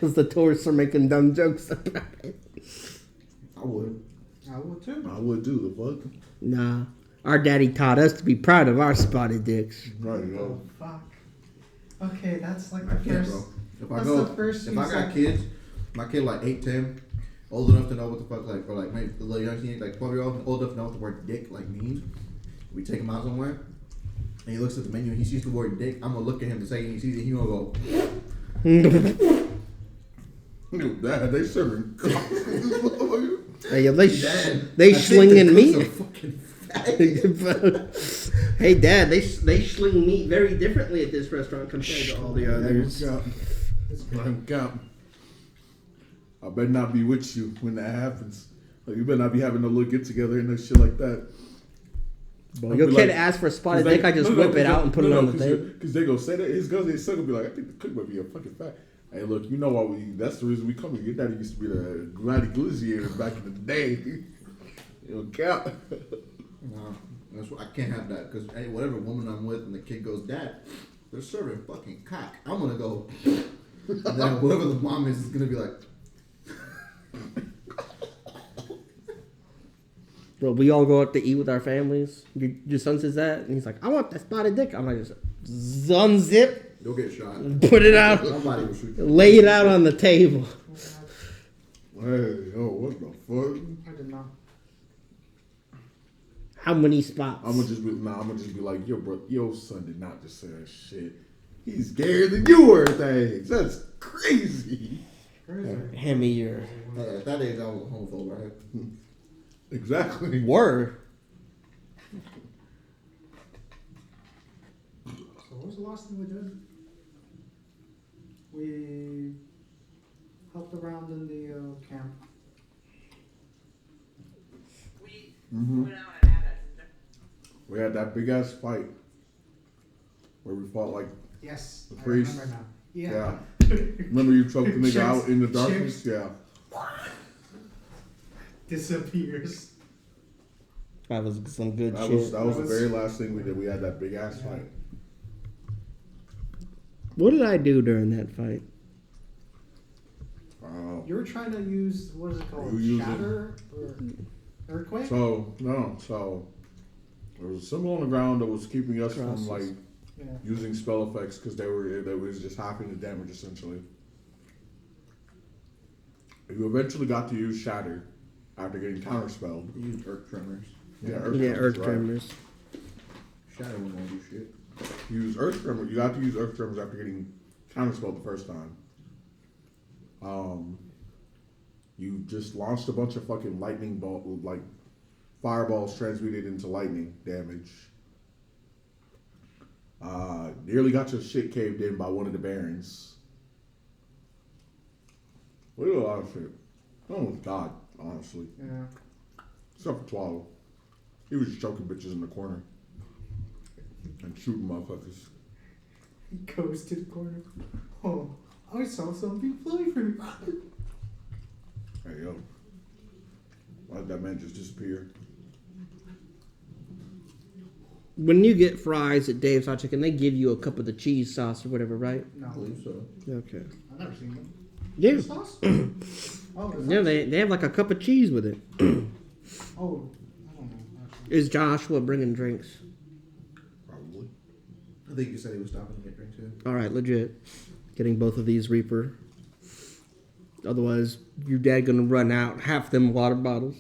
because the tourists are making dumb jokes about it. I would. I would too. I would too. The fuck. Nah. Our daddy taught us to be proud of our spotted dicks. Right, Oh, yo. fuck. Okay, that's like I the can't, first. bro. That's the first if you I got said. kids, my kid like 8, 10, old enough to know what the fuck, like, or like maybe a little young teenage, like 12-year-old, old enough to know what the word dick like means. We take him out somewhere, and he looks at the menu and he sees the word dick. I'm gonna look at him and say, and he sees it, he gonna go. Dude, Dad, they serving. Hey, they Dad, they I think slinging the meat. cooks are fucking fat. Hey, Dad, they sling meat very differently at this restaurant compared to all the others. I better not be with you when that happens. Like, you better not be having no little get together and no shit like that. Boy, your kid asks for a spotted dick, I just whip it out and put it on the table. Because they gonna say that his son gonna be like, I think the cook might be a fucking fat. Hey, look, you know why that's the reason we come here. Your daddy used to be the Glady Glizzier back in the day. You know, cap. No, that's what I can't have that because hey, whatever woman I'm with and the kid goes, Dad, they're serving fucking cock. I'm gonna go. And then whoever the mom is gonna be like. Bro, we all go out to eat with our families. Your son says that, and he's like, I want that spotted dick. I'm like, unzip, You'll get shot. put it out, Somebody will shoot you. lay it out on the table. Hey, yo, what the fuck? I did not. How many spots? I'm gonna just be like, your son did not just say that shit. He's gayer than you were things. That's crazy. Hand me your At that age, I was a homophobe, right? Exactly. word. So what was the last thing we did? We helped around in the camp. We Mm-hmm. went out and had a We had that big ass fight where we fought like, Yes, The I priest. remember now. yeah. Remember you choked the nigga Chips. out in the darkness? Chips. Yeah. Disappears. That was some good That shit. was the very last thing we did. We had that big ass Yeah. fight. What did I do during that fight? You were trying to use, what is it called? You using- Shatter? Or earthquake? So there was a symbol on the ground that was keeping us Crosses. from like Yeah. using spell effects because they was just halving the damage essentially. You eventually got to use Shatter after getting counterspelled. You use Earth Tremors. Yeah, Earth right. Tremors. Shadow won't do shit. Use Earth Tremor. You got to use Earth Tremors after getting counterspelled the first time. You just launched a bunch of fucking lightning like fireballs transmuted into lightning damage. Nearly got your shit caved in by one of the barons. We did a lot of shit. I almost died, honestly. Yeah. Except for Twelve. He was just choking bitches in the corner. And shooting motherfuckers. He goes to the corner. Oh, I saw something fly from you. Hey, yo. Why'd that man just disappear? When you get fries at Dave's Hot Chicken, they give you a cup of the cheese sauce or whatever, right? I No, believe so. Okay. I've never seen them. Yeah. Sauce? Oh, is Yeah, that? they have like a cup of cheese with it. Oh, I don't know. Actually. Is Joshua bringing drinks? Probably. I think you said he was stopping to get drinks too. All right, legit. Getting both of these Reaper. Otherwise, your dad gonna run out half them water bottles.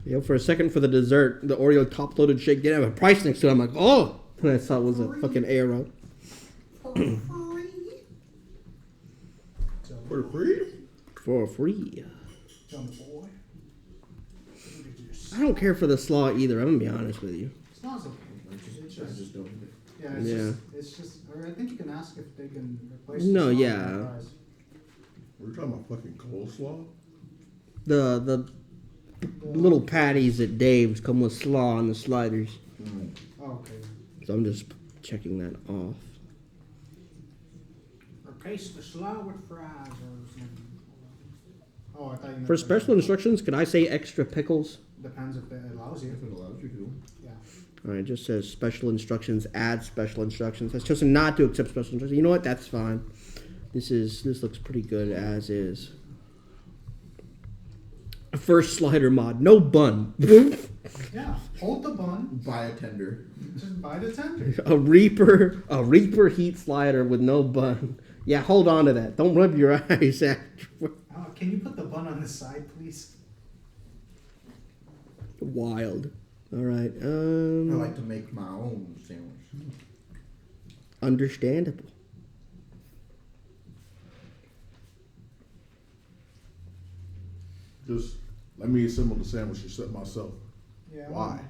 Yo, for a second for the dessert, the Oreo top-loaded shake didn't have a price next to it. I'm like, oh! And I thought it was a fucking arrow. For free? For free. Young boy. Look at this. I don't care for the slaw either, I'm gonna be honest with you. It's not okay. It's I just, just don't. yeah, it's Yeah. just, it's just, or I think you can ask if they can replace No, the sauce yeah. with fries. We're talking about fucking coleslaw? The little patties at Dave's come with slaw on the sliders. Oh, okay. So I'm just checking that off. Replace the slaw with fries or something. Oh, I thought you meant For special instructions, could I say extra pickles? Depends if it allows you. If it allows you to. Yeah. All right, it just says special instructions, add special instructions. That's chosen not to accept special instructions. You know what? That's fine. This looks pretty good as is. First slider mod, no bun. Yeah. Hold the bun. Buy a tender. Just buy the tender. a Reaper heat slider with no bun. Yeah, hold on to that. Don't rub your eyes after. Can you put the bun on the side, please? Wild. All right. I like to make my own sandwich. Understandable. Just let me assemble the sandwich myself. Yeah. Why?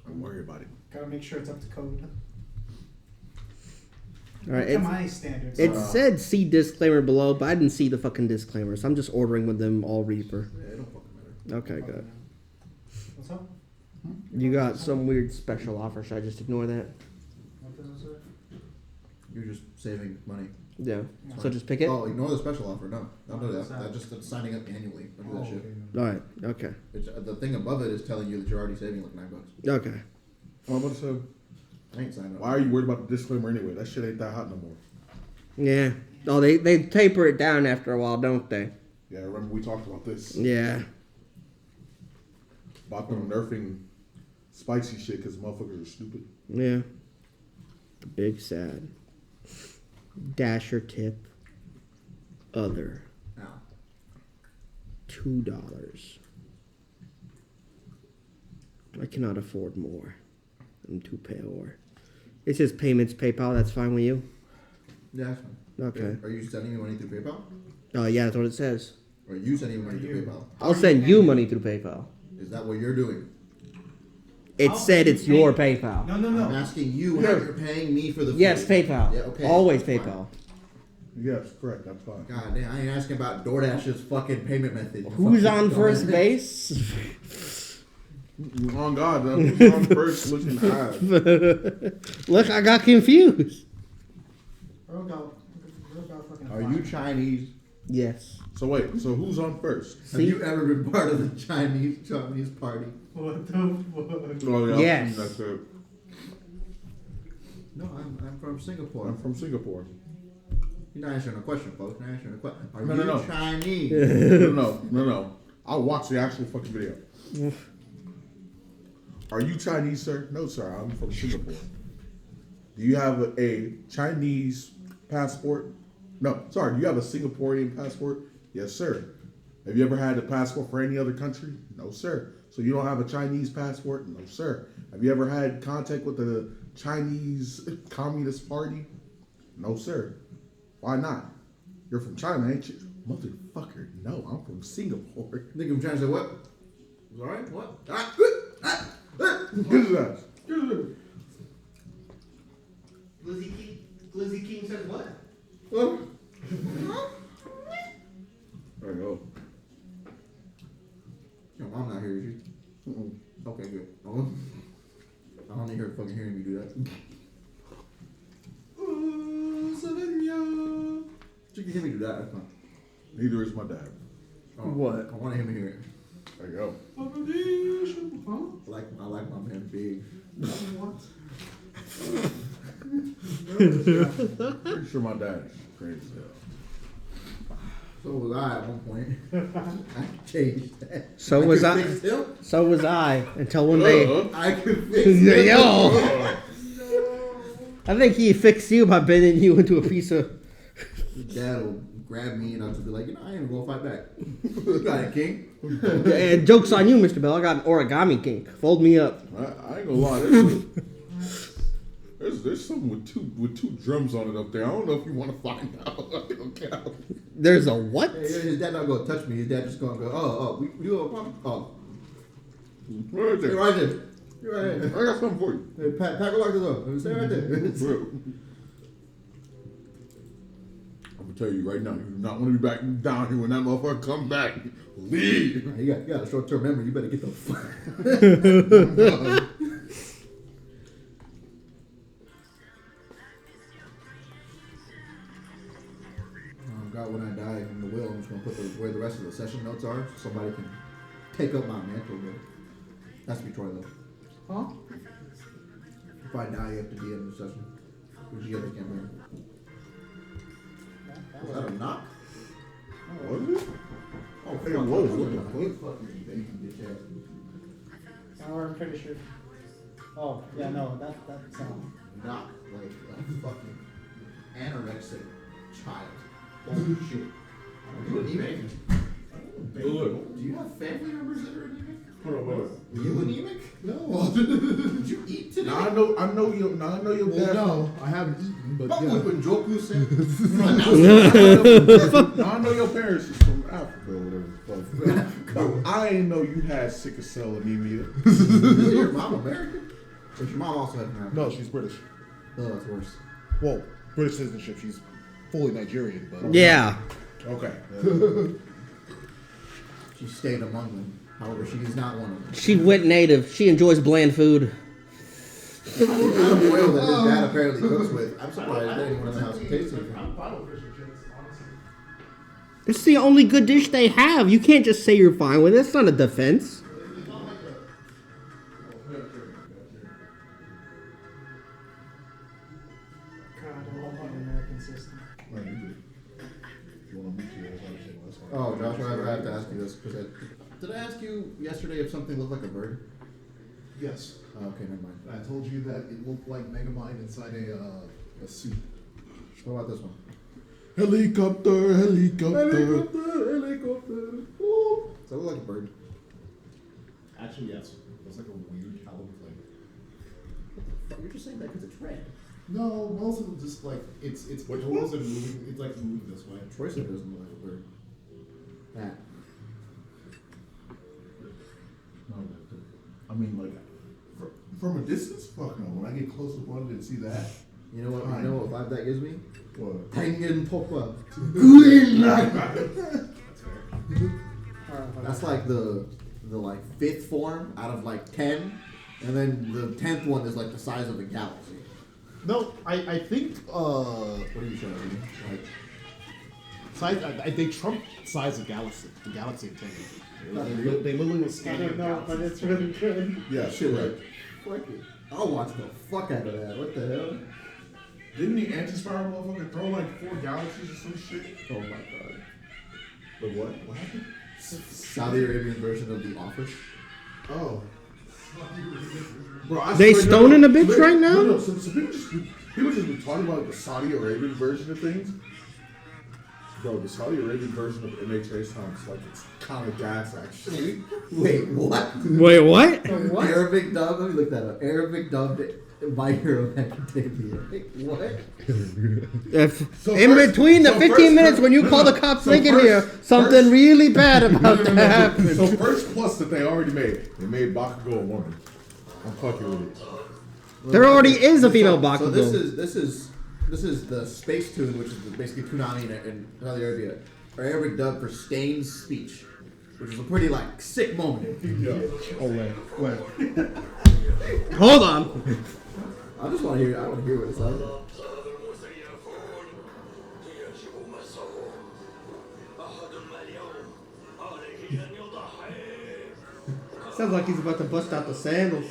Don't worry about it. Gotta make sure it's up to code. All right. To my standards. It said see disclaimer below, but I didn't see the fucking disclaimer, so I'm just ordering with them all Reaper. Yeah, it don't fucking matter. Okay, good. What's up? You got some weird special offer. Should I just ignore that? What does it say? You're just saving money. Yeah. So just pick it. Oh, ignore the special offer. No, don't do What is that. that? That's just signing up annually. Don't do Oh, that shit. okay. All right. Okay. It's, the thing above it is telling you that you're already saving like $9. Okay. I'm about to say, I ain't signing up. why are you worried about the disclaimer anyway? That shit ain't that hot no more. Yeah. Oh, they taper it down after a while, don't they? Yeah, remember we talked about this. Yeah. About them nerfing spicy shit because motherfuckers are stupid. Yeah. Big sad. Dasher tip. Other. Now, $2. I cannot afford more. I'm too poor. It says payments PayPal. That's fine with you? yeah, that's fine. Okay. Are you sending me money through PayPal? Yeah, that's what it says. Or are you sending me money through You. PayPal? I'll send you money through PayPal. Is that what you're doing? It How said can it's you your pay- PayPal. No, no, I'm no. asking you how you're paying me for the food. Yes, PayPal. Yeah, okay. Always Fine. PayPal. Yes, correct. That's fine. God damn, I ain't asking about DoorDash's fucking payment method. you Who's fucking on first dumbass. base? On God, who's on first looking high? Look, I got confused. Bro got fucking Are you Chinese? Yes. So wait, so who's on first? Have you ever been part of the Chinese party? What the fuck? Oh, yeah, Yes. That's it. No, I'm from Singapore. I'm from Singapore. You're not answering a question, folks. Not answering a question. Are No, you no, no. Chinese? No. I'll watch the actual fucking video. Are you Chinese, sir? No, sir. I'm from Singapore. Do you have a Chinese passport? No, sorry. Do you have a Singaporean passport? Yes, sir. Have you ever had a passport for any other country? No, sir. So you don't have a Chinese passport? No, sir. Have you ever had contact with the Chinese Communist Party? No, sir. Why not? You're from China, ain't you? Motherfucker, no, I'm from Singapore. Nigga, I'm trying to say what? It's alright? What? What is that? Glizzy King said what? There you go. Your mom not here, is she? Mm-mm. Okay, good. I don't need her fucking hearing me do that. She can hear me do that. That's fine. Neither is my dad. What? I want him to hear it. There you go. Huh? I like my man big. What? Pretty sure my dad is crazy as hell. So was I at one point. I changed that. So I was could I. fix him. So was I until one day. I could fix him. Yo, I think he fixed you by bending you into a piece of. Dad will grab me and I'll just be like, I ain't gonna fight back. You got it, King. And joke's on you, Mr. Bell. I got an origami kink. Fold me up. I ain't gonna lie. There's something with two drums on it up there. I don't know if you want to find out. Okay. There's a what? Hey, his dad not gonna touch me. His dad just gonna go, we do a pump. Oh, Right stay there. right there. You're right I there. got something for you. Hey, pack a lock the door. Stay right there. I'm gonna tell you right now, you do not want to be back down here when that motherfucker come back. Leave. You got a short-term memory. You better get the fuck. Oh God, when I die in the will, I'm just gonna put where the rest of the session somebody can take up my mantle, but that's me, Troy, though. Huh? If I die, you have to be in the session. Would you get a campaign? Was that a knock? Was it? Oh, Hey, what was it? Fuck you, baby, bitch ass. I'm pretty sure. Oh, yeah, no, that's Knock like a fucking anorexic child. Holy shit. You anemic? Look. Do you have family members that are anemic? Hold on. Are you anemic? No. Did you eat today? Now I know your Well, dad. no, I haven't eaten, but What yeah. was when Joku said? Now I know your parents is from Africa or whatever. But I ain't know you had sickle cell anemia. Is your mom American? Or your mom also had American? No, she's British. Oh, that's worse. Well, British citizenship. She's fully Nigerian, but Yeah. Okay. She stayed among them. However, she is not one of them. She went native. She enjoys bland food. The kind of oil that his dad apparently cooks with. I'm surprised that anyone in the house tastes it. It's the only good dish they have. You can't just say you're fine with it. It's not a defense. God, I love the American system. Oh, Joshua, I have to ask you this because did I ask you yesterday if something looked like a bird? yes, Oh, okay, never mind. I told you that it looked like Megamind inside a suit. What about this one? Helicopter. Helicopter. Does that look like a bird? Actually, yes. It's like a weird caliber thing. You're just saying that because it's red. No, most of them just like it's Which pose one? and moving. It's like moving this way. Troy said it doesn't look like a bird. That. No, I mean, like, from a distance? Fuck no. When I get close up on it and see that. You know what? You know what vibe that gives me? What? Tengen Poppa. That's like the like fifth form out of like 10, and then the 10th one is like the size of a galaxy. No, I think What are you showing me? Like, size. They trump size of galaxy. The galaxy thing. They literally was I scanning. don't know, but it's really good. Yeah, shit, right. like, fuck it. I'll watch the fuck out of that. What the hell? Didn't the anti-spiral motherfucker throw like 4 galaxies or some shit? Oh my god. The what? What happened? Saudi Arabian version of The Office. Oh. Bro, I They swear, stoning a bitch right now? No, so people just be talking about the Saudi Arabian version of things. Bro, the Saudi Arabian version of MHA sounds like it's kind of gas, actually. Wait, what? Wait, what? What? Arabic dub? Let me look that up. Arabic dubbed My Hero Academia. What? If, So in first- between the so 15 first- minutes when you no, call no, the cops so thinking first- here, something first- really bad about to happen. So first plus that they already made, they made Bakugo a woman. I'm fucking with it. There already is a female So Bakugo. this is the space tune, which is basically Toonami in Saudi Arabia, or Arabic dub for Stain's speech, which is a pretty like sick moment. Yeah. Oh, wait. Hold on. I just want to hear. I want to hear what it sounds like. Sounds like he's about to bust out the sandals.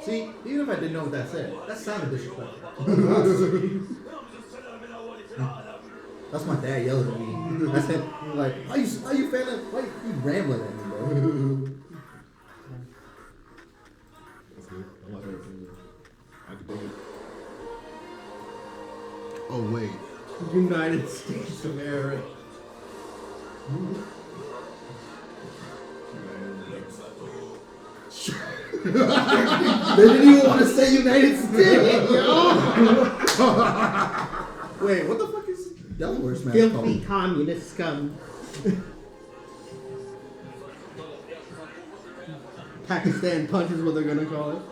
See, even if I didn't know what that said, that sounded disrespectful. That's my dad yelling at me. That's him. Like, why you failing? Why you rambling at me, bro? That's good. I like it. I can dig it. Oh, wait. United States of America. They didn't even want to say United States, yo. Wait, what the fuck is Delaware Smash Filthy called? communist scum. Pakistan punch is what they're gonna call it.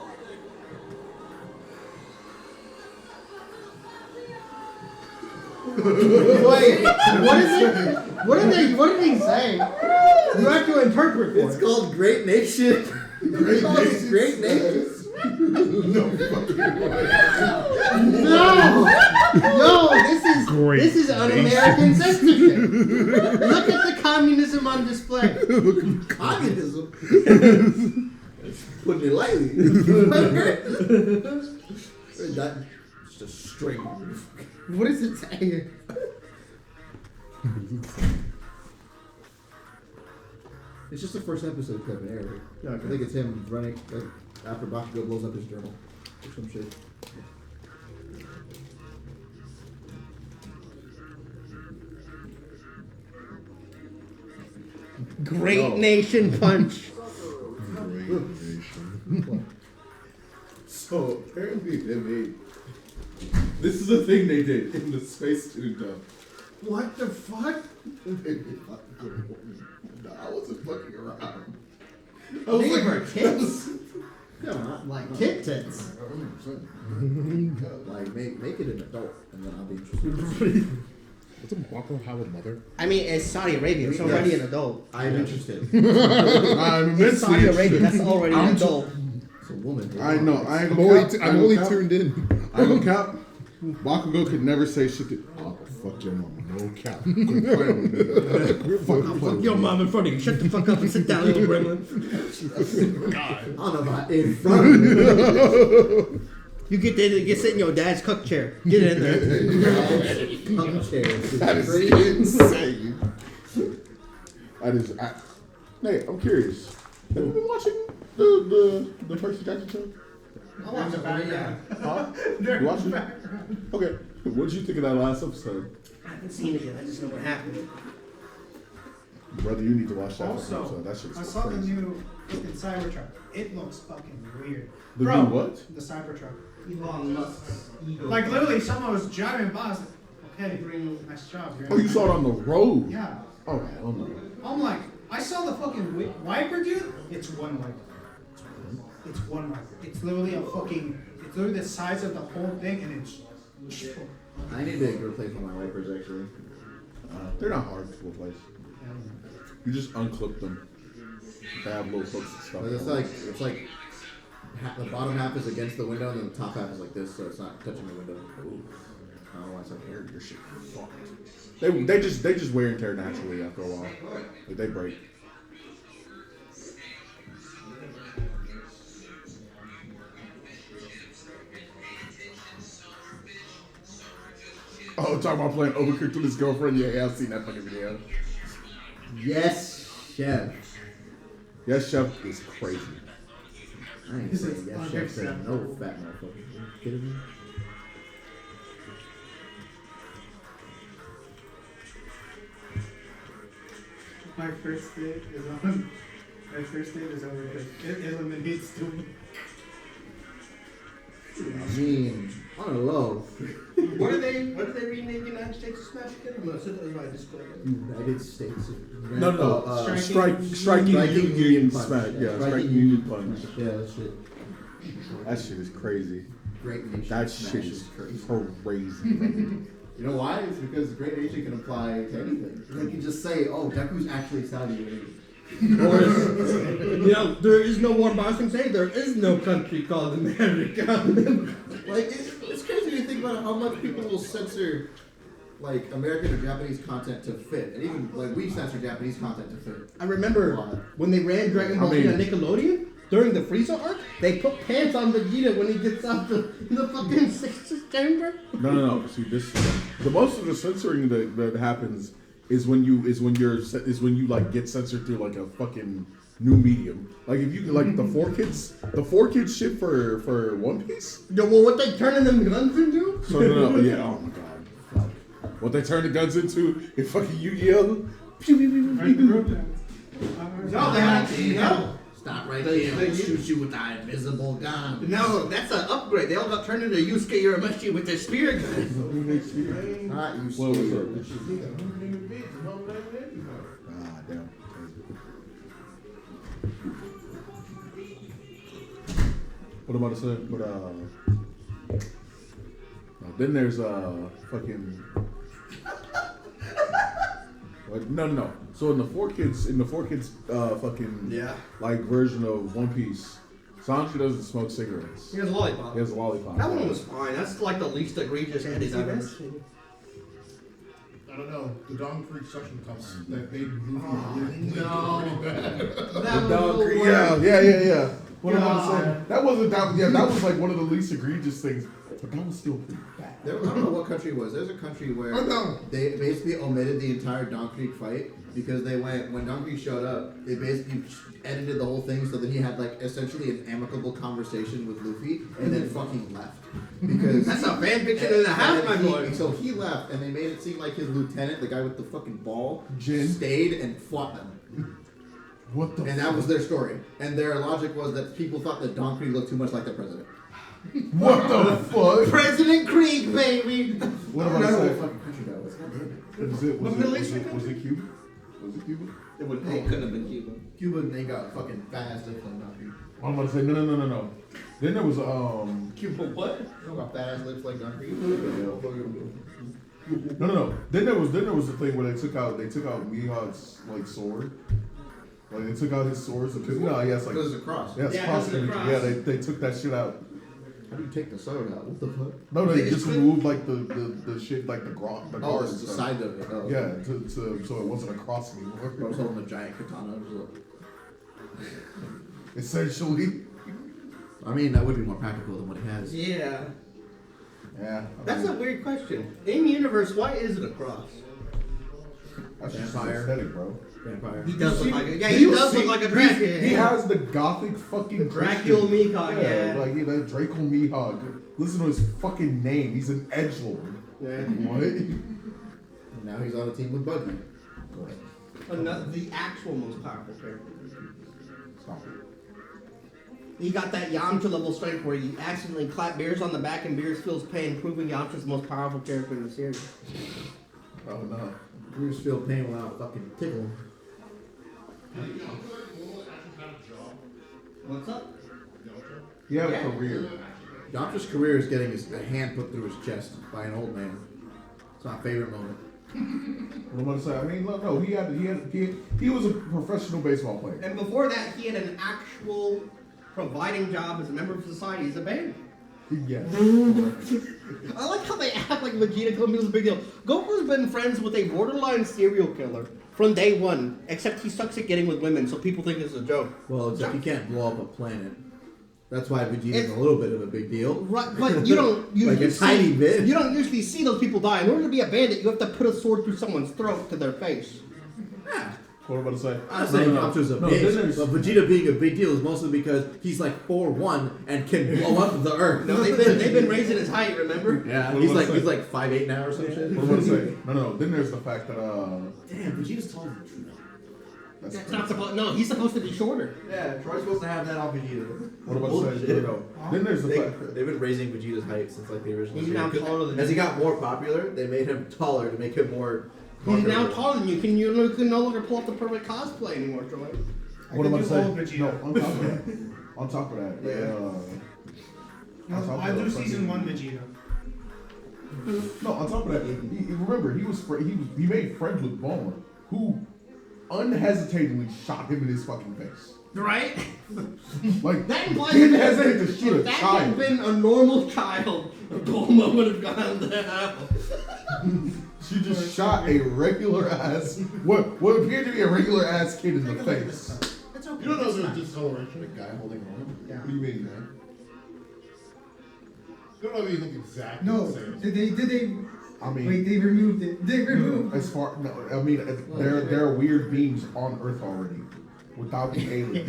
Wait, what is it? What did he say? You have to interpret for It's it. called Great Nation. Great Nations. Great Nations. No, Great this is un-American censorship. Look at the communism on display. Communism. Putting it lightly. That's just straight. What does it say here? It's just the first episode of Kevin Air. I think it's him running like, after Bakugo blows up his journal or some shit. Great Nation Punch. So apparently they made. This is a thing they did in the Space Tune dub. What the fuck? They made fucking woman. No, I wasn't fucking around. I They was like, were kids. Come on. Like kid tits. Like make it an adult and then I'll be interested. Doesn't Whopper have a mother? I mean, it's Saudi Arabia. It's already an adult. I'm interested. I'm It's Saudi Arabia. That's already an adult. It's a woman. I know. I ain't I'm gonna only, cap. I'm only tuned in. I ain't gonna cap. Bakugo could never say shit to. Oh, fuck your mama. No cap. Quit playing with me. Fuck your mom in front of you. Shut the fuck up and sit down, little gremlin. I don't know about in front of me. You get there, you sit in your dad's cook chair. Get in there. Come chairs. That is insane. Hey, I'm curious. Have you been watching the Percy Jackson show? I watched it back, yeah. Huh? You watched it? Okay. What did you think of that last episode? I haven't seen it yet. I just know what happened. Brother, you need to watch that Also, episode. That shit's I saw the crazy. new fucking Cybertruck. It looks fucking weird. The Bro, new what? The Cybertruck. Elon Musk's ego. Like literally, someone was driving by. I was like, okay, nice job. Oh, you saw it on the road? Yeah. Oh, hell no. I'm like, I saw the fucking wiper, dude. It's one wiper. It's one wiper. It's literally a fucking. It's literally the size of the whole thing, and it's. I need to replace one of my wipers actually. They're not hard to replace. You just unclip them. They have little hooks and stuff. But it's like the bottom half is against the window and then the top half is like this, so it's not touching the window. Ooh. I don't know why it's like here. Your shit fucked. They just wear and tear naturally after a while. Like, they break. Oh, talking about playing Overcooked with his girlfriend? Yeah, I've seen that fucking video. Yes, chef. Yes, Chef is crazy. I ain't This saying is yes, chef said no, fat motherfucker. You kidding me? My first date is on. My first date is over because it eliminates too. I mean, on a low, What do they rename the United States of Smash again? I'm gonna sit there by this corner. United States. No. Striking Striking Union Union Punch. Smack. Yeah, Striking Striking Union Union Punch. Yeah, that shit. That shit is crazy. Great nation. That Smash shit is crazy. crazy. brother. You know why? It's because great nation can apply to anything. They can just say, "Oh, Deku's actually Saudi Arabia." Or, you know, there is no one boss can say there is no country called America. Like it's crazy when you think about how much people will censor like American or Japanese content to fit, and even like we censor Japanese content to fit. I remember when they ran Dragon Ball Z on Nickelodeon during the Frieza arc, they put pants on Vegeta when he gets out the fucking sixth chamber. No. See, the most of the censoring that happens is when you like get censored through like a fucking new medium. Like if you like the 4Kids shit for One Piece. Yo, well, what they turning them guns into? So no, yeah. Oh my god. Fuck. What they turn the guns into in fucking Yu-Gi-Oh. Pew, pew, pew, pew, pew. No, they had no. Stop right there. I'll shoot you with that invisible gun. No, that's an upgrade. They all got turned into Yusuke Urameshi with their spear guns. Not you. What was stupid. it? Ah, damn. What am I to say? But then there's fucking. What? No. So in the 4Kids fucking Yeah. like version of One Piece, Sanji doesn't smoke cigarettes. He has a lollipop. He has a lollipop. That one was fine. That's like the least egregious ending I've ever seen. I don't know. The Don Creek suction cups that made Luffy no. pretty bad. That was the Yeah, worst. yeah. What am I God. saying? That wasn't that. Yeah, that was like one of the least egregious things, but that was still pretty bad. I don't know what country it was. There's a country where Oh, no. they basically omitted the entire Don Creek fight because they went when Don Creek showed up. They basically edited the whole thing so that he had like essentially an amicable conversation with Luffy and then fucking left because That's a fan fiction and a half, my boy. So he left and they made it seem like his lieutenant, the guy with the fucking ball, Jin? stayed and fought them. What the? And that was their story. And their logic was that people thought that Don Creek looked too much like the president. What the fuck? President Krieg, baby. What I am don't I know what saying? fucking country that was. God damn it. Was it? Was Middle it? Was Eastern it? Was it Cuba? Was it Cuba? It couldn't have been Cuba. Cuba and they got fucking fast lips like Don Creek. I'm gonna say no. Then there was Cuba what? You don't got fast lips like Don Creek. no. Then there was the thing where they took out Mihawk's like sword. Like they took out his swords because he has like Because it's a cross. yeah, it's Yeah, cross because of the image. cross. Yeah, they took that shit out. How do you take the sword out? What the fuck? No, they They just just couldn't- removed like the shit like the guard Oh, and it's the stuff. side of it. Oh. Yeah, so it wasn't a cross I anymore. was holding a giant katana. It was Essentially. I mean, that would be more practical than what he has. Yeah. Yeah. That's a weird question. In universe, why is it a cross? That's just Vampire. aesthetic, bro. Vampire. He does You look see- like a, yeah, you he does see- look like a Dracula. He has the gothic fucking Dracula Christian. Mihawk, yeah. Like that Draco Mihawk. Listen to his fucking name. He's an edgelord. Yeah. What? And now he's on a team with Buggy. The actual most powerful character. Stop it. He got that Yamcha level strength where you accidentally clap Beerus on the back and Beerus feels pain, proving Yamcha's the most powerful character in the series. Oh no. You just feel pain without fucking tickle. What's up? He had a Yeah. career. Yamcha's career is getting a hand put through his chest by an old man. It's my favorite moment. What am I gonna say? I mean, no. He was a professional baseball player. And before that, he had an actual providing job as a member of society as a band. Yes. I like how they act like Vegeta Columbia was a big deal. Goku's been friends with a borderline serial killer from day one, except he sucks at getting with women, so people think it's a joke. Well, except you can't blow up a planet. That's why Vegeta's It's- a little bit of a big deal. Right, but you don't usually Like a tiny bit. You don't usually see those people die. In order to be a bandit, you have to put a sword through someone's throat to their face. What am I gonna say? I'm saying Yamcha's a No, bitch, then there's- but Vegeta being a big deal is mostly because he's like 4'1" and can blow up the Earth. No, they've been raising his height. Remember? Yeah, What he's am I like saying? he's like 5'8" now or some shit. What am I gonna say? No. Then there's the fact that Damn, Vegeta's taller than Trunks. that's That's not supposed. No, he's supposed to be shorter. Yeah, Troy's supposed to have that on Vegeta. What am I gonna say? No. Then there's the fact. They've been raising Vegeta's height since like the original. He's series. now 'Cause taller than As he you. got more popular, they made him taller to make him more. He's now marketable. taller than you. You can no longer pull off the perfect cosplay anymore, Troy. What am I can do saying? old Vegeta. No, on top of that. On top of that. Yeah. No, I do season 1 Vegeta. No, on top of that, remember he made friends with Bulma, who unhesitatingly shot him in his fucking face. Right? Like That implies didn't that hesitate to shoot a if that had child. been a normal child, Bulma would have gone to hell. She just shot a regular ass, what appeared to be a regular ass kid in the face. That's okay. You don't know there's discoloration. The guy holding on. What do you mean, man? You don't know if you look exactly No, the same. did they? I mean, Wait, they removed it. They removed. as far no, I mean, there are weird beings on Earth already, without the aliens.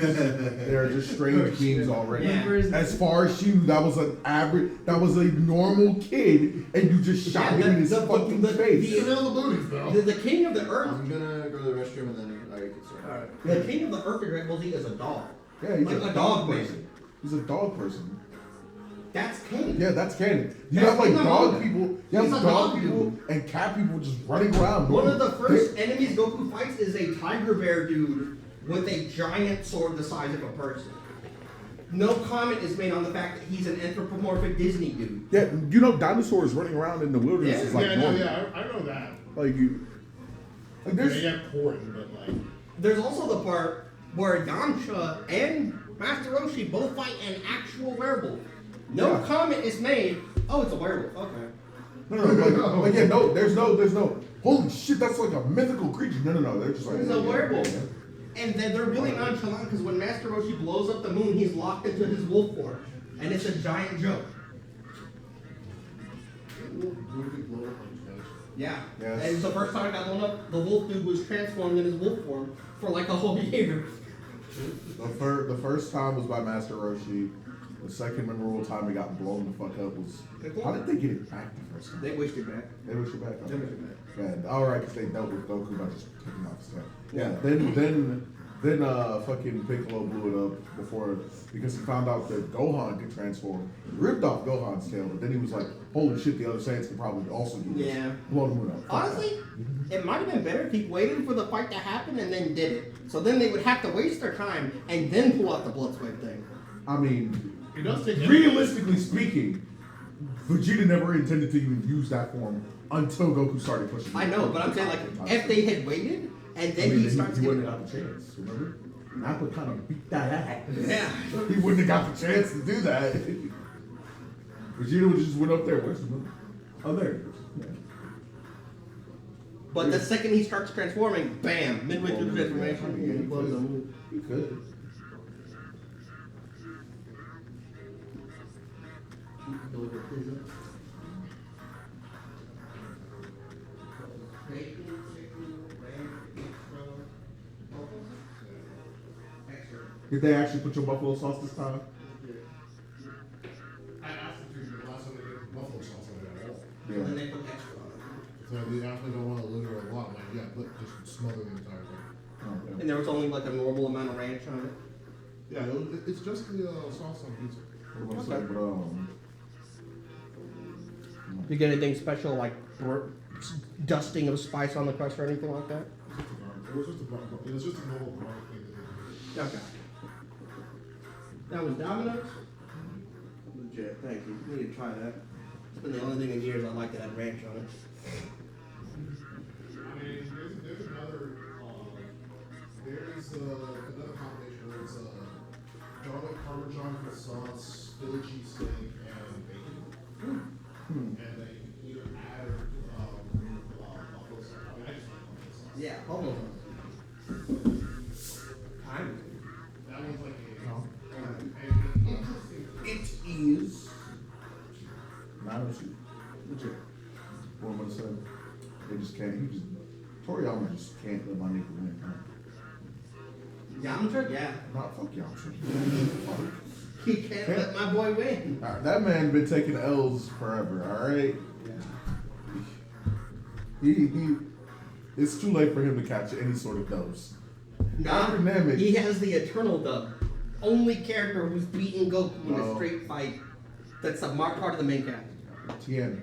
There are just strange beings already. Yeah. As far as you, that was a normal kid, and you just shot him in his fucking face. Still the booties, though. The king of the earth. I'm gonna go to the restroom and then I can start. The king of the earth in Dragon Ball Z is a dog. Yeah, he's Like a a dog dog person. He's a dog person. That's king. Yeah, that's canon. You That's have like in the dog manga. people, you He's have a dog dog people dude. and cat people just running around. One of the They- first enemies Goku fights is a tiger bear dude with a giant sword the size of a person. No comment is made on the fact that he's an anthropomorphic Disney dude. Yeah, you know, dinosaurs running around in the wilderness Yeah. is like Yeah, I know, normal. yeah, I know that. Like you, like They there's get porn, but like. There's also the part where Yamcha and Master Roshi both fight an actual werewolf. No Yeah. comment is made. Oh, it's a werewolf. Okay. Like, yeah, no, there's no. Holy shit, that's like a mythical creature. No. They're just like. It's a yeah, werewolf. yeah. And then they're really nonchalant because when Master Roshi blows up the moon, he's locked into his wolf form. And it's a giant joke. Yeah. Yes. And it's the first time I got blown up, the wolf dude was transformed in his wolf form for like a whole year. The first time was by Master Roshi. The second memorable time he got blown the fuck up was. How did they get it back the first time? They wished it back. They wish it back. They wished it back. Yeah, all right, because they dealt with Goku by just taking off his tail. Yeah. Then fucking Piccolo blew it up before because he found out that Gohan could transform. He ripped off Gohan's tail, but then he was like, "Holy shit, the other Saiyans can probably also do this." Yeah. Blow the moon up. Fuck Honestly, it might have been better if he waited for the fight to happen and then did it. So then they would have to waste their time and then pull out the blood swipe thing. that. I mean, It does take realistically speaking, Vegeta never intended to even use that form until Goku started pushing. I know, but I'm saying like if they had waited and then he starts he getting wouldn't have got the chance. Remember? Nappa kind of beat that ass. Yeah. He wouldn't have got the chance to do that. Vegeta would just went up there. Where's the moon? Oh, there it is. Yeah. But the second he starts transforming, bam, midway through the transformation, Yeah, he blows the moon. He could. Did they actually put your buffalo sauce this time? I asked them to the last time they did buffalo sauce on it at all. And then they put extra on So they actually don't want to litter a lot. Like, yeah, but just smother the entire thing. Oh, it. And there was only like a normal amount of ranch on it. Yeah, it's just the sauce on pizza. What was I saying? But, You get anything special like dusting of spice on the crust or anything like that? It was just a normal garlic thing that they did. Okay. That was Domino's? Legit, thank you. We need to try that. It's been the only thing in years I like that had ranch on it. I mean, there's another combination where it's garlic parmesan for sauce, Philly cheesesteak, and bacon. And they either add buffalo sauce. I mean, I just like buffalo sauce. Yeah, almost. That one's like it is. Not a shoot. Legit. What am I gonna say? They just can't. Toriyama just can't let my nigga win. Huh? Yamcha? Yeah. Not fuck Yamcha. He can't let my boy win. All right, that man been taking L's forever. All right. He. It's too late for him to catch any sort of dubs. Nah, Dynamic. he has the eternal dub. Only character who's beaten Goku in a No. straight fight. That's a part of the main cast. Tien.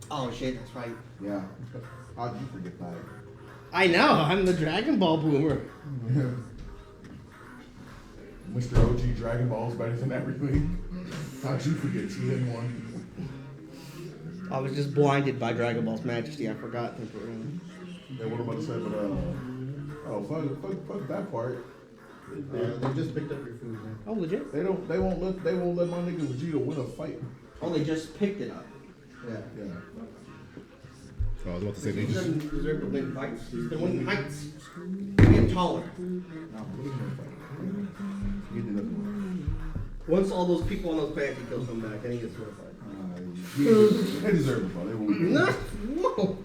Oh shit, that's right. Yeah. How'd you forget that? I know, I'm the Dragon Ball boomer. Mr. OG Dragon Ball's better than everything. How'd you forget Tien one? I was just blinded by Dragon Ball's majesty. I forgot temporarily. Yeah, what am I about to say? But fuck that part. They just picked up your food, man. Oh, legit? They won't let my nigga Vegeta win a fight. Oh, they just picked it up. Yeah. Yeah. Oh, I was about to say He doesn't deserve to win fights. He's been winning heights. Get taller. No, what is my fight? He did nothing. Once all those people on those fancy kills come back, then he gets to a fight. They deserve it, bro. They will. No, whoa.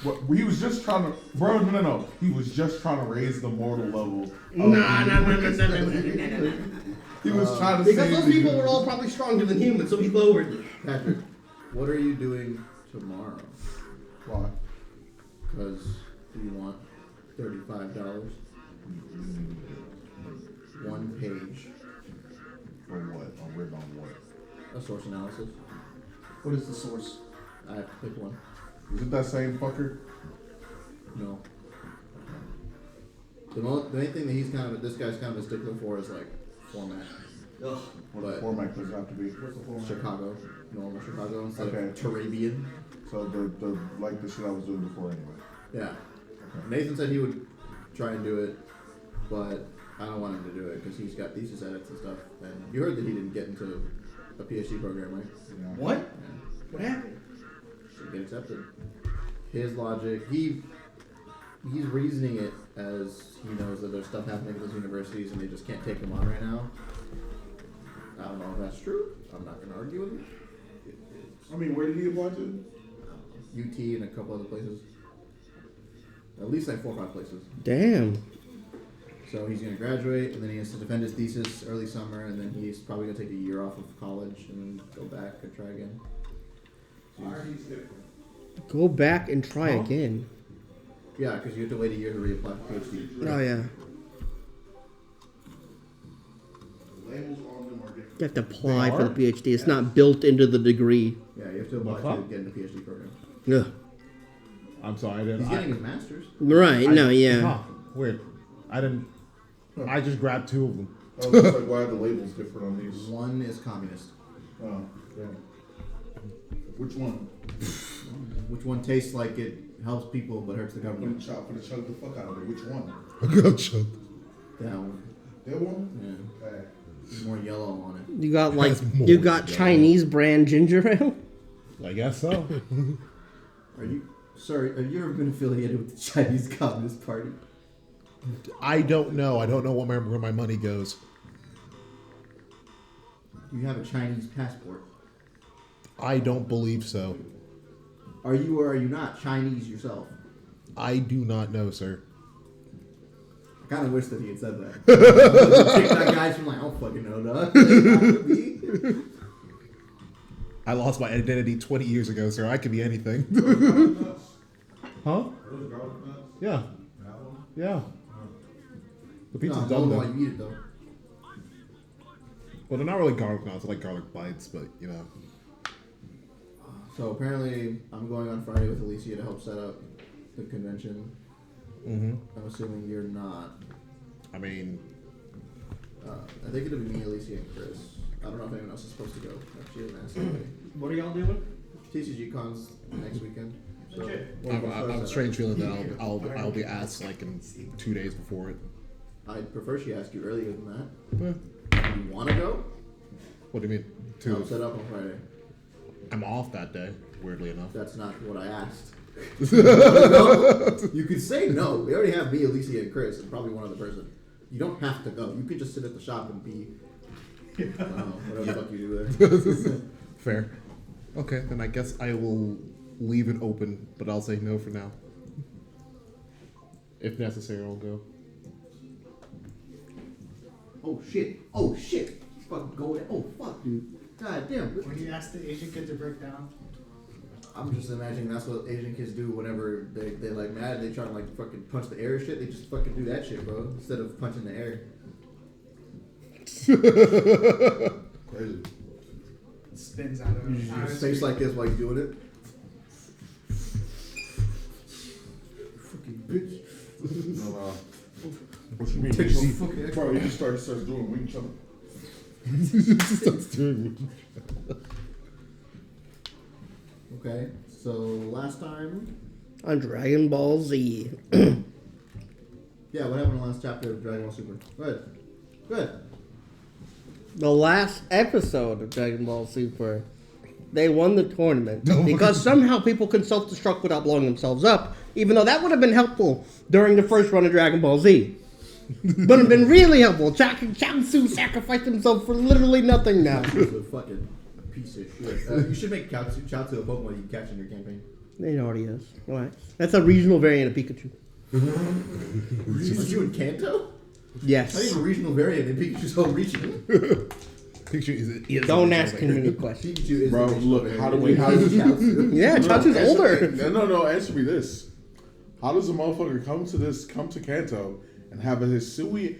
What, he was just trying to, bro. No. He was just trying to raise the mortal level. Of Nah. He was trying to Because save those the people universe. were all probably stronger than humans, so he lowered it. Patrick, what are you doing tomorrow? Why? Because you want $35. One page. For what? On written on what? A source analysis. What is the source? I have to pick one. Is it that same fucker? No. The main thing that this guy's kind of a stickler for is like format. Ugh. What But- format does it have to be? Chicago, normal Chicago instead Okay. of Turabian. So the like the shit I was doing before anyway. Yeah. Nathan said he would try and do it, but I don't want him to do it because he's got thesis edits and stuff. And you heard that he didn't get into a PhD program, right? What? Yeah. What happened? Should get accepted. His logic, he's reasoning it as he knows that there's stuff happening at those universities and they just can't take him on right now. I don't know if that's true. I'm not going to argue with him. I mean, where did he apply to? UT and a couple other places. At least like 4 or 5 places. Damn. So he's going to graduate, and then he has to defend his thesis early summer, and then he's probably going to take a year off of college and go back and try again. Go back and try again. Yeah, because you have to wait a year to reapply for PhD. Oh yeah. Labels on them are different. You have to apply for the PhD. It's not built into the degree. Yeah, you have to apply What? to get into the PhD program. Ugh. I'm sorry, I didn't. He's getting his master's. Right. No. Yeah. Huh, weird. I didn't. I just grabbed 2 of them. I was just like, why are the labels different on these? One is communist. Oh, yeah. Which one? Which one tastes like it helps people but hurts the I'm gonna government? chug the fuck out of it. Which one? Gotcha. That one. That one? Yeah. Okay. There's more yellow on it. You got like That's more you got than Chinese brand ginger ale. I guess so. Are you, sir, have you ever been affiliated with the Chinese Communist Party? I don't know. I don't know where my money goes. You have a Chinese passport. I don't believe so. Are you or are you not Chinese yourself? I do not know, sir. I kind of wish that he had said that. The TikTok guys from like, I don't fucking know, dog. Like, not me. I lost my identity 20 years ago, sir. I could be anything. Huh? Yeah. Yeah. The pizza's No, done hold on though. while you eat it though. Well, they're not really garlic knots. They're like garlic bites, but you know. So apparently, I'm going on Friday with Alicia to help set up the convention. Mm-hmm. I'm assuming you're not. I mean, I think it'll be me, Alicia, and Chris. I don't know if anyone else is supposed to go. She hasn't asked anybody. What are y'all doing? TCG Con's next weekend. So I have a strange feeling that I'll be asked like in 2 days before it. I'd prefer she asked you earlier than Eh, that. You want to go? What do you mean? Help set up on Friday. I'm off that day. Weirdly enough. That's not what I asked. No, you could say no. We already have me, Alicia, and Chris, and probably one other person. You don't have to go. You could just sit at the shop and be. I don't know, whatever the fuck you do there. Fair. Okay, then I guess I will leave it open, but I'll say no for now. If necessary, I'll go. Oh shit! Oh shit! Fucking go there. Oh fuck, dude. God damn. When you ask the Asian kid to break down, I'm just imagining that's what Asian kids do whenever they like mad. They try to like fucking punch the air or shit. They just fucking do that shit, bro. Instead of punching the air. Crazy. it spins out of You out of just face like this while you're doing it. You fucking bitch. No, what you mean? Take He some just- fucking bro, he just starts doing wing chun. Okay, so last time, On Dragon Ball Z. yeah, what happened in the last chapter of Dragon Ball Super? Good, good. The last episode of Dragon Ball Super, they won the tournament because somehow people can self-destruct without blowing themselves up, even though that would have been helpful during the first run of Dragon Ball Z. Would have been really helpful. Chaozu sacrificed himself for literally nothing now. He's a fucking piece of shit. You should make Chaozu a Pokemon you can catch in your campaign. It already is. Alright. That's a regional variant of Pikachu. Pikachu and Kanto? Not Yes. even a regional variant in Pikachu's whole region. Picture is Don't ask him any questions. Pikachu is Bro, the regional look, variant. how do we- how Pikachu's do- Chaozu. Yeah, Chaozu's answer- older. No, answer me this. How does a motherfucker come to Kanto and have a Hisui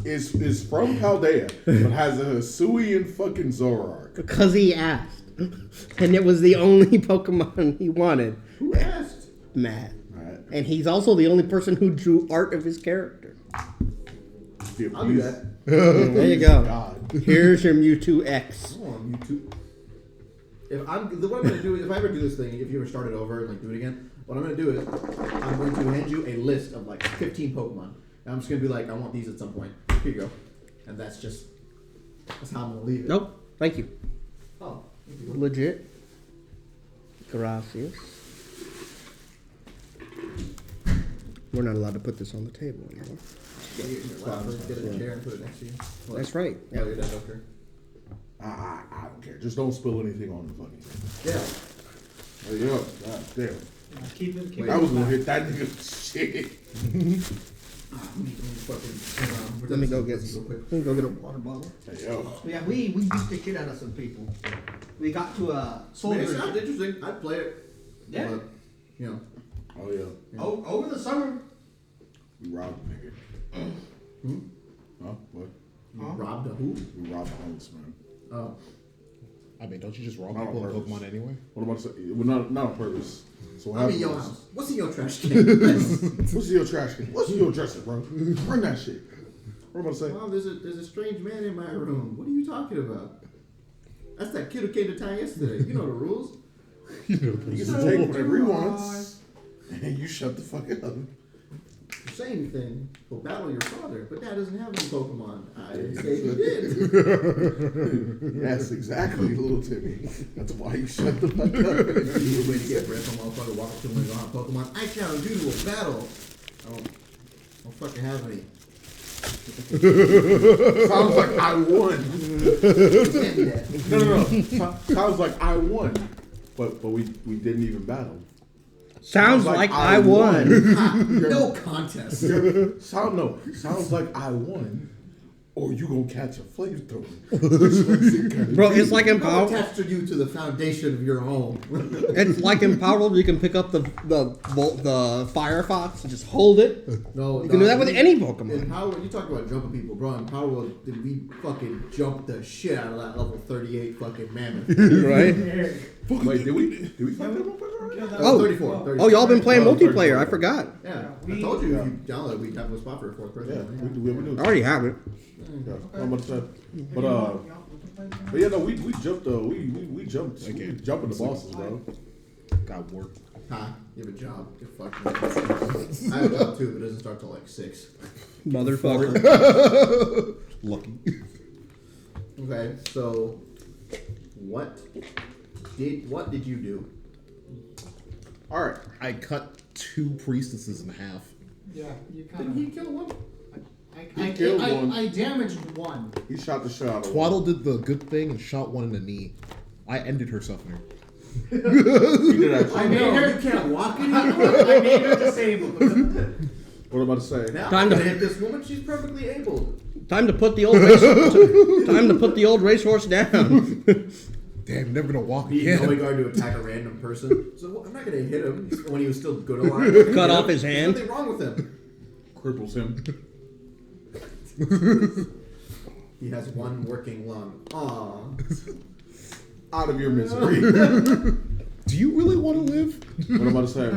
is from Paldea, but has a Hisui and fucking Zoroark? Because he asked. And it was the only Pokemon he wanted. Who asked? Matt. Alright. And he's also the only person who drew art of his character. I'll do that. There you go. God. Here's your Mewtwo X. Go on YouTube. What I'm gonna do is, if I ever do this thing, if you ever start it over and like do it again, what I'm gonna do is I'm going to hand you a list of like 15 Pokemon. I'm just gonna be like, I want these at some point. Here you go. And that's how I'm gonna leave it. Nope. Thank you. Oh. Legit. Gracias. We're not allowed to put this on the table anymore. Get it in your lap, get a chair and put it next to you. What? That's right. Yeah, your dad doctor. I don't care. Just don't spill anything on the fucking. Yeah. Hey, yo, god damn. Keep it. I was gonna hit that nigga shit. Let me go get a water bottle. Hey, yo. Yeah, we beat the shit out of some people. We got to a Man, it soldier. sounds interesting. I'd play it. Yeah. But, you know. Oh yeah. Over the summer. We robbed a nigga. Huh? What? Robbed a who? We robbed a homeless man. Oh. I mean, don't you just rob Not people on in purpose. Pokemon anyway? What about to say? Well, not on purpose. So what I'm in happened your was- house. What's in your trash can? What's in your trash can? What's in your dresser, bro? Bring that shit. What am I saying? Mom, there's a strange man in my room. What are you talking about? That's that kid who came to town yesterday. You know the rules. You can take whatever he wants, and you shut the fuck up. You say anything, we'll battle your father. But Dad doesn't have any Pokemon. I didn't say he did. Yes, exactly, little Timmy. That's why you shut the fuck up. Easiest way to get breath from motherfucker walk up to him and go on Pokemon. I challenge you to a battle. I don't fucking have any. Sounds like I won. Can't be that. No. Sounds like I won. But we didn't even battle. Sounds like I won. No contest. Sounds like I won. Or you gonna catch a flamethrower. Bro, it's like in How Power. attached are you to the foundation of your home? It's like in Power World. You can pick up the Firefox and just hold it. No, You can do that with any In Pokemon. Power World, you talk about jumping people, bro. In Power World, we fucking jumped the shit out of that level 38 fucking mammoth. Right? Wait, did we fight that motherfucker? Oh. 34. Oh, y'all been playing Oh, multiplayer. 34. I forgot. Yeah, We- I told you if you download, we have a spot for a fourth person. Yeah, we do. I already have it. Yeah, I'm about to say. But yeah, no, we jumped we jumped jumping the bosses, bro. Got work. Ha, you have a job. You're fucking. I have a job too, but it doesn't start till like 6. Motherfucker. Lucky. Okay, so what did you do? All right. I cut 2 priestesses in half. Yeah, you Didn't kind he kill one? He killed one. I damaged one. He shot the shot out of one. Twaddle did the good thing and shot one in the knee. I ended her suffering. He did actually. I know you can't walk anymore. I made her disabled. What am I about to say? Now Time I'm to- gonna hit this woman. She's perfectly able. Time to put the old racehorse down. Damn, never gonna walk Need again. Noigard to attack a random person. So I'm not gonna hit him when he was still good alive. Cut off his There's hand. nothing wrong with him. Cripples him. He has one working lung. Aww. Out of your misery. Do you really want to live? What am I about to say?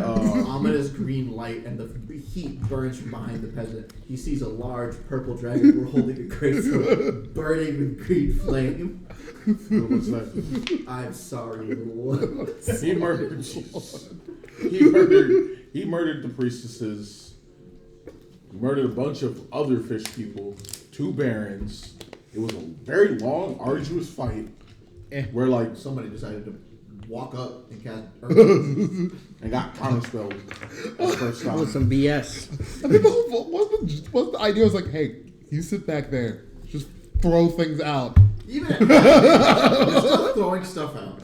Ominous green light and the heat burns from behind the peasant. He sees a large purple dragon holding a great sword, burning with green flame. What am I about to say? I'm sorry, little one. He murdered. He murdered the priestesses. He murdered a bunch of other fish people. 2 barons. It was a very long, arduous fight. Where like Somebody decided to walk up and cast. and got counterspelled the first time. With some BS. I think what's the idea was like, hey, you sit back there, just throw things out. Even at night, you're still throwing stuff out.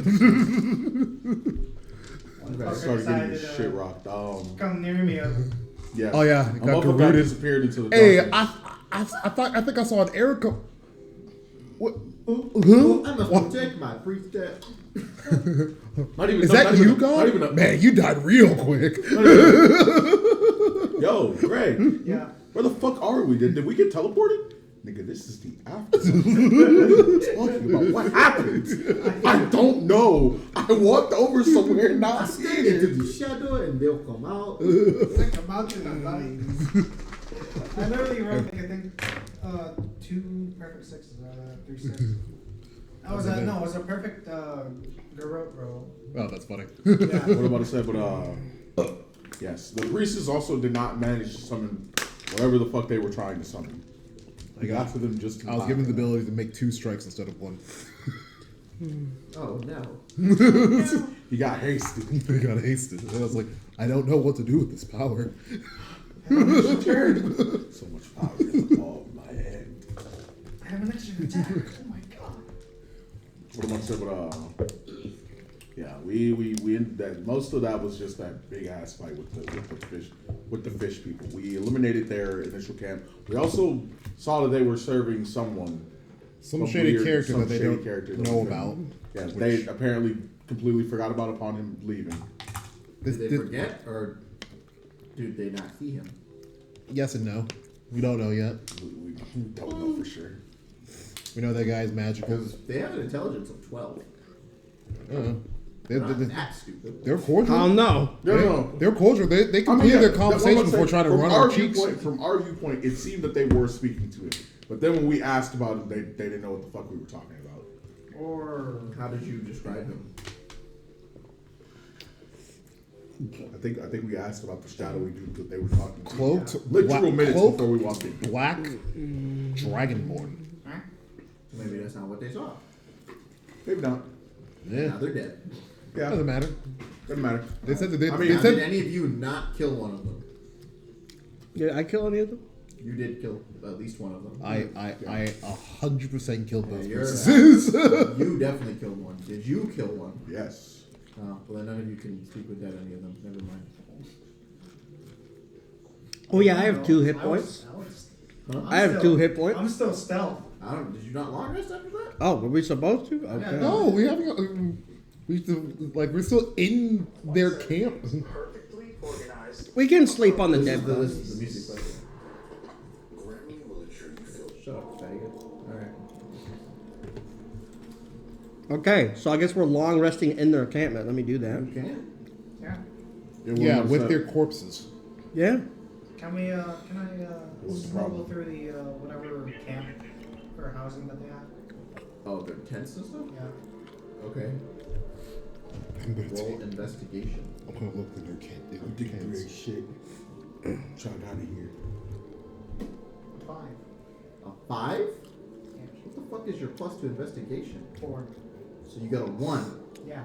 I started getting this shit rocked. Come near me. Yes. Oh, yeah, a it got motherfucker Garuda. disappeared into the Hey, darkness. I think I saw an Erica. What? I must protect my priestess. Not even, Is no, that not you, even, not God? even a, Man, you died real quick. Yo, Greg, Yeah. where the fuck are we? Did we get teleported? Nigga, this is the after. What are you talking about? What happened? I don't know. I walked over somewhere I not step seeing into it. the shadow and they'll come out. Like about to die. I literally wrote like, I think 2 perfect 6s, 3 6. That was it was a perfect Garrote roll. Oh, that's funny. Yeah. What am I about to say? But yes, the priestess also did not manage to summon whatever the fuck they were trying to summon. I We got- got to them just. in I was time. given the ability to make 2 strikes instead of 1. Oh no. He got hasted. I got hasted. And I was like, I don't know what to do with this power. So much power in the ball of my hand. I have an extra attack. Oh my god. What am I saying? But yeah, we ended that. Most of that was just that big ass fight with the fish people. We eliminated their initial camp. We also saw that they were serving someone. Some shady character some that they shady don't character that know was about. Yeah, they apparently completely forgot about upon him leaving. This, Did they this- forget or did they not see him? yes and no. We don't know yet. We don't know for sure. We know that guy's magical. Because they have an intelligence of 12. They're, They're not they're, that stupid. they're cordial. I don't know. They're cordial. They completed their conversation before trying to run our cheeks. From our viewpoint, it seemed that they were speaking to him. But then when we asked about it, they didn't know what the fuck we were talking about. Or How did you describe him? I think we asked about the shadowy dude that they were talking to. Cloaked, Literal minutes cloaked, before we walked in. black, dragonborn. Maybe that's not what they saw. Maybe not. Yeah, Now they're dead. Yeah, doesn't matter. doesn't matter. They said that they, I mean, they Now, said did any of you not kill one of them? Did I kill any of them? You did kill at least one of them. I 100% killed both you're persons. You definitely killed one. Did you kill one? Yes. Oh, well then none of you can speak with that any of them. Never mind. Oh yeah, I have 2 hit I was- points. Huh? I have 2 hit points. I'm still stealth. I don't. Did you not long rest after that? Oh, were we supposed to? Okay. No, we haven't. We still, we're still in their camp. Perfectly organized. We can sleep on the This dead is the, this bodies. is the music playing. Shut up, faggot. Alright. Okay, so I guess we're long resting in their encampment. Let me do that. You can. Yeah. Yeah, with their corpses. Yeah. Can we? Can I What's the smuggle problem? through the whatever camp or housing that they have? Oh, their tents and stuff? Yeah. Okay. I'm gonna Roll take. investigation. I'm gonna look in their camp. I'm digging through that shit. Trying out of here. 5. A 5? Yeah. What the fuck is your plus to investigation? 4. So you got a 1. Yeah.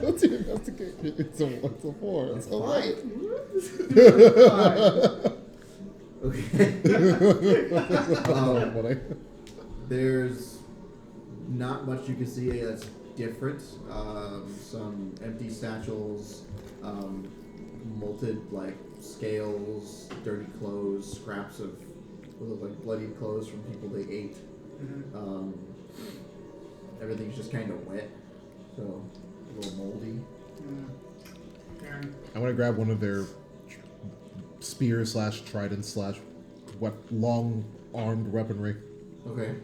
What's your investigation? It's a 4. It's a 5? Okay. What I- There's not much you can see that's different. Some empty satchels, molted like scales, dirty clothes, scraps of what look like bloodied clothes from people they ate. Everything's just kind of wet, so a little moldy. Aaron. I'm gonna grab one of their spear / trident / long armed weaponry. Okay.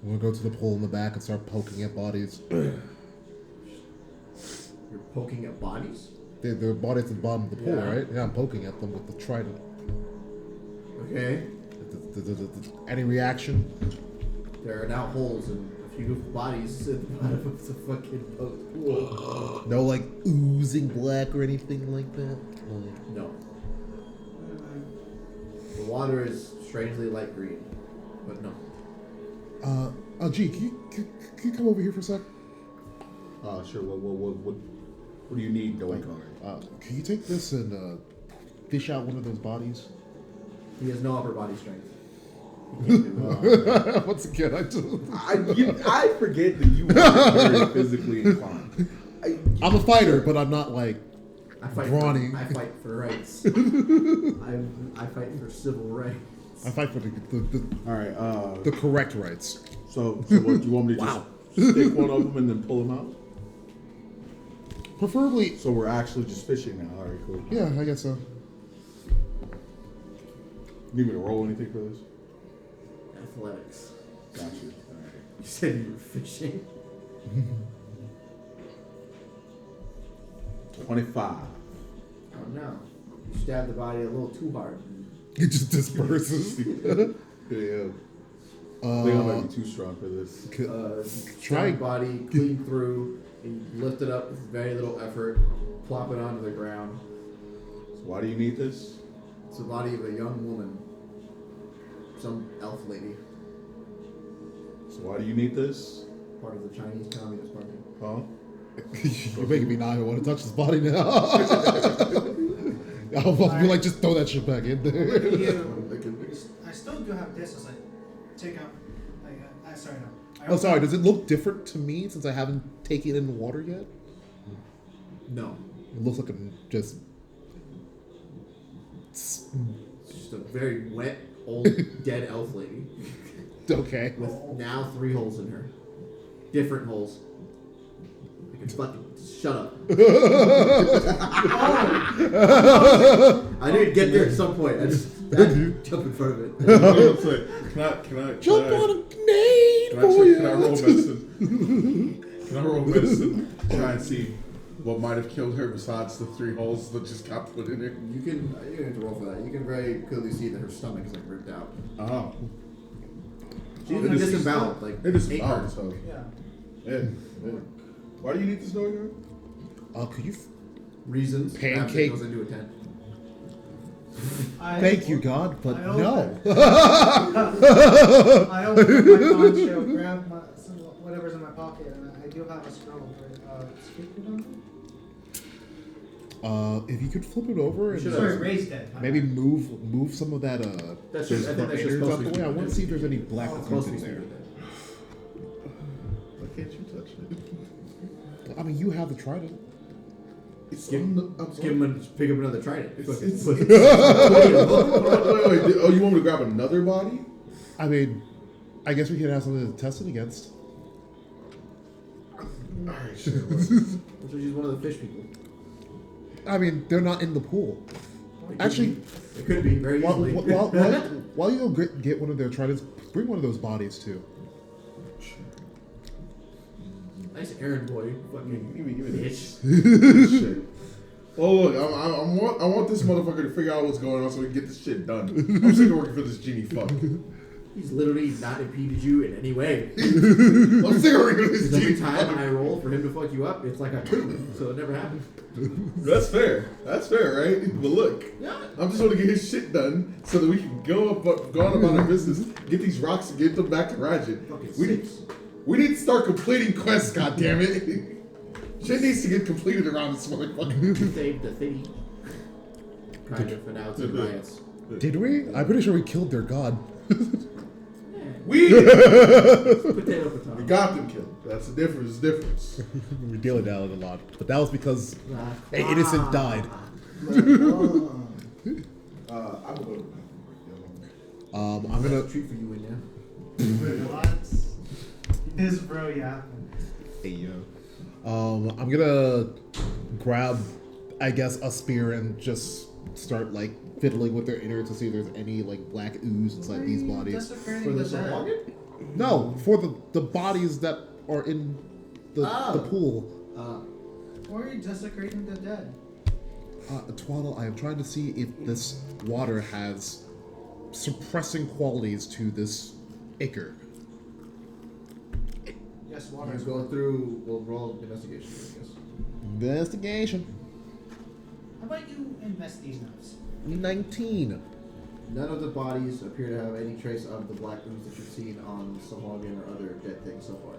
I'm gonna go to the pole in the back and start poking at bodies. You're poking at bodies? Their bodies at the bottom of the pool, Yeah. right? Yeah, I'm poking at them with the trident. Okay. Any reaction? There are now holes in a few of the bodies at the bottom of the fucking boat. No, like oozing black or anything like that. Like, No. The water is strangely light green, but no. G, can you come over here for a sec? Sure. What do you need going on? Can you take this and fish out one of those bodies? He has no upper body strength. He can't do it. Once again, I forget that you are very physically inclined. I'm a fighter, but I'm not like I fight. brawny. I fight for rights. I fight for civil rights. I fight for the All right. the correct rights. So what do you want me to just stick one of them and then pull them out? Preferably, So we're actually just fishing now. All right, cool. yeah, I guess so. Need me to roll anything for this? Athletics. Gotcha. All right. You said you were fishing. 25. Oh no! You stabbed the body a little too hard. It just disperses. Yeah. I think I might be too strong for this. Try- Stabbed body, clean through, and lift it up with very little effort, plop it onto the ground. why do you need this? It's the body of a young woman. Some elf lady. So why do you need this? Part of the Chinese Communist Party. Huh? You're making me not even want to touch this body now. I'll be like, just throw that shit back in there. I still do have this as I take out. Sorry, no. Oh, sorry. Does it look different to me since I haven't taken it in the water yet? No. It looks like a just. It's just a very wet, old, dead elf lady. Okay. With now 3 holes in her. Different holes. I can fucking shut up. I didn't get there at some point. I just had to jump in front of it. Can I Jump on a grenade Can I for check? you. Can I roll medicine? Can I roll medicine? Try and see what might have killed her besides the 3 holes that just got put in her. You don't have to roll for that. You can very clearly see that her stomach is like ripped out. Oh. She's It is- disemboweled. Like It is 8 hard, parts. so. Yeah. Yeah. Why do you need this door again? Could you? Reasons. Pancake. Perhaps it goes into a tent. Thank you, God, but I no. I opened my poncho, grabbed whatever's in my pocket, and I do have a scroll. Speak with them? If you could flip it over and Sorry, raise dead. maybe move some of that That's just, I think that's just innards supposed out to the be way. I want to see if there's any black supposed goop to in be there. Why can't you touch it? I mean, you have the trident. It's Give on the. Just give him pick up another trident. It's, Fucking it's, put- wait. Oh, you want me to grab another body? I mean, I guess we could have something to test it against. Alright, sure. So she's one of the fish people. I mean, they're not in the pool. Actually, It could be very easily. while you go get one of their tridents, bring one of those bodies too. Nice errand boy. Fucking Give me bitch. this shit. Oh look, I want this motherfucker to figure out what's going on so we can get this shit done. I'm sick of working for this genie fuck. He's literally not impeded you in any way. I'm sick of working for this Because every genie time fuck. I roll for him to fuck you up, it's like a 2, so it never happens. That's fair. That's fair, right? But look, Yeah. I'm just want to get his shit done so that we can go on about our business, get these rocks and get them back to Rajan. Fucking We need, 6. we need to start completing quests, goddammit. Shit needs to get completed around this motherfucker. Saved the city. Kind of, and now it's in riots. Did we? I'm pretty sure we killed their god. We Potato, potato. got them killed. That's the difference. We're dealing down a lot, but that was because Ah. an innocent died. I'm going. I'm That's gonna. a treat for you in there. What? His bro, yeah. Hey yo. I'm gonna grab, I guess, a spear and just start like fiddling with their innards to see if there's any like black ooze inside these bodies. For the toboggan? No, for the bodies that are in the pool. Or are you desecrating the dead? Twaddle, I am trying to see if this water has suppressing qualities to this ichor. Yes, water You is go through, we'll roll investigation, I guess. Investigation. How about you invest these notes? 19. None of the bodies appear to have any trace of the black ooze that you've seen on Sahuagin or other dead things so far.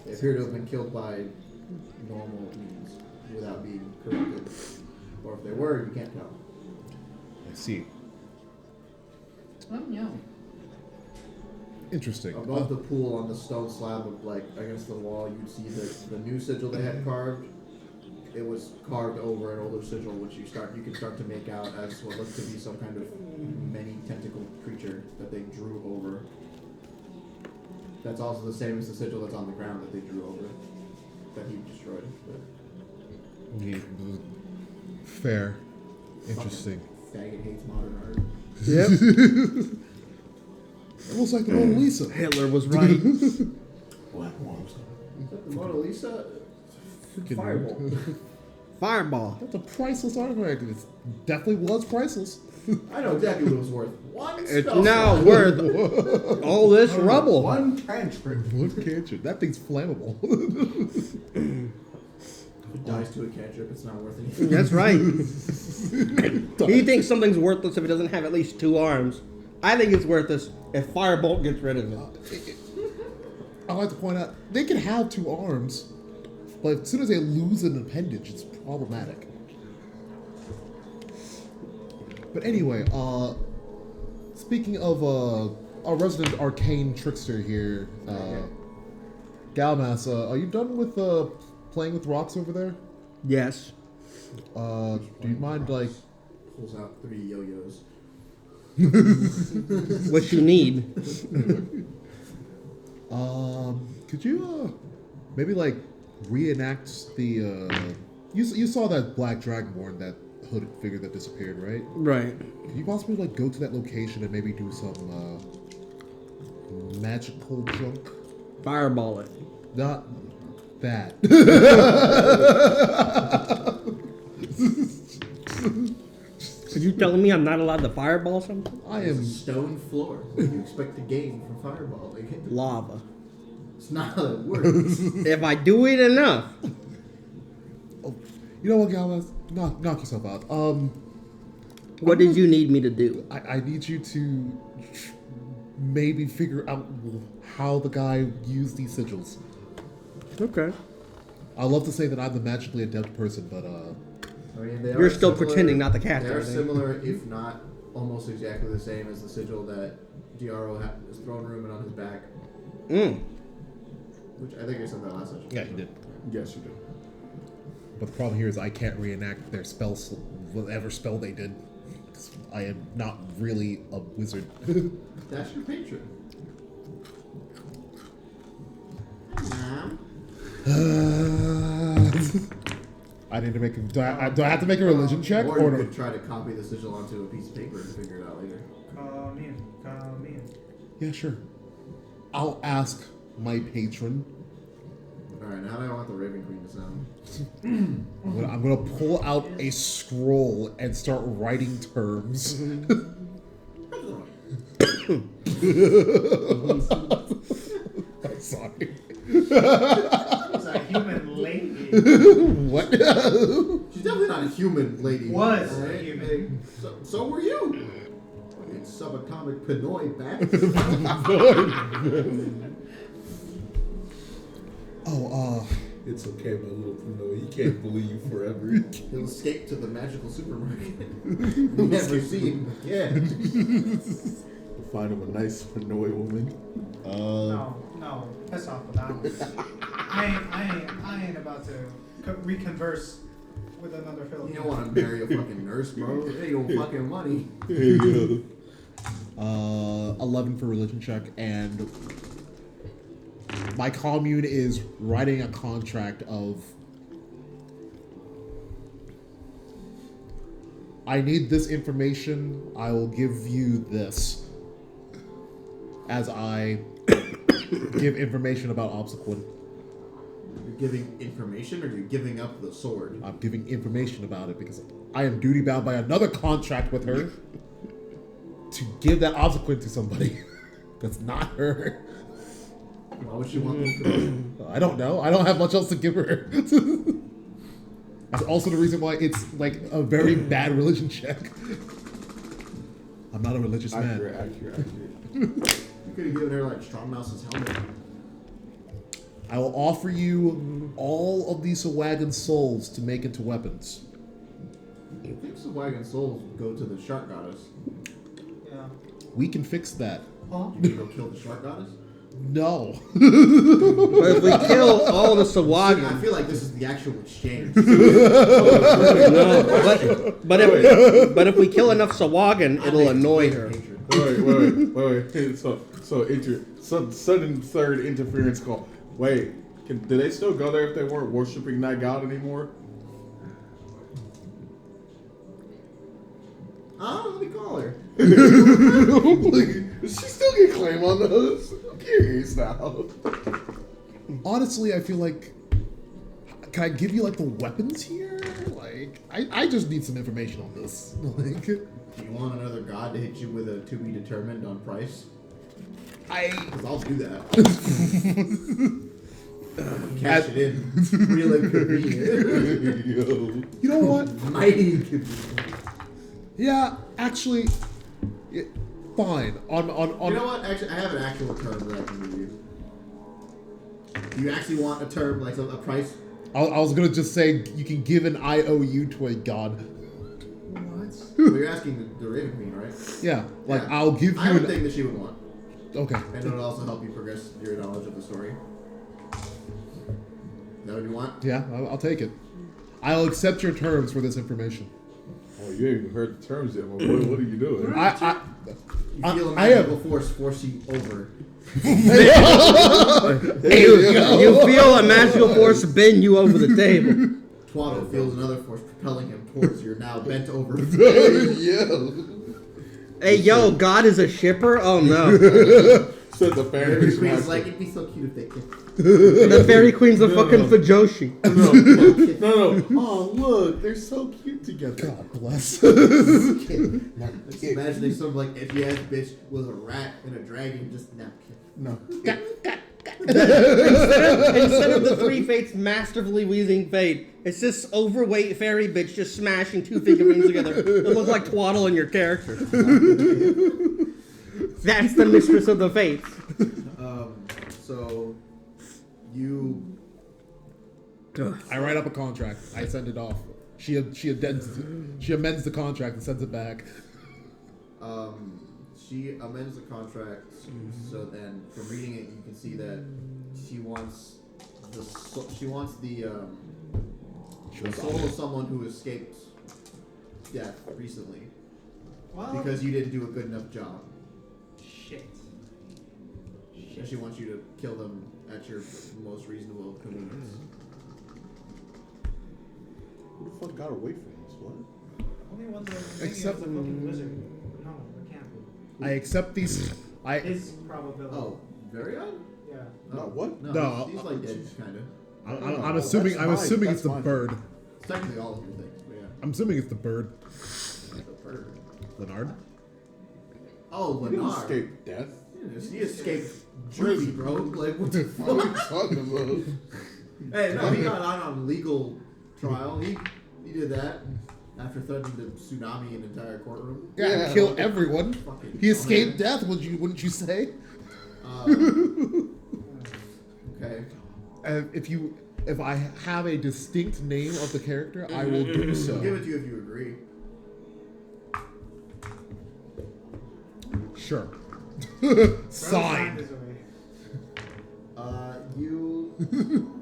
They appear to have been killed by normal means without being corrupted. Or if they were, you can't tell. I see. Oh no. Interesting. Above the pool on the stone slab of like against the wall, you'd see the new sigil they had carved. It was carved over an older sigil, which you can start to make out as what looks to be some kind of many tentacled creature that they drew over. That's also the same as the sigil that's on the ground that they drew over, that he destroyed. Fair. Interesting. Faggot hates modern art. Yep. Almost like the Mona Lisa. Hitler was right. Is that the Mona Lisa? Fireball. Fireball. That's a priceless artifact. It definitely was priceless. I know exactly what it was worth. One It's spell now slot. worth all this rubble. One transcript. What cancer? That thing's flammable. Die twice to a cantrip, it's not worth anything. That's right. He thinks something's worthless if it doesn't have at least 2 arms. I think it's worthless if Firebolt gets rid of it. I like to point out they can have 2 arms, but as soon as they lose an appendage, it's problematic. But anyway, speaking of our resident arcane trickster here, Galmas, are you done with playing with rocks over there? Yes. Do you mind Pulls out 3 yo-yos. What you need. Could you maybe reenact the you saw that black dragonborn, that hooded figure that disappeared, right? Right. Could you possibly go to that location and maybe do some magical junk? Fireball it. Not that. Are you telling me I'm not allowed to fireball something? I It's a am. stone floor. What do you expect to gain from fireballing? Lava. It's not how it works. If I do it enough. Oh, you know what, Galmas? Knock yourself out. What did you need me to do? I need you to maybe figure out how the guy used these sigils. Okay. I love to say that I'm the magically adept person, but I mean, they You're are still similar- pretending not to cast They are anything. similar, if not almost exactly the same as the sigil that Diaro had in his throne room and on his back, which I think I said that last session. yeah, he did. Yes, you do. But the problem here is I can't reenact their spells, whatever spell they did. 'Cause I am not really a wizard. That's your patron. Mom. I need to make. Do I have to make a religion check, Or or you could try to copy the sigil onto a piece of paper and figure it out later. Come in. Come in. yeah, sure. I'll ask my patron. Alright, now I want the Raven Queen to sound. I'm gonna pull out a scroll and start writing terms. I'm sorry. She's a human lady. What? She's definitely not a human lady. Was a alright? human. So were you. Fucking subatomic Pinoy back. It's okay, my little Pino. He can't bully you forever. He'll escape to the magical supermarket. Never seen again. Find him a nice Pinoy woman. No, piss off with that one. I ain't about to reconverse with another You Filipino. don't want to marry a fucking nurse, bro. It ain't no fucking money. 11 for religion check, and my commune is writing a contract of I need this information, I will give you this as I give information about Obsequin. You're giving information or you're giving up the sword? I'm giving information about it because I am duty bound by another contract with her to give that Obsequin to somebody that's not her. Why would she want the information? I don't know. I don't have much else to give her. That's also the reason why it's like a very bad religion check. I'm not a religious Accurate, man. accurate. You could have given her like Strongmouse's helmet. I will offer you all of these Sawagan souls to make into weapons. I think the wagon souls go to the shark goddess. Yeah. We can fix that. Huh? You can go kill the shark goddess? No. But if we kill all the I Sawagan, feel like this is the actual exchange. no. But if we kill enough Sawagan, it'll annoy her. Wait. So sudden third interference call. Wait, do they still go there if they weren't worshiping that god anymore? Let me call her. Does she still get claim on those? I'm curious now. Honestly, I feel like. Can I give you like the weapons here? Like, I just need some information on this. Like, Do you want another god to hit you with a to be determined on price? Because I'll do that. Cash it in. Real inconvenient. You know what? Mighty inconvenient. Yeah, actually, fine. On. You know what? Actually, I have an actual term that I can give you. Do you actually want a term, like a price? I was gonna just say you can give an IOU to a god. What? Well, you're asking the Raven Queen, right? Yeah, like Yeah. I'll give you. I would think that she would want. Okay. And it'll also help you progress your knowledge of the story. Is that what you want? Yeah, I'll take it. I'll accept your terms for this information. Oh, you ain't even heard the terms yet, my boy. What are you doing? You feel a I have- magical force force you over. You feel a magical force bend you over the table. Twaddle feels another force propelling him towards your now bent over. Hey, yo, God is a shipper? Oh, no. Said the Raven fairy Queen's like, it'd be so cute if they kissed. The fairy queen's a fucking Fujoshi. No. Oh, look, they're so cute together. God bless. Just imagining some like edgy ass bitch with a rat and a dragon just napkin. No. Instead of the three fates masterfully wheezing fate, it's this overweight fairy bitch just smashing two figurines together. It looks like Twaddle in your character. That's the mistress of the fates. So you I write up a contract. I send it off. She amends the contract and sends it back. she amends the contract. So then, from reading it, you can see that she wants the soul of someone who escaped death recently Well, because you didn't do a good enough job. shit. And she wants you to kill them at your most reasonable convenience. Who the fuck got away from us? What? Only one that Except- the fucking wizard. No, it can't be. I accept these. His probability. Oh, Varian? Yeah. No, what? No, No, he's like dead, kind of. I'm assuming. I'm that's assuming fine, it's the that's fine. bird. It's technically all of your things, but yeah. I'm assuming it's the bird. The bird. Leonard. Oh, He didn't Leonard. escape death. He escaped juvie, bro. Like, what the What are you fuck? talking about? Hey, no, he got out on legal trial. He did that after threatening to tsunami an entire courtroom. Yeah, kill everyone. Fucking He escaped dumbass. death. Wouldn't you say? Okay. If I have a distinct name of the character, I will do I'll give so. it to you if you agree. Sure. Signed Signed. his way. You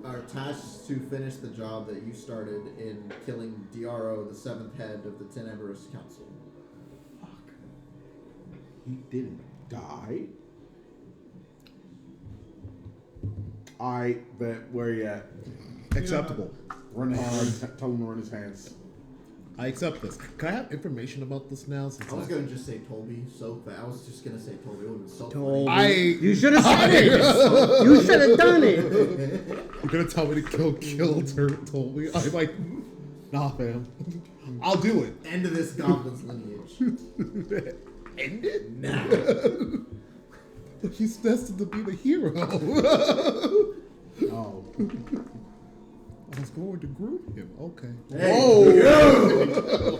are tasked to finish the job that you started in killing Diaro, the seventh head of the Ten Embers Council. He didn't die. I bet where he at? Acceptable. Run his hands. Tell him to run his hands. I accept this. Can I have information about this now? Since I was gonna just say Toby, so I was just gonna say Toby. It would have been so Toby. funny. You should have said it. You should have done it. You're gonna tell me to kill Toby? I'm like, nah, fam. I'll do it. End of this goblin's lineage. End it? Nah. He's destined to be the hero. Oh. I was going to group him. Okay. Hey,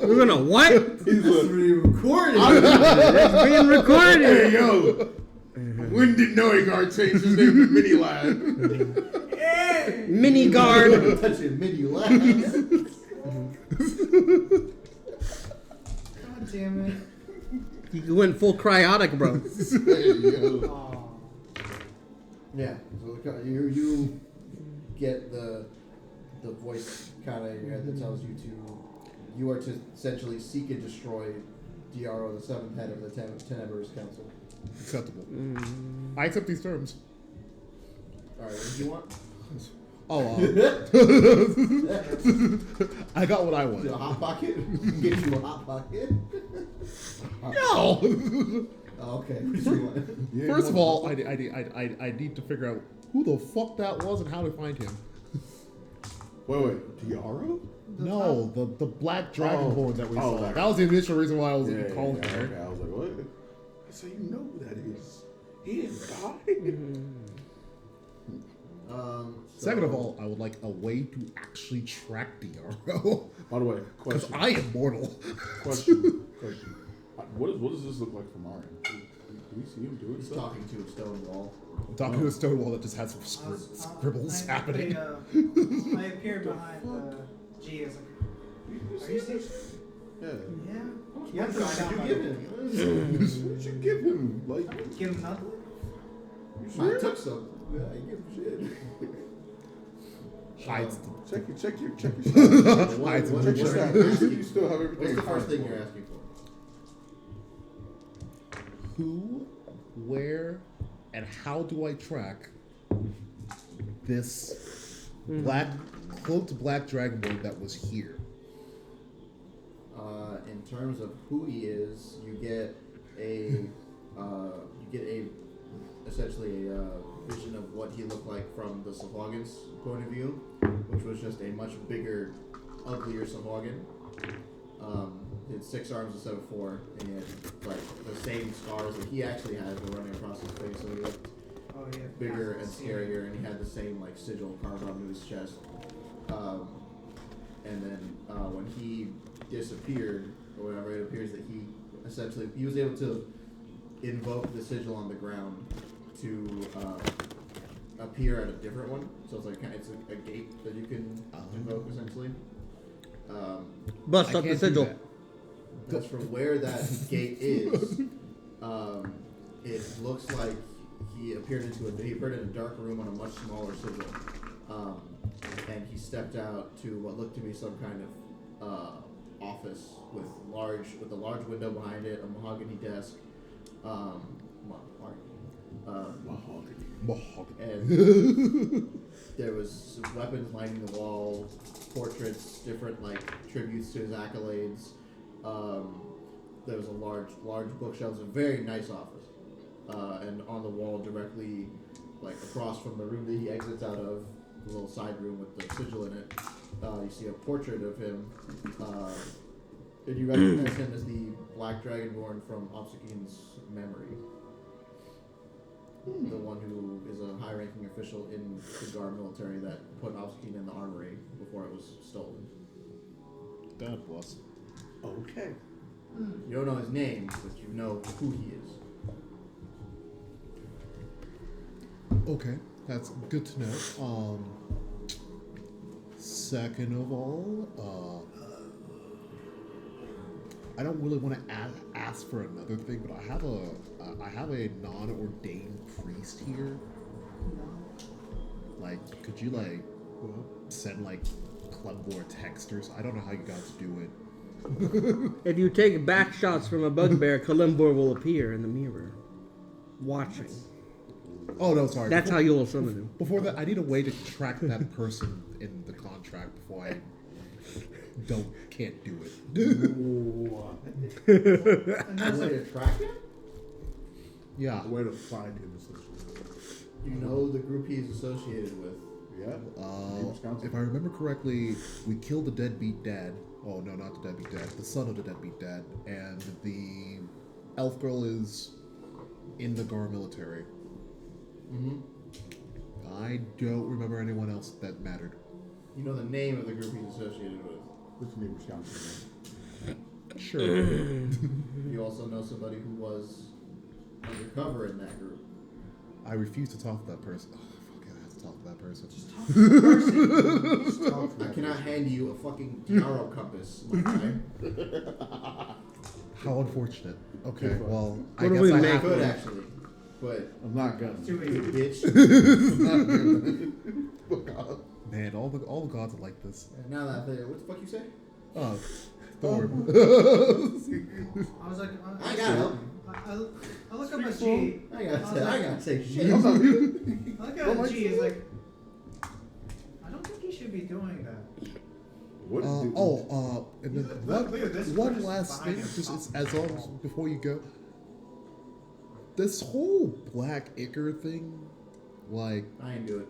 We're gonna what? He's this is like, being recorded. It's being recorded. hey, yo. When did Knowing Guard change his name to Mini Lad? Mini guard. Touching mini last. God damn it. You went full cryotic, bro. Hey, yo. Aw. Yeah. So you get the voice kind of in your head that tells you are to essentially seek and destroy Diaro, the seventh head of the Ten Embers Council. Acceptable. I accept these terms. All right, what do you want? Oh, I got what I A want. hot pocket? Get you a hot pocket? No. Oh, okay. What do you want? Yeah, First of what- all, I need to figure out who the fuck that was and how to find him. Wait, Diaro? No, the black dragonborn that we Oh, saw. that- That was the initial reason why I was Yeah, calling yeah, her. okay. I was like, what? So you know who that is? He didn't die. Second of all, I would like a way to actually track DRO. By the way, Because question. I am mortal. Question. What does this look like from our end? Do we see him doing He's stuff? talking to a stone wall. I'm talking to a stone wall that just has some scribbles happening. I appeared behind G as like, are you serious? Yeah. Yeah. What You have to kind sound did like you give him? What did you give him? Like, Give him nothing? I took some. Yeah, I give him shit. Hides check your What- Hides what- the what's picture. that Make sure asking you still have for? everything. What's the first thing for. you're asking for? who, where, and how do I track this cloaked black dragonborn that was here? In terms of who he is, you get a essentially a vision of what he looked like from the Sahuagin's point of view, which was just a much bigger, uglier Sahuagin. He had 6 arms instead of 4, and he had like the same scars that he actually had were running across his face, so he looked Oh yeah. bigger and scarier, and he had the same like sigil carved onto his chest. And then when he disappeared, or whatever, it appears that he was able to invoke the sigil on the ground to appear at a different one. So it's like it's a gate that you can invoke essentially. Bust I up the can't do sigil. that. That's from where that gate is. It looks like he appeared in a dark room on a much smaller sigil, and he stepped out to what looked to be some kind of office with a large window behind it, a mahogany desk, and there was some weapons lining the wall, portraits, different like tributes to his accolades. There was a large bookshelf. It was a very nice office, and on the wall directly, like across from the room that he exits out of, the little side room with the sigil in it, you see a portrait of him, and you recognize him as the Black Dragonborn from Obsidian's memory. The one who is a high-ranking official in the Gar military that put Obsidian in the armory before it was stolen. God bless. Okay. You don't know his name, but you know who he is. Okay, that's good to know. Second of all, I don't really want to ask for another thing, but I have a non-ordained priest here. Like, could you like send like Clembor texters? I don't know how you guys do it. If you take back shots from a bugbear, Kalimbor will appear in the mirror, watching. Oh no, sorry. That's how you'll summon him. Before that, I need a way to track that person in the contract before I can't do it. Another way to track him? Yeah. Where to find him, essentially. You know the group he's associated with. Yeah. Wisconsin. If I remember correctly, we killed the deadbeat dad. Oh no, not the deadbeat dad. The son of the deadbeat dad, and the elf girl is in the Gar military. Mm-hmm. I don't remember anyone else that mattered. You know the name of the group he's associated with. What's your name, Wisconsin? Sure. You also know somebody who was undercover in that group. I refuse to talk to that person. Oh, fuck it, I have to talk to that person. Just talk to I that cannot person. hand you a fucking Tiaro compass, my guy. How unfortunate. Okay, well, What I do guess we I make have Could to. actually, but I'm not gonna. Too you easy. bitch. Man, all the gods are like this. And now that what the fuck you say? Oh, Thorn. I was like, I got help. I look up at G. I gotta say shit. I look at G. It's like, I don't think he should be doing that. What? And then Look at this one person last thing, behind him. just as long as before you go. This whole black ichor thing, like I ain't do it.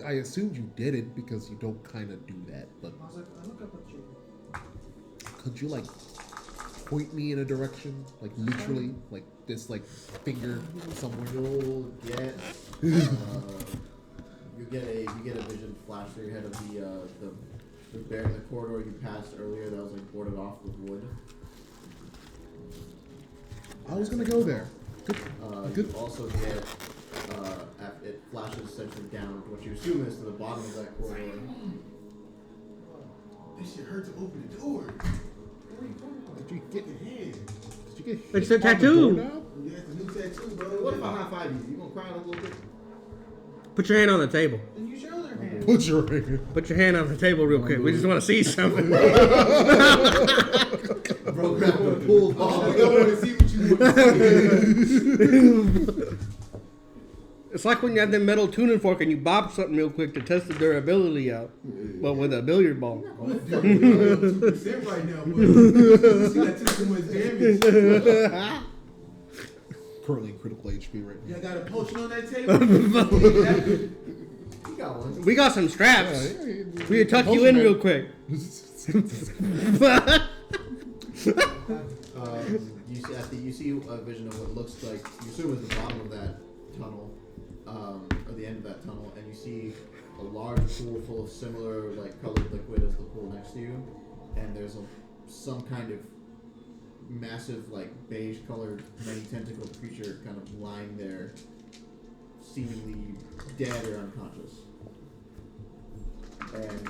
I assumed you did it because you don't kind of do that, but I was like, I look up at G. could you like point me in a direction, like literally, like this, like finger somewhere? You'll get You get a vision flash through your head of the corridor you passed earlier that was like boarded off with wood. I was gonna go there. Good. Good. You also get it flashes essentially down to what you assume is to the bottom of that corridor. This shit hurt to open the door. Did you get? Your hand. Did you get? It's hit the on tattoo. doorknob? Yeah, it's a new tattoo, bro. What if I high five you? You gonna cry a little bit? Put your hand on the table. Then use your other hand. Put your ring. Put your hand on the table real quick. We just want to see something. Bro, grab a pool ball. I want to see what you want to see. It's like when you have the metal tuning fork and you bop something real quick to test the durability out, but with a billiard ball. I'm right now, but see that took too much damage. Currently in critical HP right now. Y'all got a potion on that table? You got one. We got some straps. We could tuck you in real quick. You see a vision of what looks like, you assume is the bottom of that tunnel, or the end of that tunnel, and you see a large pool full of similar like colored liquid as the pool next to you, and there's some kind of massive like beige colored many tentacled creature kind of lying there, seemingly dead or unconscious. And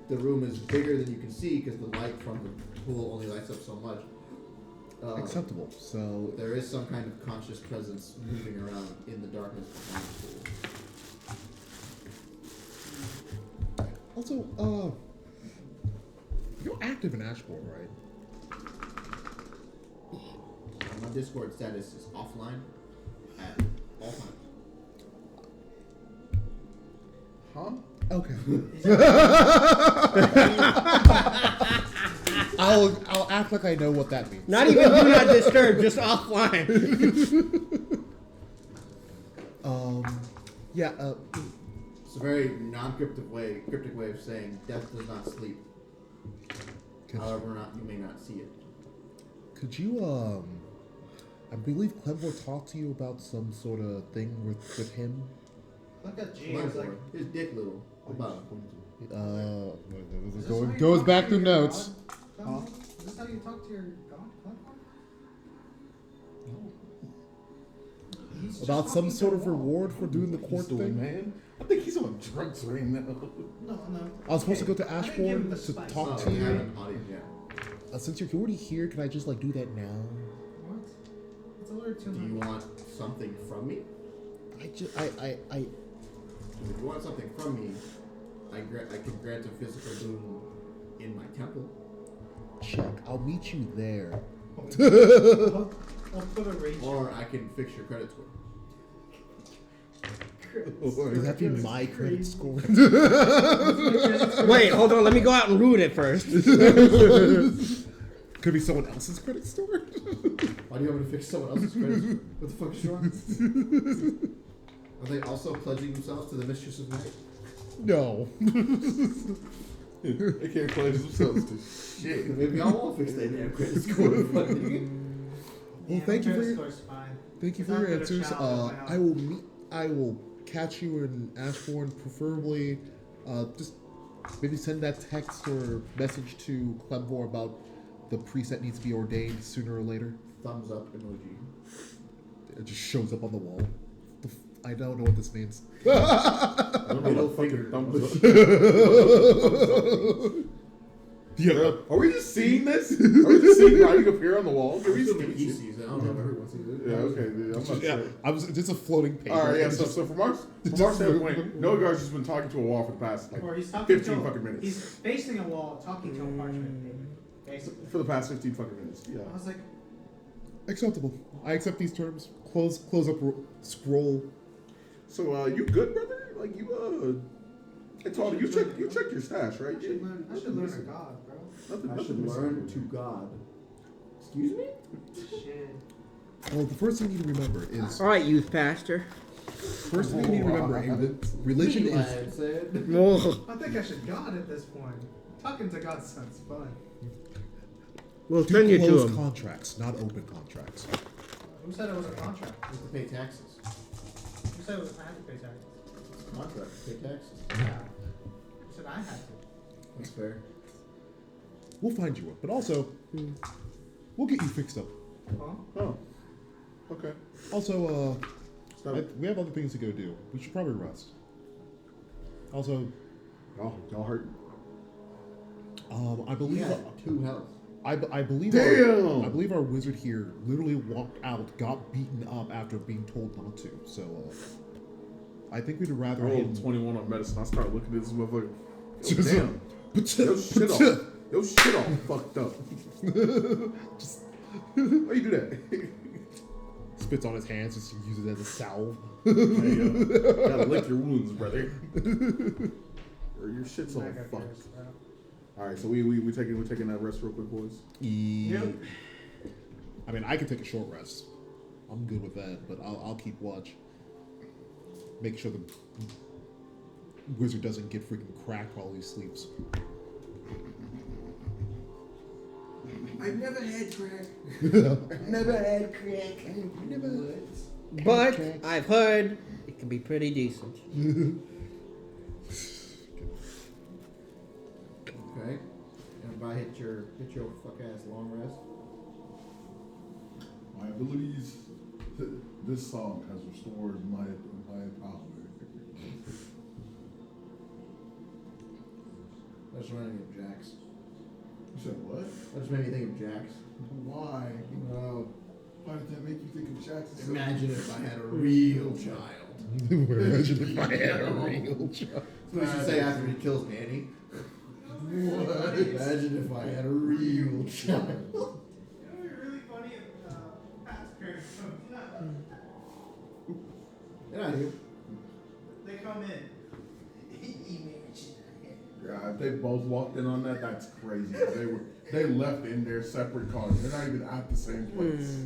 the room is bigger than you can see because the light from the pool only lights up so much. Acceptable. So There is some kind of conscious presence moving around in the darkness behind the pool. also, you're active in Ashbourne, right? My Discord status is offline at all times. Huh? Okay. I'll act like I know what that means. Not even do not disturb, just offline. Yeah. It's a very non-cryptic way of saying death does not sleep. However, you may not see it. Could you I believe Clemore talked to you about some sort of thing with him. Look at James. Like, His dick little. About. Goes back through notes. Is this how you talk to your god? About some sort of reward for doing the court He's doing, thing. man. I think he's on drugs right now. No. I was supposed to go to I didn't give him Ashbourne the to spice. talk Oh, to we have you. an audience, yeah. Since you're already here, can I just like do that now? What? It's a little too Do you much. want something from me? If If you want something from me, I can grant a physical boon in my temple. check. I'll meet you there. I'll put a range. Or I can fix your credit score. Does that be my credit score? Wait, hold on. Let me go out and root it first. Could be someone else's credit score. Why do you want me to fix someone else's credit score? What the fuck is wrong? Are they also pledging themselves to the Mistress of Night? No. They can't pledge themselves to shit. Maybe I won't fix their damn credit score. Well, thank you for your Fine. thank you It's for not your gonna answers. challenge my I will catch you in Ashbourne, preferably. Just maybe send that text or message to Clemore about the priest that needs to be ordained sooner or later. Thumbs up emoji. It just shows up on the wall. I don't know what this means. I don't know Middle what fucking finger. thumbs up. Yeah. Are we just seeing this? Are we just seeing writing up here on the wall? Can we just Assuming he sees it. I don't know if everyone sees it. Yeah, okay. Dude, I'm not Yeah, sure. it's a floating paper. All right, yeah. It's So, just- so from our standpoint, Nogar's just been talking to a wall for the past like Or he's talking 15 to fucking minutes. He's facing a wall, talking to a parchment paper. Basically. For the past 15 fucking minutes. Yeah. I was like, acceptable. I accept these terms. Close up scroll. So you good, brother? Like you I told you checked your stash, right? I should learn a god, bro. Nothing I should missing. learn to God. Excuse me? Shit. Well, the first thing you need to remember is All right, youth pastor. first thing you need to remember. Religion is Lad said. We'll I think I should god at this point. Talking to God sounds fun. send you to closed him. contracts, not open contracts. Who said it was a contract? You have to pay taxes. Who said I had to pay taxes? contract. Pay taxes. Yeah. Said I had to. That's fair. We'll find you one, but also we'll get you fixed up. Huh? Oh. Okay. Also, So, we have other things to go do. We should probably rest. Also, y'all hurt? He I believe had 2 health. I believe Damn! I believe our wizard here literally walked out, got beaten up after being told not to. So I think we'd I rather rolled him. 21 on medicine. I start looking at this motherfucker. Yo, Just- damn. Your shit all, your shit all fucked up. Why you do that? Spits on his hands, just use it as a salve. Hey, gotta lick your wounds, brother. Or your shit's all I got fucked. yours, bro. All right, so we're taking that rest real quick, boys. Yep. I mean, I can take a short rest. I'm good with that, but I'll keep watch. Make sure the wizard doesn't get freaking cracked while he sleeps. I've never had crack. But I've heard it can be pretty decent. Okay. Everybody hit your fuck ass long rest. My abilities. This song has restored my power. I just reminded me of Jax. You said what? That just made me think of Jax. Why? Oh, Why did that make you think of Jackson? imagine if I had a real child. Imagine if I had a real child. That's what you should say after he kills Danny. What? Imagine if I had a real child. It would be really funny if Pat's parents Get out of here. they come in. Yeah, if they both walked in on that, that's crazy. They left in their separate cars. They're not even at the same place.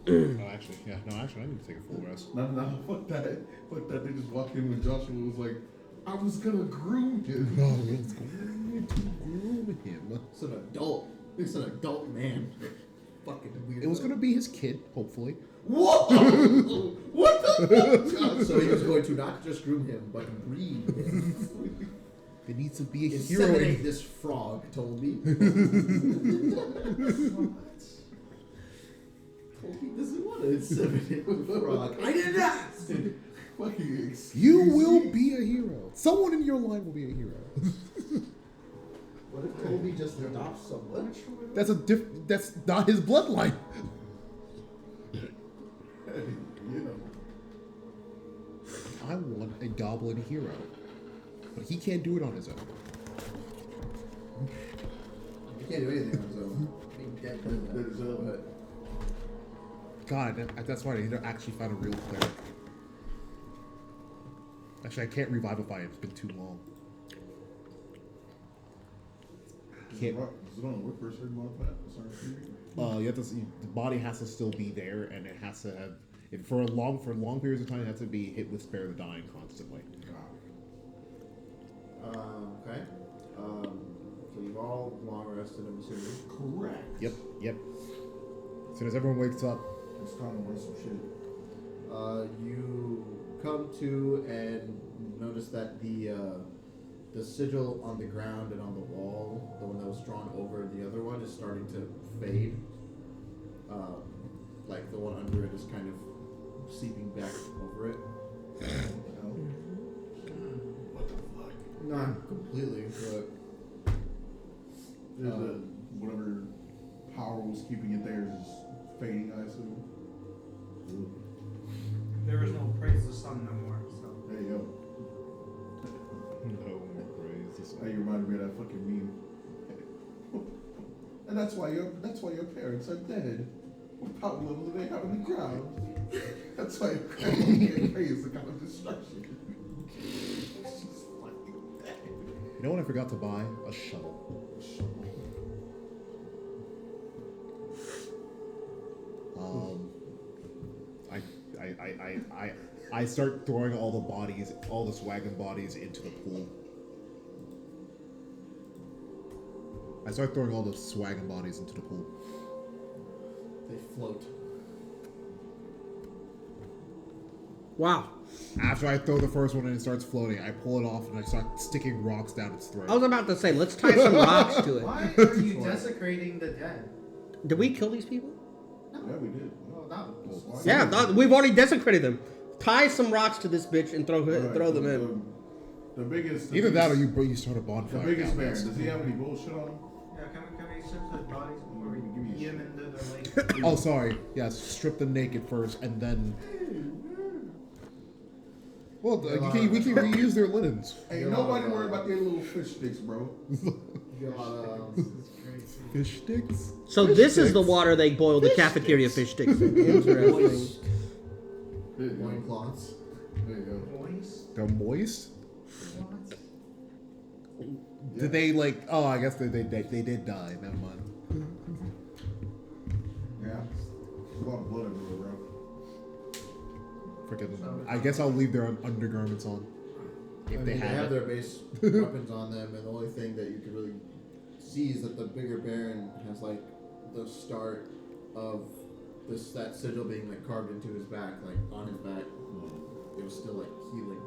No, actually, I need to take a full rest. No, fuck that. Fuck that. They just walked in when Joshua was like, I was gonna groom him. No, it's going to groom him. It's an adult. It's an adult man. Fucking weird. It was going to be his kid, hopefully. What? What the fuck? So he was going to not just groom him, but breed him. It needs to be a hero. Inseminate this frog, told me. Told me doesn't want to inseminate the frog. I didn't ask. Fucking excuse You will me. be a hero. Someone in your line will be a hero. What if Toby just adopts someone? That's not his bloodline. You know. I want a goblin hero. But he can't do it on his own. He can't do anything on his own. Being dead does That is that. But God, that's why I need to actually find a real cleric. Actually, I can't revivify him. It's been too long. Can't. Does it only work for a certain amount of time? You have to. The body has to still be there, and it has to have. If for long periods of time, it has to be hit with spare the dying constantly. okay. So you've all long rested, I'm assuming. Correct. Yep. As soon as everyone wakes up, It's time to run some shit. You come to and notice that the sigil on the ground and on the wall, the one that was drawn over the other one, is starting to fade. Like the one under it is kind of seeping back over it. What the fuck? Not completely, but Whatever power was keeping it there is fading, I assume. There is no praise the sun no more. So There you go. no more praise. Now you reminded me of that fucking meme. And that's why your parents are dead. What power level do they have in the ground? That's why your grandma can't praise the kind of destruction. It's just fucking dead. You know what I forgot to buy? A shovel. I start throwing all the bodies, all the swaggin' bodies into the pool. I start throwing all the swaggin' bodies into the pool. they float. Wow. After I throw the first one and it starts floating, I pull it off and I start sticking rocks down its throat. I was about to say, let's tie some rocks to it. Why are you desecrating the dead? Did we kill these people? Yeah, we did. No, that was Yeah, we've already desecrated them. Tie some rocks to this bitch and throw them in. The biggest. Either that or you start a The bonfire. biggest down man. there. Does he have any bullshit on him? Yeah, can we search the bodies before we Give me a eat shit. them into the lake? Oh, sorry. Yes, strip them naked first, and then. Well, we can reuse their linens. Ain't nobody worried about their little fish sticks, bro. Get a lot of Fish sticks. So this is the water they boil the cafeteria fish sticks in. Interesting. There you go. loincloths. There you go. Moist? They're moist. What? Did they like? Oh, I guess they did die. Never mind. Yeah. A lot of blood everywhere, bro. Freaking. I guess I'll leave their undergarments on. If they have it. their base weapons on them, and the only thing that you can really see is that the bigger Baron has like the start of that sigil being like carved into his back, like on his back. It was still like healing.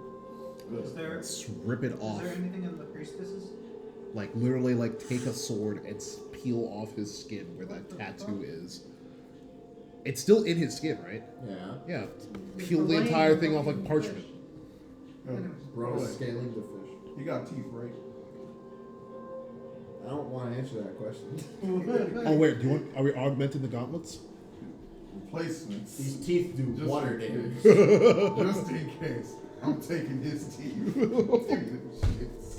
Is there, is Just rip it off. there anything in the priestesses? Like literally, like take a sword and peel off his skin where that tattoo is. It's still in his skin, right? Yeah. Yeah. Peel the entire thing off like parchment. Bro, Wait. scaling the fish. You got teeth, right? I don't want to answer that question. Oh wait, are we augmenting the gauntlets? Replacements. These teeth do Just water in damage. case. Just in case. I'm taking his teeth.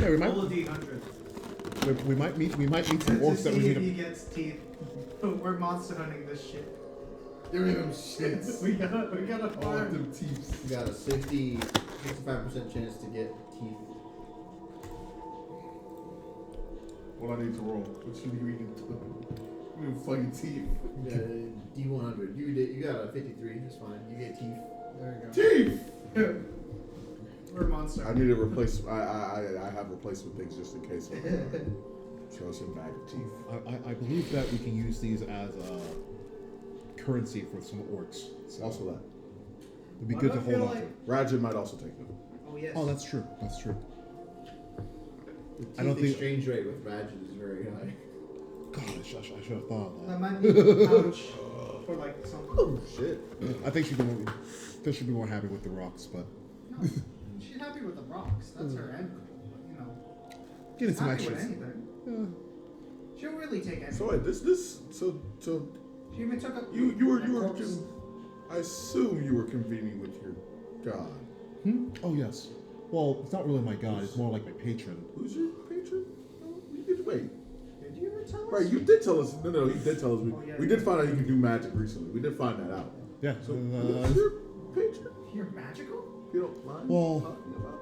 Yeah, we might. All of D100. We might meet some orcs that we see if need he to. gets teeth. We're monster hunting this shit. Give me them shits. We gotta I want find them teeth. You got a 65% chance to get teeth. What I need to roll? What you need to do? Give me fucking teeth. Yeah, D100. You got a 53. That's fine. You get teeth. There you go. Teeth! We're monster I hunting. need to replace. I have replacement things just in case. Show us a bag of teeth. I believe that we can use these as currency for some orcs. So Also that. it'd be Why good do to I feel hold on like- to. Rajin might also take them. Oh yes. Oh, that's true. That's true. The teeth I don't think- exchange rate with Rajin is very high. God, I should have thought of That that. might be a pouch for like something. Oh shit! I think they should be more happy with the rocks, but No, she's happy with the rocks. That's her end goal. But, you know, getting she's some happy with extras. anything. She'll really take anything. So wait, so She even took a you were corpse. I assume you were convening with your god. Hmm? Oh yes. Well, it's not really my god. It's more like my patron. Who's your patron? Oh, you did wait. Did you ever tell us? Right, you did tell us. No, you did tell us. Oh, yeah, we did find out you can do magic recently. We did find that out. Yeah. So who's your patron? You're magical? If you don't mind Well- talking about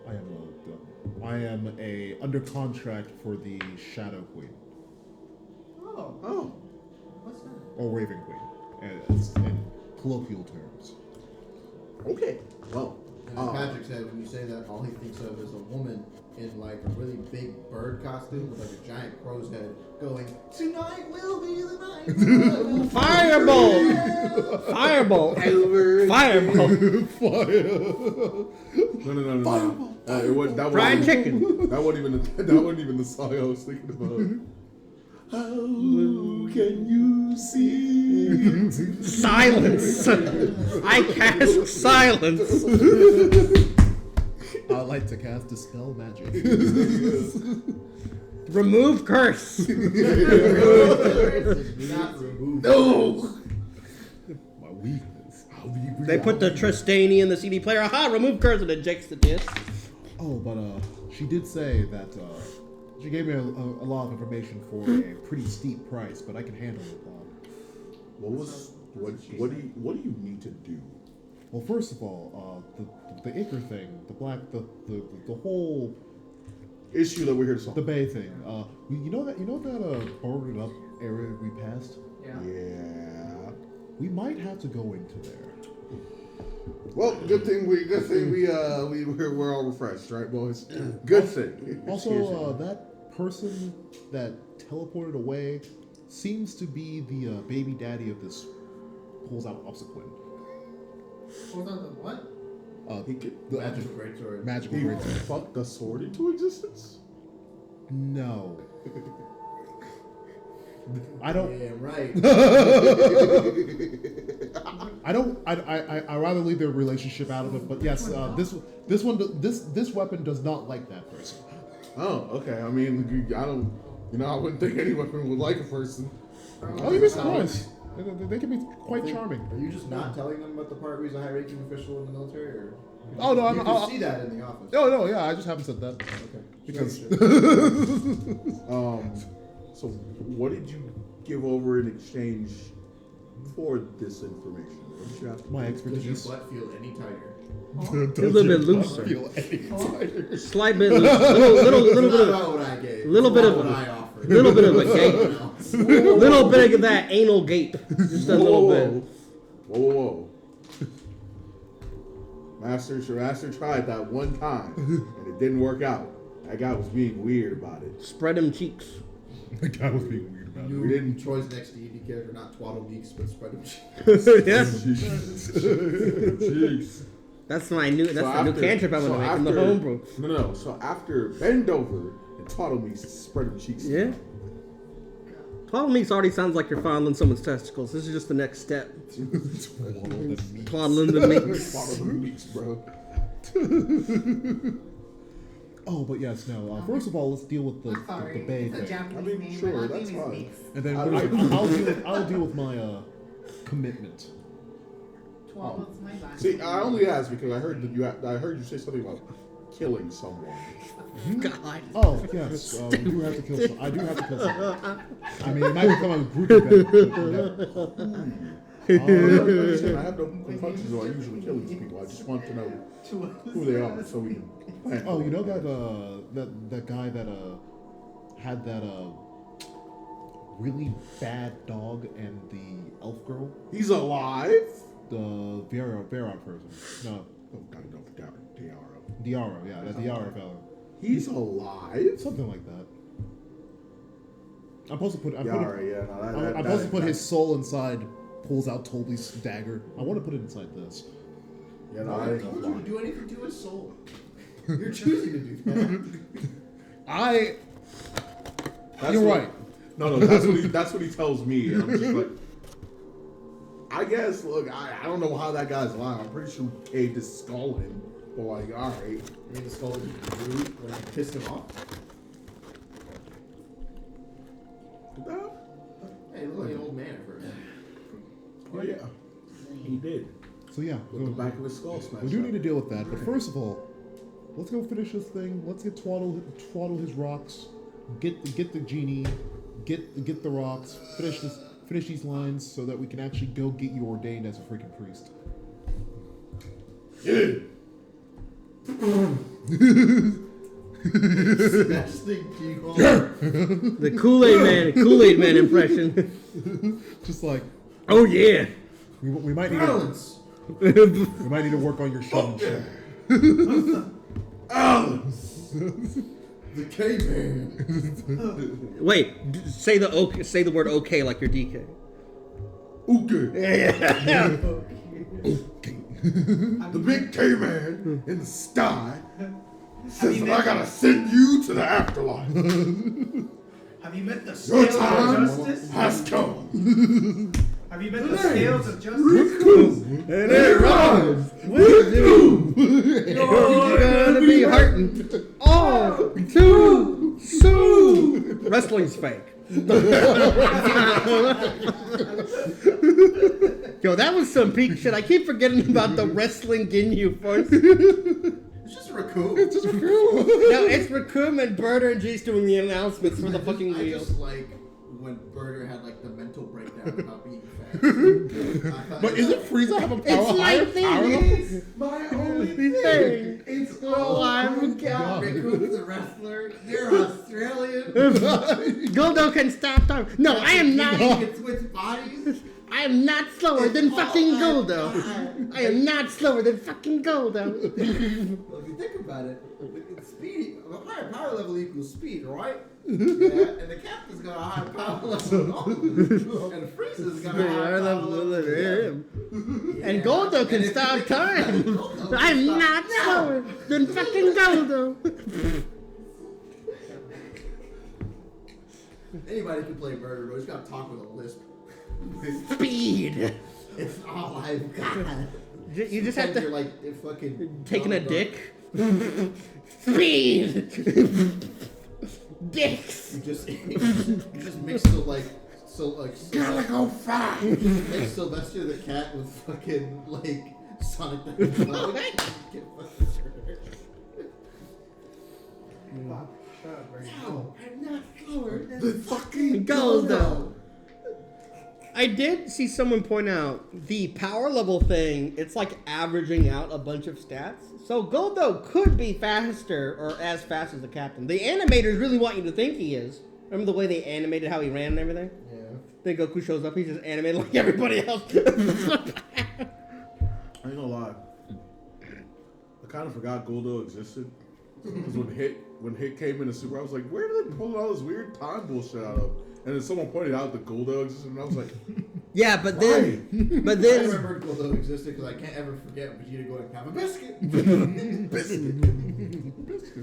that. I am a under contract for the Shadow Queen Oh, Oh, what's that? or Raven Queen, in colloquial terms. okay. Well, And as Patrick said, when you say that, all he thinks of is a woman in like a really big bird costume with like a giant crow's head going, "Tonight will be the night." Firebolt! Firebolt! Firebolt! no. Fireball. It was, that Fried wasn't, chicken! that wasn't even the song I was thinking about. How can you see? Silence! I cast silence! I like to cast Dispel Magic. Remove curse! Not removed. No. My weakness. They put the Tristani in the CD player. Aha! Remove curse and ejects the disc. Oh, but she did say that she gave me a lot of information for a pretty steep price, but I can handle it. What do you need to do? Well, first of all, the Ichor thing, the whole Issue that we're here to solve. the Bay thing. You know that boarded up area we passed. Yeah. Yeah. We might have to go into there. Well, good thing we're all refreshed, right, boys? Good thing. Also, that person that teleported away seems to be the baby daddy of this pulls out obsequin. Hold on, the what? He could the Magical greatsword. magical he greatsword. fucked the sword into existence. No. I don't. Yeah, right. I don't. I rather leave their relationship out of it. But yes, this weapon does not like that person. Oh, okay. I mean, I don't. I wouldn't think any weapon would like a person. Oh, you'd be surprised. They can be quite charming. Are you just not telling them about the part where he's a high-ranking official in the military, or? Oh, no, you I'm- can I'll- see that in the office. No, yeah, I just haven't said that Okay. because So what did you give over in exchange for this information? What did you have to my do? Does your expertise. butt feel any tighter? A little bit looser. Feel any tighter. Slight bit loose. Little bit Not of about what I gave. little It's bit about of- what I offered. little bit of a Someone gape. else. little bit of that anal gape. Just a little bit. Whoa. Master tried that one time and it didn't work out. That guy was being weird about it. Spread them cheeks. The guy was being weird about it. We didn't. Troy's next D&D character, not Twaddle Geeks, but Spread 'em Cheeks. Yes. Jeez. That's my new. That's the new cantrip I'm gonna make from the after- homebrew. No. So after bend over and twaddle me, spread them cheeks. Yeah. 12 meeks already sounds like you're fondling someone's testicles. This is just the next step. Twaddling the meeks. Twaddle them cheeks, bro. Oh, but yes, no. First of all, let's deal with the Bay It's a thing, Japanese I mean, name. sure, My last that's name is fine. Meeks. and then I'll deal with my commitment. 12 is my last See, name. I only asked because I heard that I heard you say something about killing someone. God. Oh yes, we do have to kill. I do have to kill someone. I mean, it might become a group event. But I have no functions, so I usually kill these people. I just want to know who they are so we can plan. oh, you know that guy that had that really bad dog and the elf girl, He's alive? the Vera person. No, Oh, God, no, Diaro. Diara. Yeah, that Diara fella. He's alive? Something like that. I'm supposed to put. Yeah, all right, yeah. No, I'm supposed to put his soul inside. Pulls out Toby's dagger. I want to put it inside this. Yeah, no, I I told you to do anything to his soul. You're choosing to do that. You're right. No, that's what he tells me. And I'm just like, I guess. Look, I don't know how that guy's alive. I'm pretty sure he caved his skull in. But like, all right. I mean, the skull was rude when I pissed him off. Hey, look like an old man for a minute. Oh yeah, he did. So yeah, With the back of his skull smashed. we do up. need to deal with that. But first of all, let's go finish this thing. Let's get twaddle his rocks. Get the genie. Get the rocks. Finish these lines so that we can actually go get you ordained as a freaking priest. Yeah. Smash the keyhole. The Kool-Aid Man impression. Just like Oh yeah. we might need to, Balance. we might need to work on your showmanship. The caveman. Wait. Say the word okay like you're DK. Okay. Yeah. The big K-Man in the sky says that I gotta send you to the afterlife. Have you met the Your scales of time justice? has come. Have you met the scales of justice? And it rhymes with you. You're gonna be hurting all too soon. Wrestling's fake. Yo, that was some peak shit. I keep forgetting about the wrestling Ginyu force. It's just a raccoon. It's just cool. No, it's Raccoon and Berter and Jace doing the announcements for the fucking I wheel. just like when Berger had like the mental breakdown about being fat. But isn't Frieza have a power It's my higher thing. power level? my only Thing. It's Oh, I'm God. Raccoon's a wrestler. You're Australian. Goldo can stop time. No, I am not. You can switch bodies. I am not slower than fucking God. Goldo. I am not slower than fucking Goldo. Well, if you think about it, speed, a higher power level equals speed, right? Yeah, and the captain's got a high power level. And Frieza's got a high power level. And Goldo can stop time. I'm not slower than fucking Goldo. Anybody can play murder, but he's got to talk with a lisp. Speed. It's all I've got. You just have You're to like fucking taking a dick. Speed. Dicks. You just mix the Gotta go fast. mix Sylvester the cat with fucking like Sonic the Hedgehog. No, I'm not slower than The fucking Goldo. I did see someone point out the power level thing. It's like averaging out a bunch of stats. So Goldo could be faster or as fast as the captain. The animators really want you to think he is. Remember the way they animated how he ran and everything? Yeah. Then Goku shows up, he's just animated like everybody else. I ain't gonna lie. I kind of forgot Goldo existed. Because when Hit came into Super, I was like, where did they pull all this weird time bullshit out of? And then someone pointed out that Goldo existed, and I was like, Yeah, but then, I remember Goldo existed because I can't ever forget Vegeta going, have a biscuit.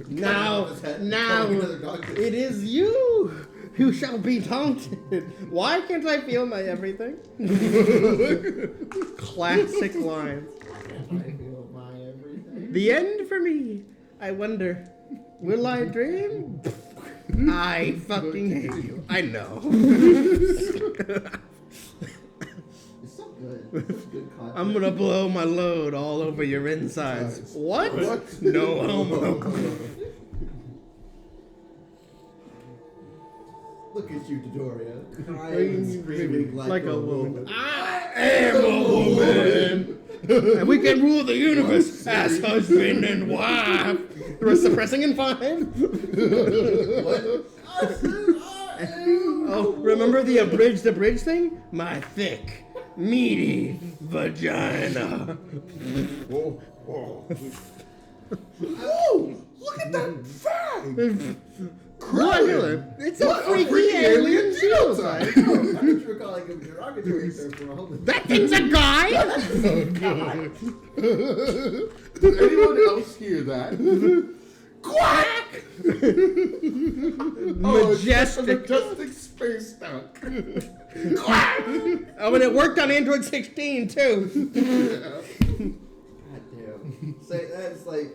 now, Telling another dog to- it is you who shall be taunted. Why can't I feel my everything? Classic lines. I feel my everything. The end for me. I wonder, will I dream? I fucking hate you. I know. It's so good. It's good content. I'm gonna blow my load all over your insides. What? No homo. Look at you, Dodoria. Crying and screaming like a woman. I am a woman. And we can rule the universe as husband and wife. Suppressing in 5. Oh, remember the abridged thing? My thick, meaty vagina. whoa, whoa. Whoa! Look at that thing! What? It's a freaky alien genocide. I thought you were calling him derogatory term for a moment. That thing's a guy? Did anyone else hear that? Quack! Majestic. Majestic. Space duck. Quack! Oh, and it worked on Android 16 too. God damn. Say that's like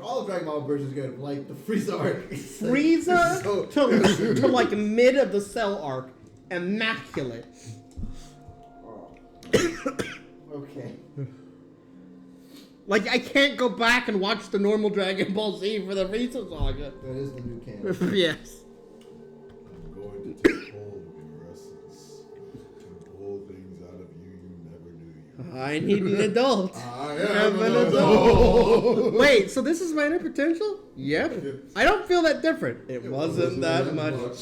all the Dragon Ball versions are good. Like the Frieza arc. Frieza to like mid of the Cell arc, immaculate. Okay. Like I can't go back and watch the normal Dragon Ball Z for the Frieza saga. That is the new canon. Yes. I'm going to take hold of your essence and pull things out of you never knew you. I need an adult. I am an adult. Wait, so this is my inner potential? Yep. I don't feel that different. It wasn't that much.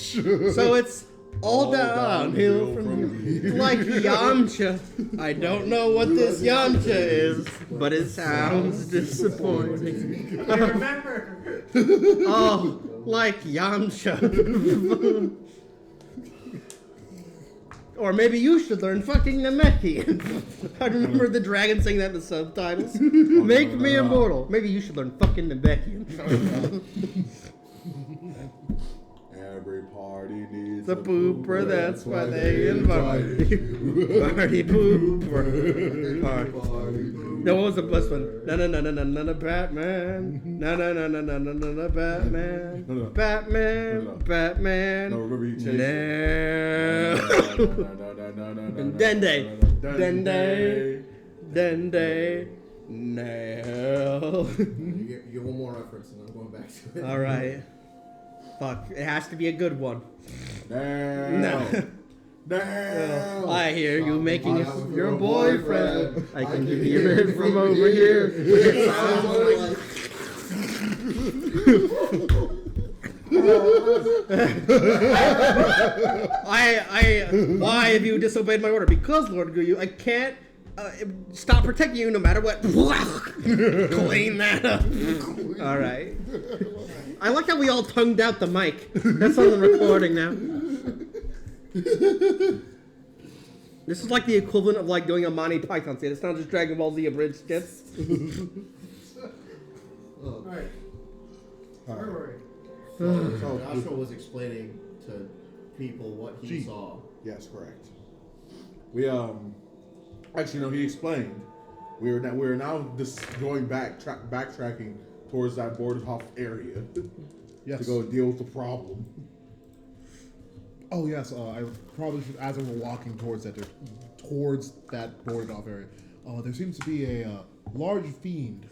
So it's all downhill from here. Like Yamcha. I don't know what this Yamcha is, but it sounds disappointing. Remember. Oh, like Yamcha. Or maybe you should learn fucking Namekian. I remember the dragon saying that in the subtitles. Make me immortal. Maybe you should learn fucking Namekian. Every party needs The pooper, that's why they invited you. Party pooper. No, what was the best one? Na na na na na na Batman. Na na na na na na na Batman. No. Batman. No. Batman. No, remember he chased No. Dende. Dende. No. You get one more reference and I'm going back to it. All right. Fuck. It has to be a good one. No. I hear you making it your boyfriend. I can hear it from over here. Why have you disobeyed my order? Because, Lord Guyu, I can't stop protecting you no matter what. Clean that up. All right. I like how we all tongued out the mic. That's on the recording now. This is like the equivalent of like doing a Monty Python scene. It's not just Dragon Ball Z abridged skits. Alright. Where were So Joshua was explaining to people what he Gee. saw. Yes, correct. We actually no, he explained. We're now just going backtracking towards that Bordhoff area Yes. to go deal with the problem. Oh yes, I probably should. As we were walking towards that boarded off area, there seems to be a large fiend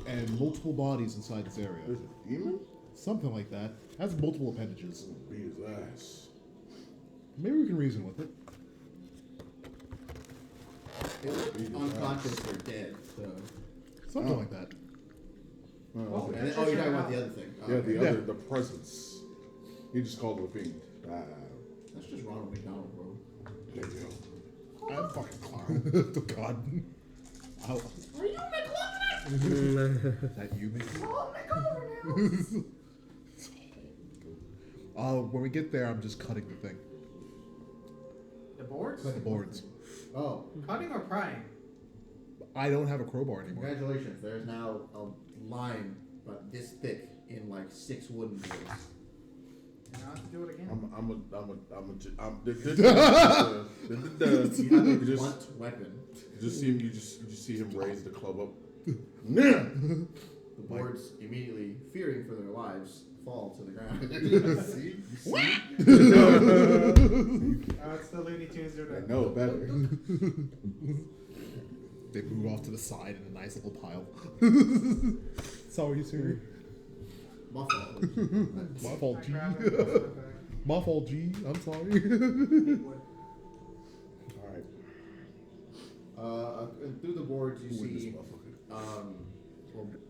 and multiple bodies inside this area. There's a demon? Something like that. Has multiple appendages. Beat his ass. Maybe we can reason with it. They look unconscious or dead. So. Something like that. Oh, And then, you're talking about the other thing. yeah, Okay. the presence. He just called him a fiend. That's just Ronald McDonald, bro. There you go. I'm fucking clown. Oh God. Ow. Are you McLovin? Is that you, Mickey? When we get there, I'm just cutting the thing. The boards? The boards. Oh, Cutting or prying? I don't have a crowbar anymore. congratulations. There's now a line about this thick in like 6 wooden boards. And I have to do it again. You have a just blunt weapon. you just see him raise the club up. The boards, immediately fearing for their lives, fall to the ground. See? It's the Looney Tunes doing I that. know better. They move off to the side in a nice little pile. Sorry, sir. My fault. My fault, I G. grab it and put it back. My fault, G. I'm sorry. Need wood. All right. And through the boards, you Who win this see motherfucker?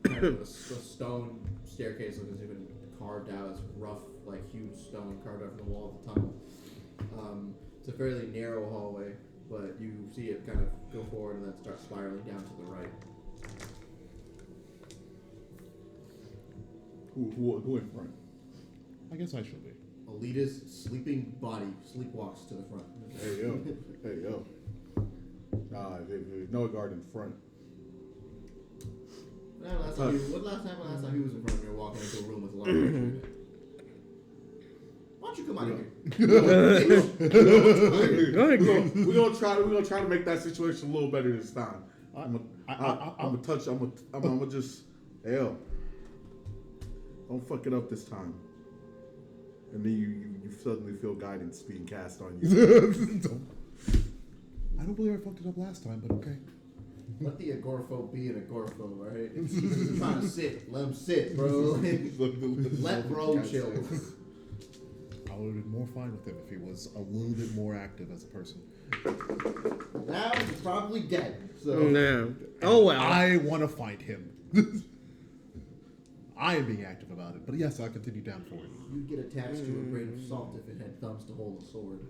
kind of a stone staircase that has been carved out. It's rough, like huge stone carved out from the wall of the tunnel. It's a fairly narrow hallway, but you see it kind of go forward and then start spiraling down to the right. Who in front? I guess I should be. Alita's sleeping body sleepwalks to the front. Hey yo, hey yo. Nah, there's no guard in front. When last time he was in front of me walking into a room with a lot of pressure in it? Why don't you come out of here? We're gonna try to make that situation a little better this time. I'm gonna just, hey yo, don't fuck it up this time. And then you suddenly feel guidance being cast on you. I don't believe I fucked it up last time, but okay. Let the agoraphobe be an agoraphobe, right? If he's trying to sit, let him sit, bro. Let bro chill. I would have been more fine with him if he was a little bit more active as a person. Now he's probably dead. So No. Oh well. I want to find him. I am being active about it, but yes, I'll continue down for it. you'd get attached to a grain of salt if it had thumbs to hold a sword.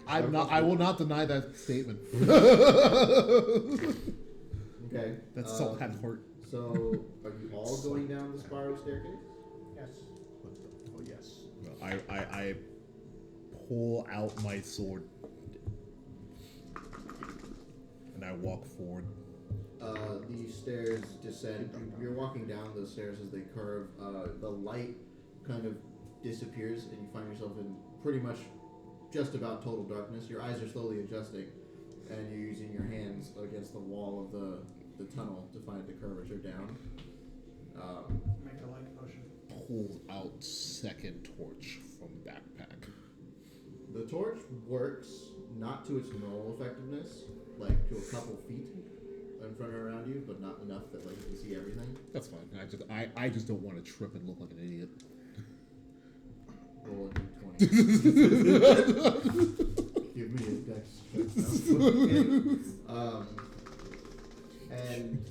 I will not deny that statement. Okay. That salt had heart. So, are you all going down the spiral staircase? Yes. Oh yes. I pull out my sword and I walk forward. The stairs descend. You're walking down the stairs as they curve. The light kind of disappears, and you find yourself in pretty much just about total darkness. Your eyes are slowly adjusting, and you're using your hands against the wall of the tunnel to find the curvature down. Make a light potion. Pull out second torch from backpack. The torch works not to its normal effectiveness, like to a couple feet in front or around you, but not enough that like you can see everything. That's fine. I just don't want to trip and look like an idiot. Roll a d20. Give me a dex check. And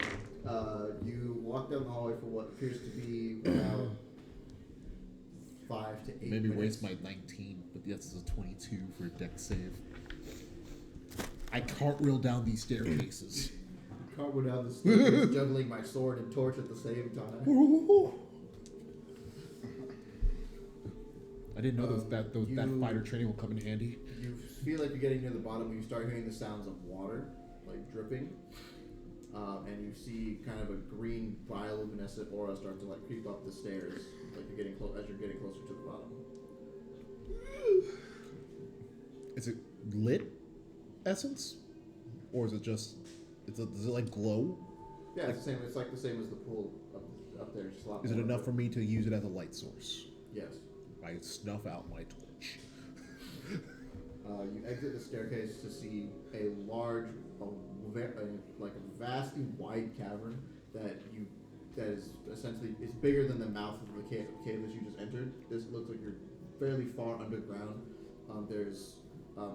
you walk down the hallway for what appears to be about 5 to 8 Maybe minutes. waste my 19, but yes, it's a 22 for a deck save. I cartwheel down these staircases. Cartwheel down the stairs, juggling my sword and torch at the same time. I didn't know that fighter training will come in handy. You feel like you're getting near the bottom when you start hearing the sounds of water, like dripping. And you see kind of a green bioluminescent aura start to like creep up the stairs, like you're getting as you're getting closer to the bottom. Is it lit essence, or is it just? Does it like glow? Yeah, it's the same. It's like the same as the pool up there. Just a lot Is it more enough of for me to use it as a light source? Yes. I snuff out my torch. You exit the staircase to see a large, like a vastly wide cavern that is essentially it's bigger than the mouth of the cave that you just entered. This looks like you're fairly far underground. There's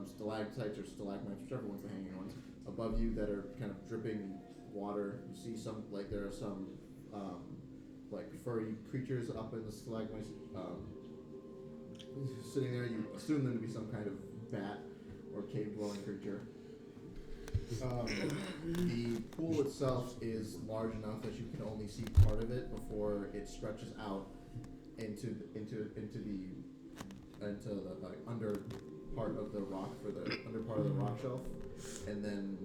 stalactites or stalagmites, whichever one's the hanging ones, above you that are kind of dripping water. You see some there are some like furry creatures up in the stalagmites. Sitting there, you assume them to be some kind of bat or cave-dwelling creature. The pool itself is large enough that you can only see part of it before it stretches out into the like, under part of the rock under part of the rock shelf, and then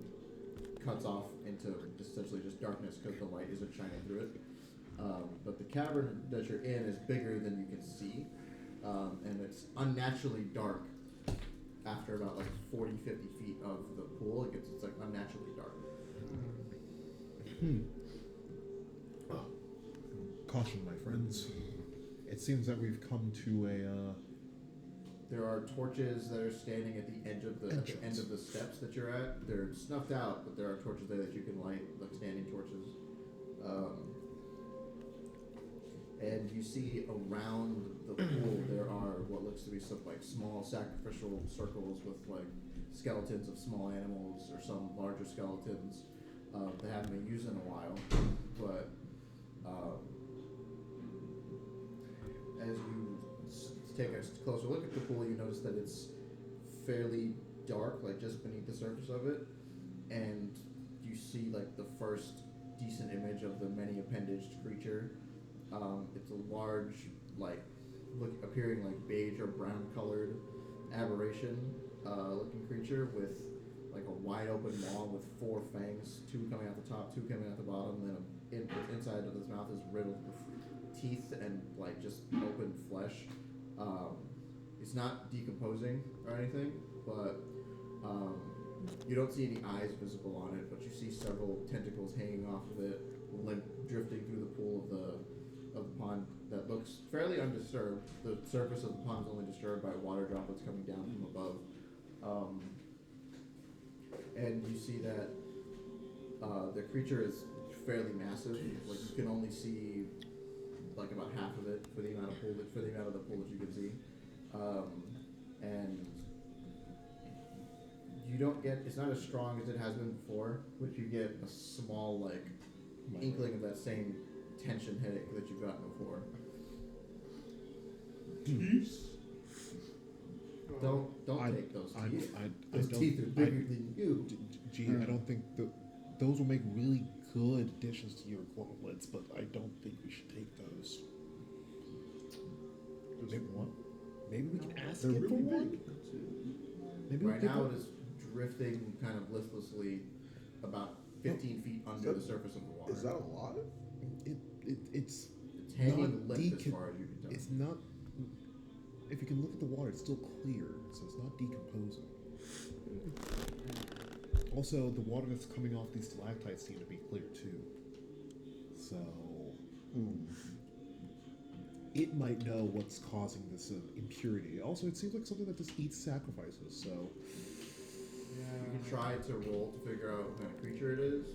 cuts off into essentially just darkness because the light isn't shining through it. But the cavern that you're in is bigger than you can see. And it's unnaturally dark after about like 40, 50 feet of the pool. It's like unnaturally dark. Caution, my friends. It seems that we've come to a. There are torches that are standing at the edge of the end of the steps that you're at. They're snuffed out, but there are torches there that you can light, like standing torches. And you see around the pool there are what looks to be some like small sacrificial circles with like skeletons of small animals or some larger skeletons that haven't been used in a while. But as you take a closer look at the pool, you notice that it's fairly dark, like just beneath the surface of it, and you see like the first decent image of the many appendaged creature. It's a large, like, appearing like beige or brown colored aberration looking creature with like a wide open maw with 4 fangs, 2 coming out the top, 2 coming out the bottom, and then inside of his mouth is riddled with teeth and like just open flesh. It's not decomposing or anything, but you don't see any eyes visible on it, but you see several tentacles hanging off of it, limp drifting through the pool of the pond that looks fairly undisturbed. The surface of the pond is only disturbed by water droplets coming down from above. And you see that the creature is fairly massive. Like you can only see like about half of it for the amount of the pool that you can see. And you don't get, it's not as strong as it has been before, but you get a small like inkling of that same tension headache that you've gotten before. Peace. Don't take those teeth. Those don't- teeth are bigger than you. Gee, I don't think those will make really good additions to your gauntlets, but I don't think we should take those. Maybe what? Maybe we can ask They're it for really one. big. Maybe Right we now can- it is drifting kind of listlessly about 15 feet under the surface of the water. Is that a lot? It's It's hanging not limp as far as you can tell. It's not. If you can look at the water, it's still clear, so it's not decomposing. Also, the water that's coming off these stalactites seem to be clear too. So, it might know what's causing this impurity. Also, it seems like something that just eats sacrifices. So, You can try to roll to figure out what kind of creature it is.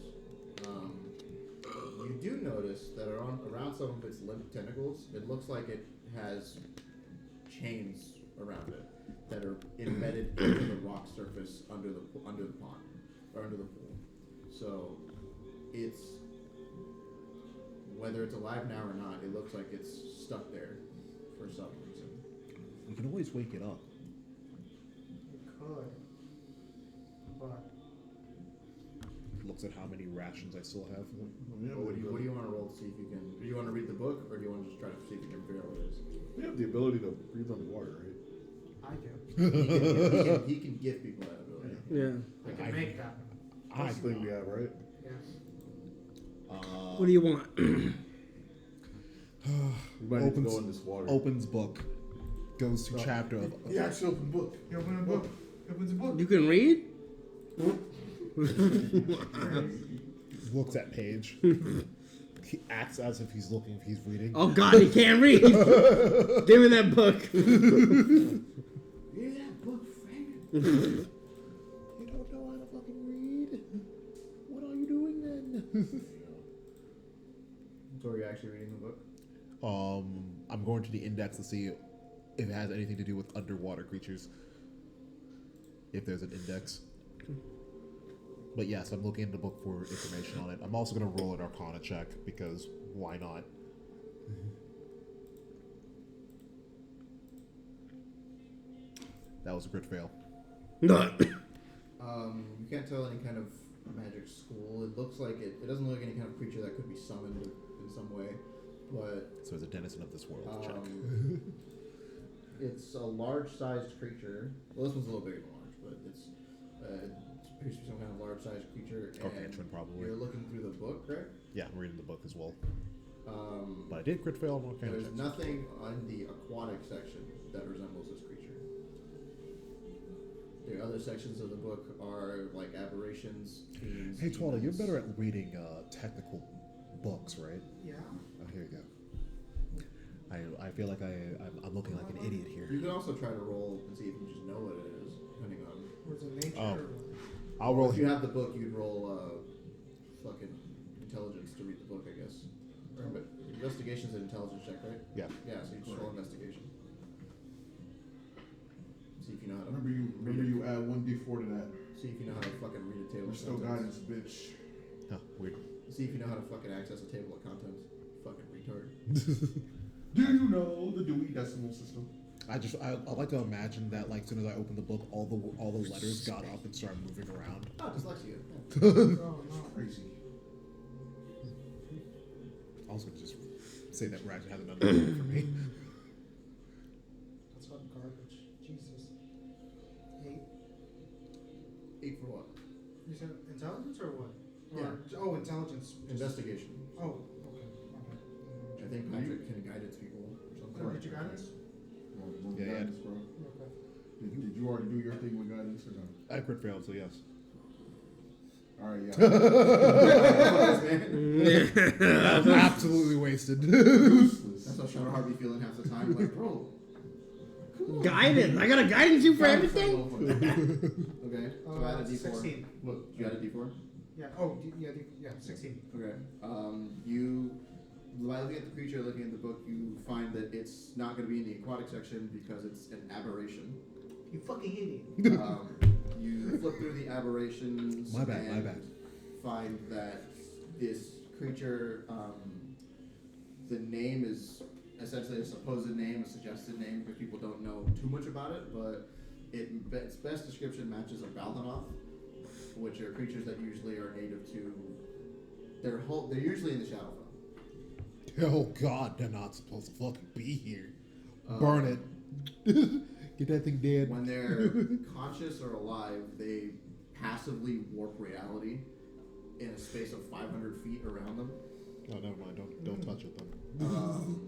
You do notice that around some of its limp tentacles, it looks like it has chains around it that are embedded into the rock surface under the pond or under the pool. So it's whether it's alive now or not, it looks like it's stuck there for some reason. we can always wake it up. You could, but looks at how many rations I still have. What do you want to roll to see if you can? Do you want to read the book, or do you want to just try to see if you can figure out what it is? We have the ability to breathe underwater, right? I do. He can give people that ability. Yeah. I can make that. That's the thing we have, right? Yeah. What do you want? We might need to Opens- go in this water. Opens book. Goes to chapter of. The actual open book. You open a book. Opens a book. You can read? Looks at page. He acts as if he's looking, if he's reading. Oh God, he can't read. Give me that book. Yeah, that book, Frank. You don't know how to fucking read. What are you doing then? So are you actually reading the book? I'm going to the index to see if it has anything to do with underwater creatures. If there's an index. But yes, I'm looking in the book for information on it. I'm also going to roll an Arcana check because why not? That was a crit fail. You can't tell any kind of magic school. It looks like it doesn't look like any kind of creature that could be summoned in some way, but So it's a denizen of this world check. it's a large-sized creature. Well, this one's a little bigger than large, but it's appears to be some kind of large-sized creature. Gargantuan, And probably. You're looking through the book, correct? Yeah, I'm reading the book as well. Um, But I did crit fail on Arcana there's checks. nothing on the aquatic section that resembles this creature. The other sections of the book are like aberrations, fiends. Hey, Twala, you're demons. better at reading technical books, right? Yeah. Oh, here you go. I feel like I'm looking like an idiot here. You can also try to roll and see if you just know what it is, depending on. Was it nature? Oh. or- I'll roll If you here. have the book, you'd roll fucking intelligence to read the book, I guess. But investigation's an intelligence check, right? Yeah. Yeah, so you just roll investigation. See if you know how to. Remember you add 1d4 to that. See if you know how to fucking read a table We're of still contents. guidance, bitch. Huh, weird. See if you know how to fucking access a table of contents. Fucking retard. Do you know the Dewey Decimal System? I like to imagine that like as soon as I opened the book, all the letters got up and started moving around. Oh, dyslexia. Oh no. Crazy. I was gonna just say that Raj hasn't done anything for me. That's hot garbage. Jesus. 8. 8 for what? You said intelligence or what? Yeah. Oh, intelligence. Just- Investigation. Oh, okay. I think Patrick can guidance people or something. Okay. Did you guidance? Well, Yeah, guidance, bro. Okay. Did you already do your thing with guidance or no? I crit failed, so yes. All right, yeah. That was absolutely wasted. That's how Shadow Heart be feeling half the time. Like, bro. Guidance. I got a guidance you for everything. Okay. So I add a D4. 16. What? You add a D4? Yeah. Oh, yeah, 16. Okay. You, by looking at the creature, looking at the book, you find that it's not going to be in the aquatic section because it's an aberration. You fucking idiot. You flip through the aberrations. My bad, and my bad. Find that this creature, the name is essentially a supposed name, a suggested name, because people don't know too much about it, but its best description matches a Balthanoth, which are creatures that usually are native to. They're usually in the Shadowfell. Oh God, they're not supposed to fucking be here. Burn it. Get that thing dead. When they're conscious or alive, they passively warp reality in a space of 500 feet around them. Oh, never mind. Don't touch it then.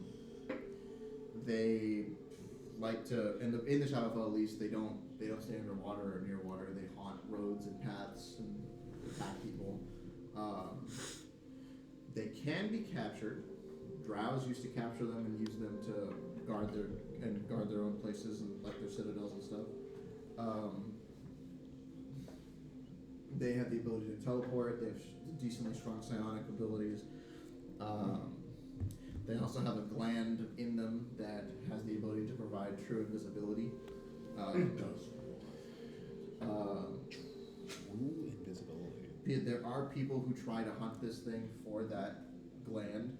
They like to in the Shadowfell at least they don't stay underwater or near water. They haunt roads and paths and attack people. They can be captured. Drows used to capture them and use them to guard their own places and like their citadels and stuff. They have the ability to teleport. They have decently strong psionic abilities. They also have a gland in them that has the ability to provide true invisibility. It does. True invisibility. There are people who try to hunt this thing for that gland.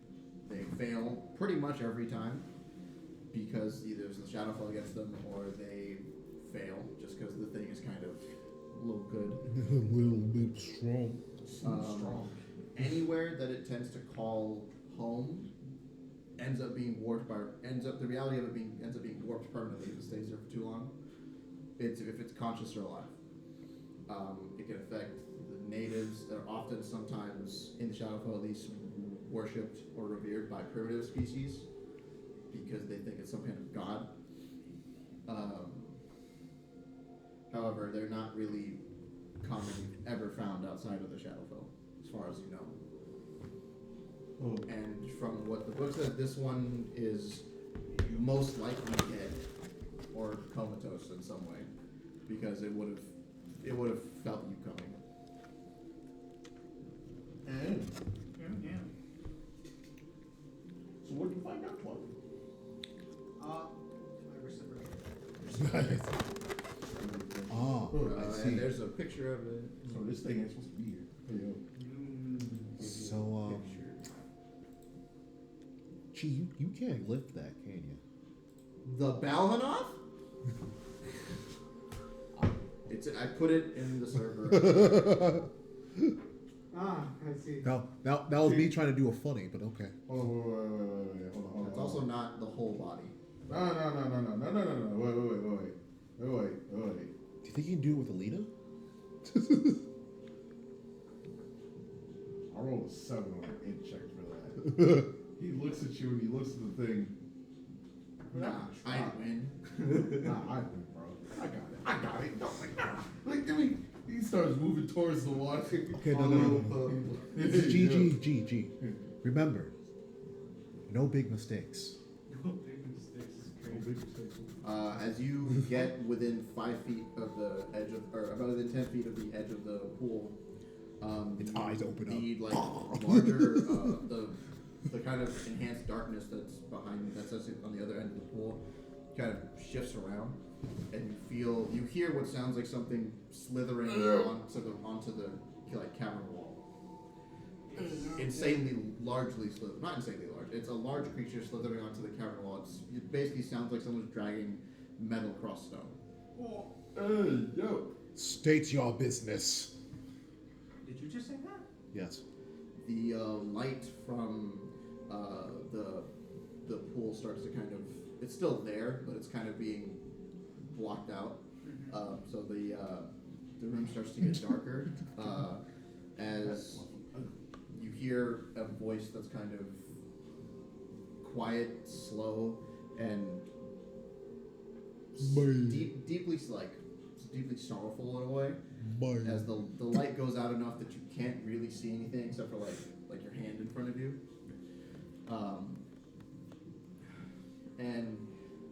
They fail pretty much every time because either there's a Shadowfell against them or they fail just because the thing is kind of a little good. A little bit strong. Strong. Anywhere that it tends to call home ends up being warped the reality of it ends up being warped permanently if it stays there for too long. If it's conscious or alive. It can affect the natives that are often sometimes in the Shadowfell at least worshipped or revered by primitive species because they think it's some kind of god. However, they're not really commonly ever found outside of the Shadowfell, as far as you know. And from what the book says, this one is most likely dead or comatose in some way, because it would have felt you coming. And Yeah. so what did you find out, Twelve? I reciprocate. Oh, I see. And there's a picture of it. So this thing ain't supposed to be here. So, gee, you can't lift that, can you? The Balhanoth? I put it in the server. Ah, I see. Now, that was me trying to do a funny, but okay. Hold on, wait, hold on. It's also not the whole body. No. Wait. Do you think you can do it with Alita? I rolled a 7 on an int check for that. He looks at you and he looks at the thing. Nah, I win. Nah, I win, bro. I got it. No, like, give me. He starts moving towards the water. Okay, no. G. Remember, no big mistakes. As you get within 5 feet of the edge of, or about within 10 feet of the edge of the pool, Its eyes open the, up. like, larger, the kind of enhanced darkness that's on the other end of the pool kind of shifts around, and you hear what sounds like something slithering onto the like cavern wall. Not insanely large. It's a large creature slithering onto the cavern wall. It basically sounds like someone's dragging metal across stone. Hey, yo. State your business. Did you just say that? Yes. The light from the pool starts to kind of, it's still there, but it's kind of being blocked out. So the room starts to get darker as you hear a voice that's kind of quiet, slow, and deeply sorrowful in a way. As the light goes out enough that you can't really see anything except for like your hand in front of you. And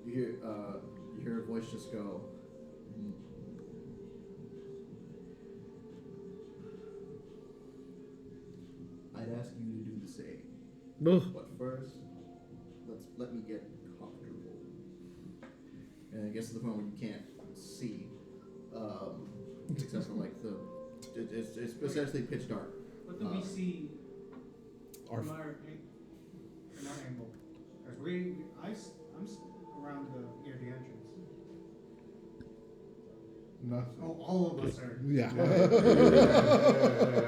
you hear a voice just go, I'd ask you to do the same. But first, let me get comfortable. And I guess the point when you can't see, except for like it's essentially pitch dark. What do we see Our from our angle? Because I'm around near the entrance. Nothing. Oh, all of us are. Yeah.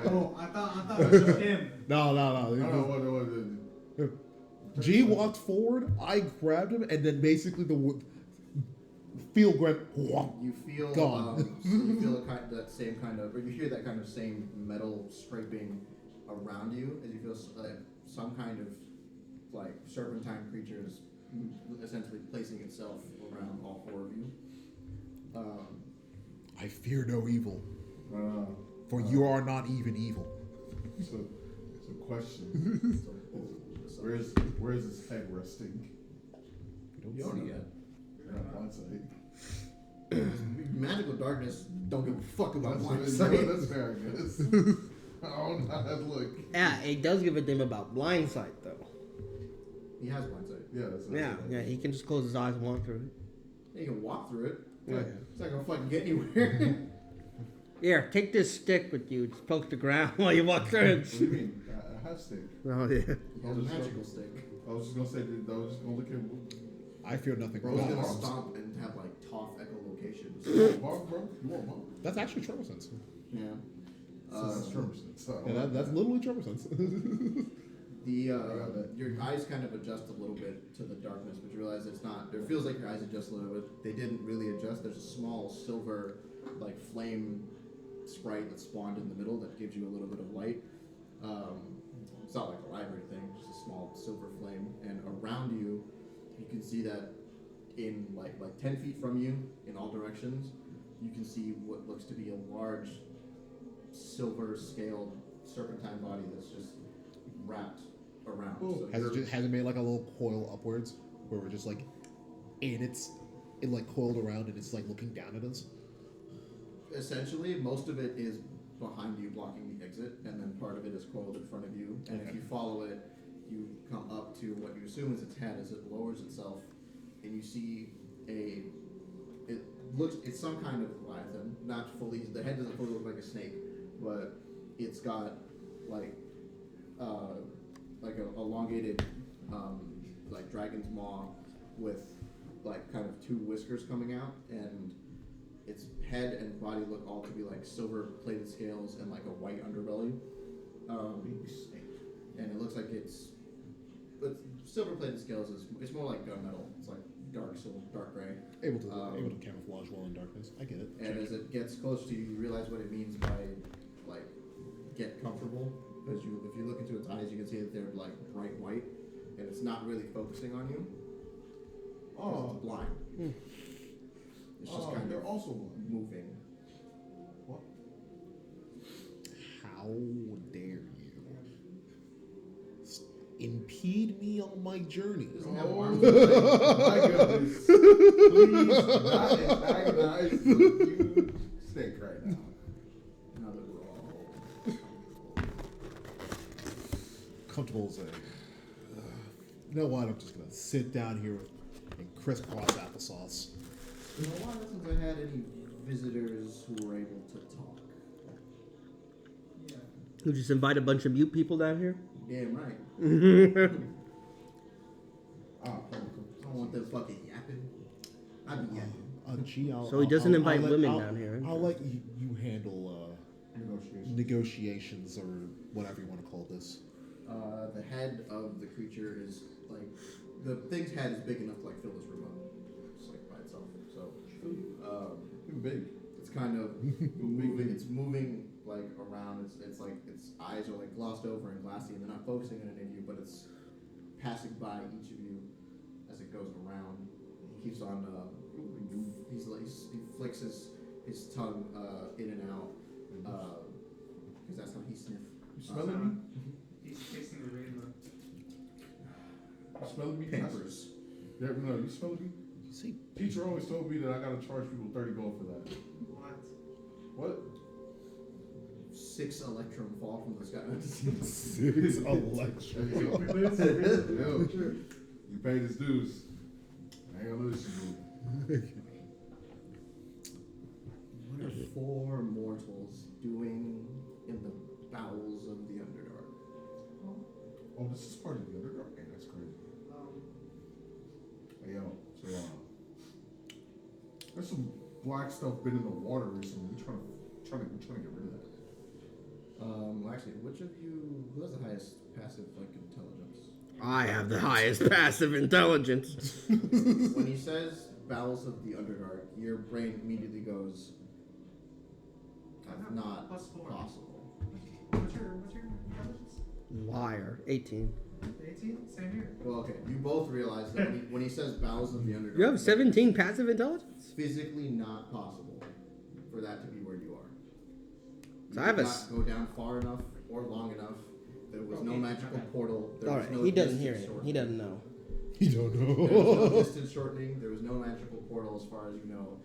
Oh, I thought it was just him. No. I don't know what. G walked forward, I grabbed him, and then basically the field went. You feel Gone. you feel that same kind of, or you hear that kind of same metal scraping around you as you feel some kind of like serpentine creatures essentially placing itself around all 4 of you. I fear no evil, Uh, for you are not even evil. so question. Where's his head resting? You don't know yet. On one side. Magical darkness don't give a fuck about blind That's sight. fair, I guess. Oh, no, look. Yeah, it does give a damn about blind sight though. He has blind sight. Yeah, that's Yeah, he can just close his eyes and walk through Yeah, you can walk through it. Yeah. It's not gonna fucking get anywhere. it. Here, take this stick with you. Just poke the ground while you walk through What do you mean? I have steak. it. Oh yeah. He has a magical stick. I was just gonna say that I was just gonna look at I fear nothing. Bro's but gonna bombs. stomp and have like Toph echolocations. Mark, bro. You want Mark? That's actually troublesome. Yeah. Since it's Trumperson, so Yeah, that's literally Trevor sense. Your eyes kind of adjust a little bit to the darkness, but you realize it's not. It feels like your eyes adjust a little bit. They didn't really adjust. There's a small silver, like flame sprite that spawned in the middle that gives you a little bit of light. It's not like alive or anything, just a small silver flame. And around you, you can see that in like 10 feet from you, in all directions, you can see what looks to be a large silver scaled serpentine body that's just wrapped around. So Has it made like a little coil upwards where we're just like it like coiled around and it's like looking down at us? essentially, most of it is behind you blocking the exit, and then part of it is coiled in front of you. And if you follow it, you come up to what you assume is its head as it lowers itself, and you see it's some kind of leviathan, not fully, the head doesn't fully look like a snake, but it's got like a elongated like dragon's maw with like kind of two whiskers coming out, and its head and body look all to be like silver plated scales and like a white underbelly. And it looks like but silver plated scales it's more like gunmetal. It's like dark silver, dark gray. Able to camouflage well in darkness. I get it. And as it gets close to you, you realize what it means by like get comfortable. Because if you look into its eyes, you can see that they're like bright white, and it's not really focusing on you. Oh, it's blind. It's just kind they're of also blind. moving. What? How dare you impede me on my journey? Doesn't have arms. My goodness. Please not antagonize the snake right now. Now that we're all Comfortable as a. You know what? I'm just gonna sit down here and crisscross applesauce. It's been a while since I had any visitors who were able to talk. Yeah. You just invite a bunch of mute people down here? Damn right. I don't want them fucking yapping. I be yapping. Gee, So he doesn't invite women I'll- down here. I'll let you handle negotiations or whatever you want to call this. The head of the creature is like the thing's head is big enough to like fill this room up, just like by itself. So, Big. it's kind of moving. It's moving like around. It's like its eyes are like glossed over and glassy, and they're not focusing on any of you, but it's passing by each of you as it goes around. He keeps on. He flicks his tongue in and out because that's how he sniffs. You smelling me? He's tasting the rainbow. You smelling me? Pampers. Yeah, no, you smelling me? You see, Teacher always told me that I gotta charge people 30 gold for that. What? What? 6 electrum fall from the sky. 6 electric. Yo, you paid his dues. I ain't gonna listen to you. What are 4 mortals doing in the bowels of the Underdark? Oh, this is part of the Underdark? Hey, that's crazy. Hey, yo, so, there's some black stuff been in the water recently. We're trying to get rid of that. Actually, which of you, who has the highest passive, like, intelligence? I have the highest passive intelligence. When he says bowels of the Underdark, your brain immediately goes, not +4. possible. What's your intelligence? Liar. 18. 18? Same here. Well, okay, you both realize that when he says bowels of the Underdark, You have 17 passive intelligence? it's physically not possible for that to be where you are. You So I have did a not go down far enough or long enough. There was no magical portal. There was Alright, no he doesn't hear distance it. shortening. He doesn't know. You don't There was no know. distance shortening. There was no magical portal as far as you know.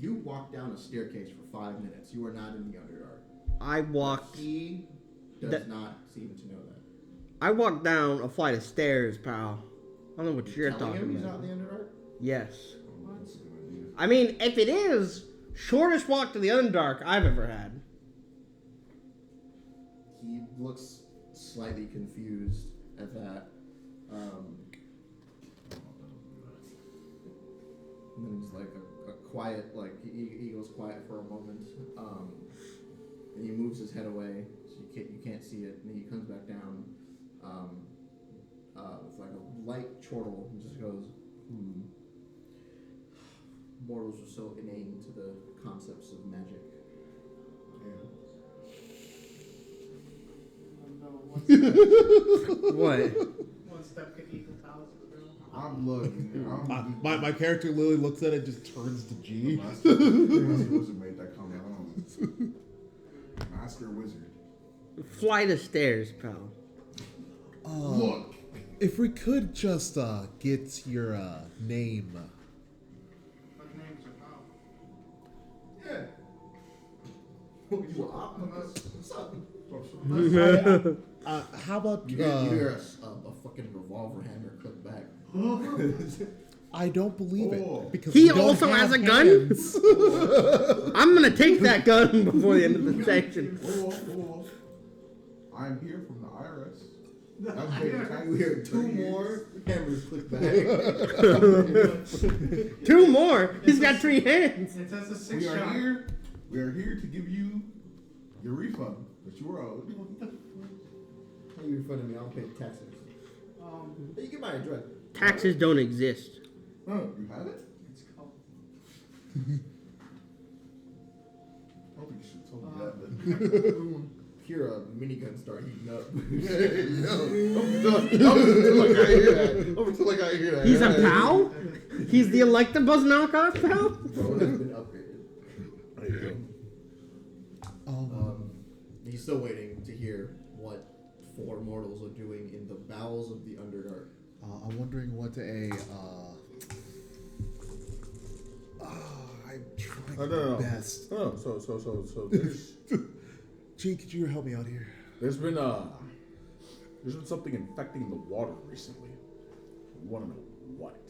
You walked down a staircase for 5 minutes. You are not in the Underdark. I walked He does That- not seem to know that. down a flight of stairs, pal. I don't know what you're Telling him talking he's not about. in the Underdark? Yes. That's a good idea. I mean, if it is, shortest walk to the Underdark I've ever had. He looks slightly confused at that. And then it's like a quiet, like he goes quiet for a moment. and he moves his head away, so you can't see it. And then he comes back down with like a light chortle and just goes, Mortals are so inane to the concepts of magic. What? One step could equal thousands, bro. I'm looking. My character literally looks at it, just turns to G. Master Wizard made that comment. Master Wizard. Flight of stairs, pal. Look. If we could just get your name. What names are pal? Yeah. You Optimus? What's up? How about You hear a fucking revolver hammer click back. I don't believe Oh. it because He we don't also have has a gun? hands. I'm gonna take that gun before the end of the section. Oh. I'm here from the IRS. You hear two more hammers click back. 2 more? He's got 3 hands. It says a 6 We are shot. here. We are here to give you your refund that you were owed. How you refunding me? I don't pay taxes. Hey, you get my address. Taxes don't exist. You have it? It's called. I don't think you should have told me that. But Hear a minigun start heating up. like I hear that. He's a pal? He's the Electabuzz knockoff pal? Drone has been upgraded. He's still waiting to hear what 4 mortals are doing in the bowels of the Underdark. I'm wondering what I'm trying my best. No. So there's G, could you help me out here? there's been something infecting the water recently. We want to know what.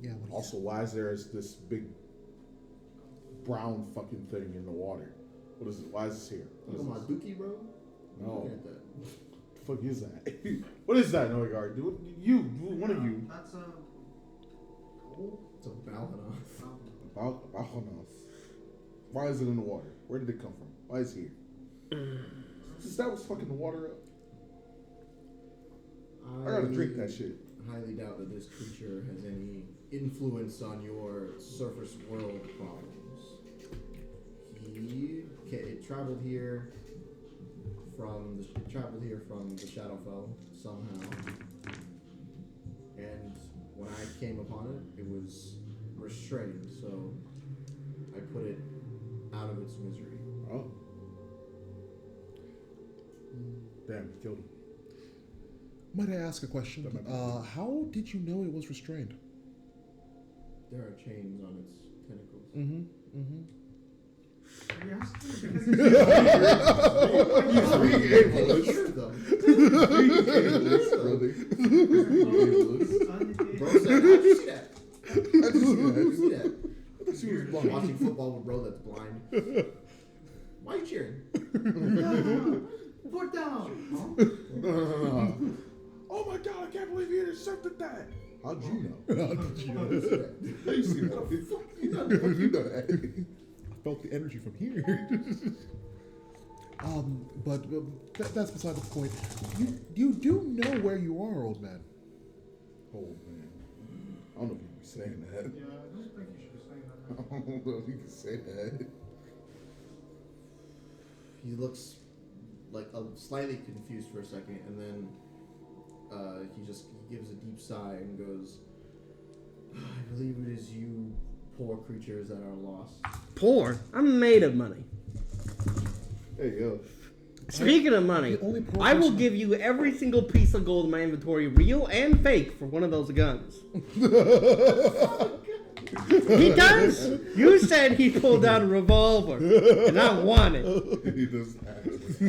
Yeah. What do you Also, why is there this big brown fucking thing in the water? What is it? Why is this here? What Look at my is dookie, bro. No. Look at that. the fuck is that? What is that, Noigard? One of you. That's It's a Balhanoth. Balhanos. Why is it in the water? Where did it come from? Why is it here? Since that was fucking the water up. I gotta drink that shit. Highly doubt that this creature has any influence on your surface world problems. It traveled here from the Shadowfell somehow, and when I came upon it, it was restrained. So I put it out of its misery. Oh. Damn, killed him. Might I ask a question? How did you know it was restrained? There are chains on its tentacles. Are you asking? Hear them. Bro said, how'd you see that? How'd you see that? Watching football with bro that's blind. Why are you cheering? Put down. No. Oh my god, I can't believe he intercepted that. How'd you know? How did you see that? How you see that? You know that. You know that. I felt the energy from here. But that's beside the point. You do know where you are, old man. Oh man. I don't know if you can be saying that. Yeah, I don't think you should be saying that. I don't know if you can say that. He looks like slightly confused for a second, and then he gives a deep sigh and goes, I believe it is you poor creatures that are lost. Poor? I'm made of money. Hey yo. Speaking of money, The only poor I will person- give you every single piece of gold in my inventory, real and fake, for one of those guns. He does. You said he pulled out a revolver, and I want it. He does that.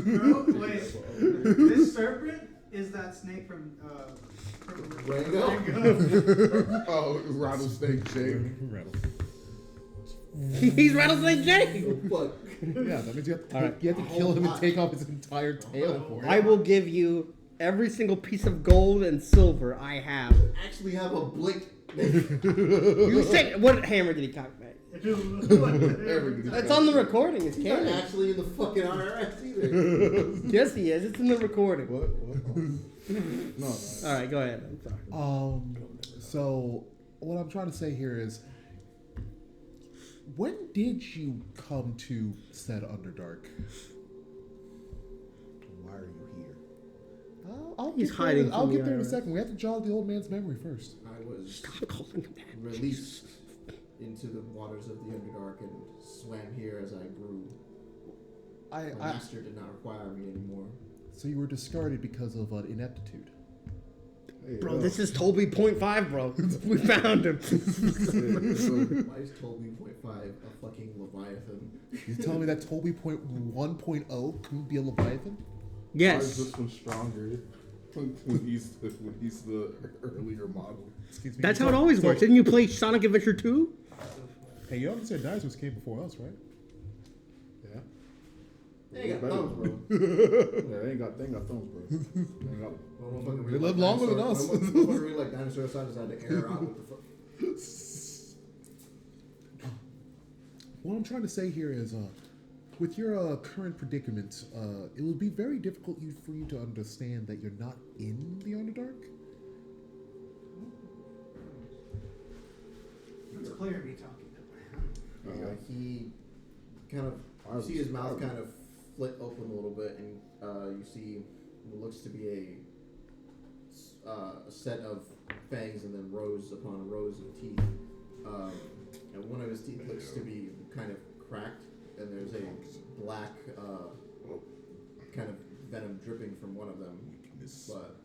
Bro, wait. This serpent is that snake from Rango? Oh, rattlesnake Jake. He's Rattlesnake Jake. Fuck. Yeah, that means you have to kill him and take off his entire tail for it. I will give you every single piece of gold and silver I have. Actually have a blink. You said, what hammer did he cock back? It's on the recording. It's He's not canon. actually in the fucking IRS either. Yes, he is. It's in the recording. What? No. All right, go ahead. I'm sorry. So what I'm trying to say here is, when did you come to said Underdark? Why are you here? I'll He's get hiding there. I'll from get the there in a IRS. second. We have to jog the old man's memory first. I was Stop calling him that. released into the waters of the Underdark and swam here as I grew. My master did not require me anymore. So you were discarded because of ineptitude. Hey, Bro, this is Toby .5, bro. We found him. Why is Toby .5 a fucking Leviathan? You telling me that Toby point 1.0 couldn't be a Leviathan? Why is Yes. this one stronger? When he's the earlier model. Excuse me. That's how it always works. Didn't you play Sonic Adventure 2? Hey, you understand dinosaurs came before us, right? Yeah. They ain't got thumbs, bro. Yeah, they ain't got thumbs, bro. They ain't got. They live longer than us. Motherfucker really like dinosaur side decided to air out with the fuck. What I'm trying to say here is, with your current predicament, it will be very difficult for you to understand that you're not in the Underdark. It's clear me talking. He kind of, you see his mouth kind of flit open a little bit, and you see what looks to be a set of fangs and then rows upon rows of teeth. And one of his teeth looks to be kind of cracked, and there's a black kind of venom dripping from one of them, but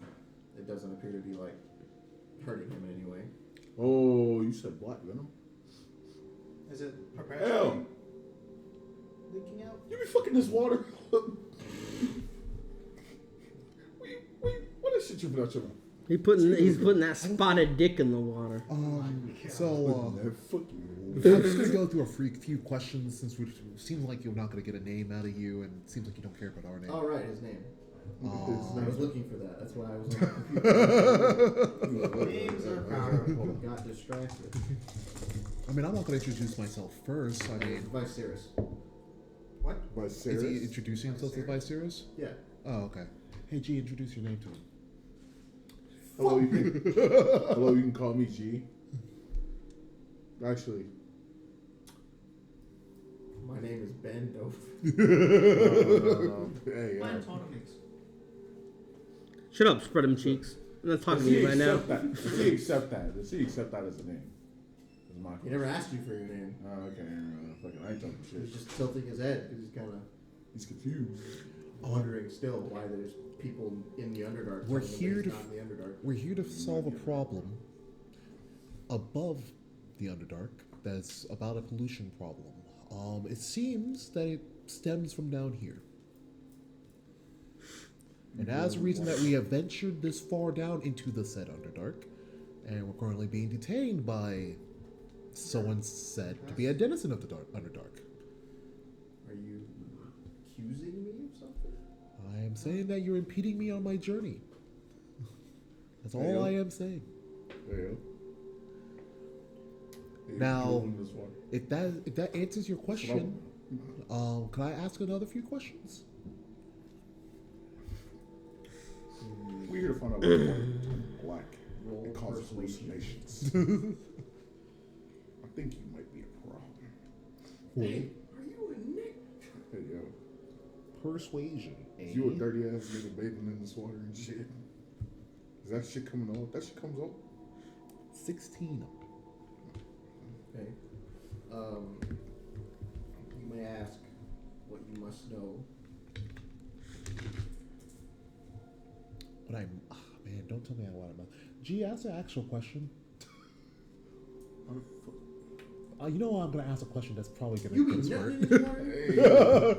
it doesn't appear to be like hurting him in any way. Oh, you said black venom? Is it Hell, perpetually leaking out? you be fucking this water. What is shit you put out your mouth? He's putting that spotted dick in the water. So, Fuck you. I'm just going to go through a few questions since it seems like you're not going to get a name out of you, and it seems like you don't care about our name. All right, his name. I was looking for that. That's why I was on the computer. Names are powerful. Got distracted. I mean, I'm not going to introduce myself first. I mean, Viserys. What? By is he Sarah. introducing himself as Viserys? Yeah. Oh, okay. Hey, G, introduce your name to him. Hello, you can call me G. Actually, My name is Ben Dope. hey, Mine totem mix. Shut up, spread them cheeks. I'm not talking to you right now. Does he accept that? Does he accept that as a name? As my He never asked you for your name. Oh, okay. Fucking, I ain't talking He was shit. just tilting his head because he's kind of He's confused. wondering still why there's people in the Underdark. We're telling him here that he's to- not in the Underdark. We're here to solve a problem above the Underdark that's about a pollution problem. It seems that it stems from down here. And as a reason that we have ventured this far down into the said Underdark, and we're currently being detained by someone said to be a denizen of the Underdark. Are you accusing me of something? I am saying that you're impeding me on my journey. That's all Hey, I am saying. There you go. Now, Hey, this one. If that answers your question, can I ask another few questions? We're here to find out what's black. Roll It causes persuasion. hallucinations. I think you might be a problem. Hey, are you a Nick? Hey, yo. Persuasion. Is you a dirty ass nigga bathing in this water and shit? Is that shit coming off? That shit comes off? 16. Okay. You may ask what you must know. But man, don't tell me I want to know. Gee, ask an actual question. How the fuck? You know what? I'm going to ask a question that's probably going You to be get us nutting hurt. in this water? Hey,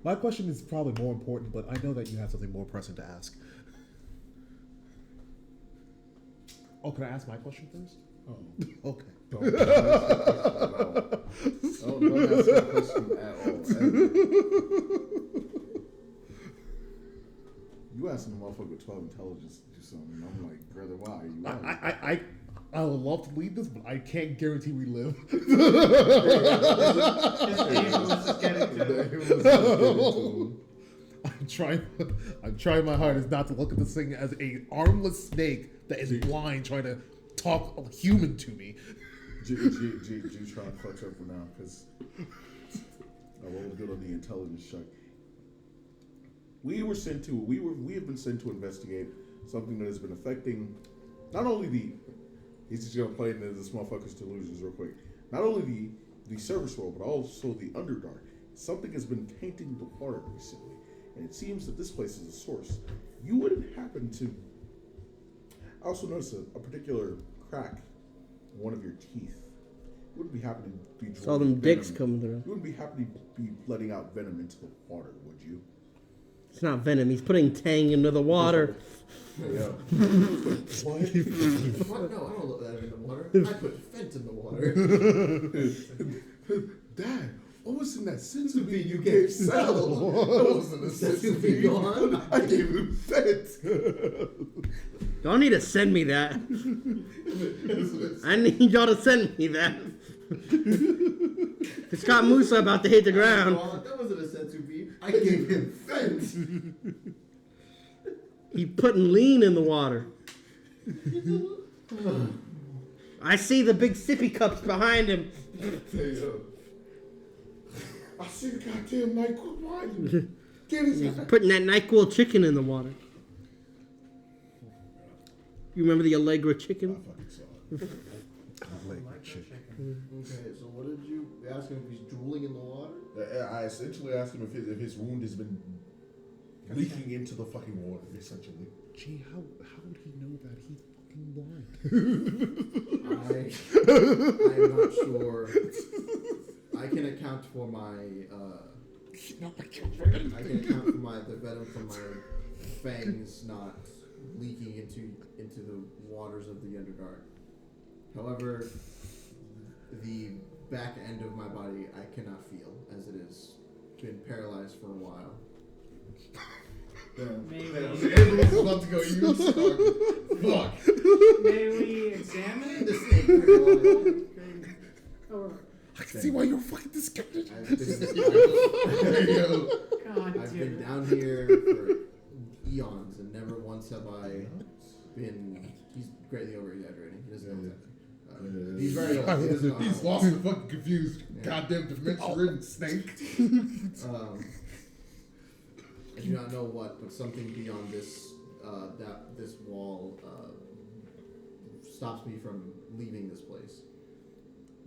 My question is probably more important, but I know that you have something more pressing to ask. Oh, can I ask my question first? oh, Okay. don't ask that question at all. Ever. You asking a motherfucker with 12 intelligence to do something, and I'm like, brother, why are you asking? I would love to leave this, but I can't guarantee we live. His name was just getting to I'm trying my hardest not to look at this thing as a armless snake that is blind, trying to talk human to me. G trying to clutch up for now because I rolled good on the intelligence check. We have been sent to investigate something that has been affecting not only he's just gonna play into this motherfucker's delusions real quick. Not only the service world, but also the Underdark. Something has been tainting the water recently, and it seems that this place is a source. You wouldn't happen to. I also noticed a particular crack in one of your teeth. You wouldn't be happy to be. Saw them dicks coming through. You wouldn't be happy to be letting out venom into the water, would you? It's not venom. He's putting Tang into the water. Yeah. What? No, I don't let that in the water. I put Fent in the water. Dad, what was in that senzu bean you gave Sal? That wasn't a senzu bean. Gone? I gave him Fent. Y'all need to send me that. I need y'all to send me that. It's got Musa about to hit the ground. That wasn't a senzu bean. I gave him Fent. He putting lean in the water. I see the big sippy cups behind him. Hey, yo. I see the goddamn NyQuil wine. Get his He's putting that NyQuil chicken in the water. You remember the Allegra chicken? fucking saw Okay, so what did you ask him if he's drooling in the water? I essentially asked him if his wound has been leaking into the fucking water, essentially. Gee, how would he know that he's fucking blind? I'm not sure. I can account for my the venom from my fangs not leaking into the waters of the Underdark. However, the back end of my body I cannot feel, as it has been paralyzed for a while. Maybe. Everyone's about to go, you suck. Fuck. May we examine The it? snake Oh, I can see why you're fucking disgusted. I've God been damn it. down here for eons, and never once have I been. He's greatly over exaggerating. He doesn't know what's happening. He's very old. He doesn't know He's how- lost and fucking confused. Yeah. Goddamn dimension-ridden snake. I do not know what, but something beyond this this wall stops me from leaving this place.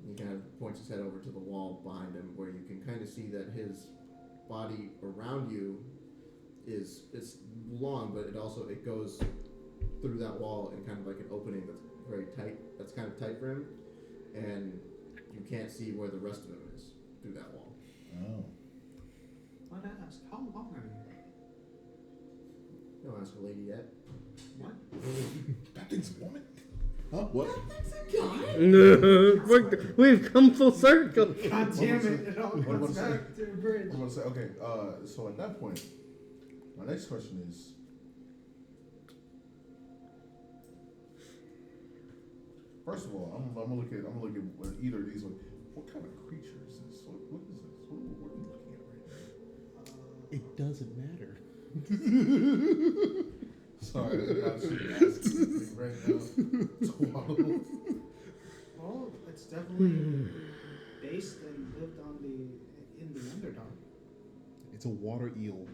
He kind of points his head over to the wall behind him, where you can kind of see that his body around you it's long, but it goes through that wall in kind of like an opening that's very tight. That's kind of tight for him, and you can't see where the rest of him is through that wall. Oh. What ask? How long are you? Don't ask a lady yet. What? That thing's a woman? Huh? What? We've come full circle. God damn it! It all What comes am I back to the bridge. I'm gonna say, okay, so at that point, my next question is, first of all, I'm gonna look at either of these. What kind of creature is this? What is this? What are we looking at right now? It doesn't matter. Sorry, I'm asking right now. It's wild. Well, it's definitely based and lived in the Underdark. It's a water eel.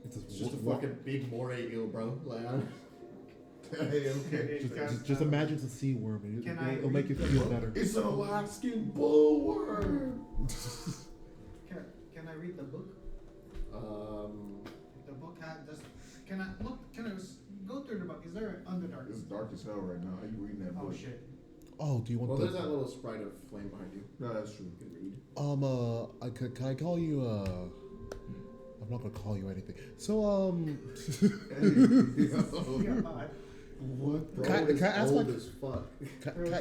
It's just a fucking big moray eel, bro. Like, Hey, okay. Just imagine it's a sea worm. Can I It'll make you read feel better. It's an Alaskan bullworm. Can I read the book? The book had just. Can I look? Can I go through the book? Is there an Underdark? It's dark as hell right now. How you reading that book? Oh shit. Oh, do you want well, the? there's that little sprite of flame behind you. No, that's true. You can read. Can I call you I'm not gonna call you anything. So God. What? Bro, Can I is ask old like- as fuck.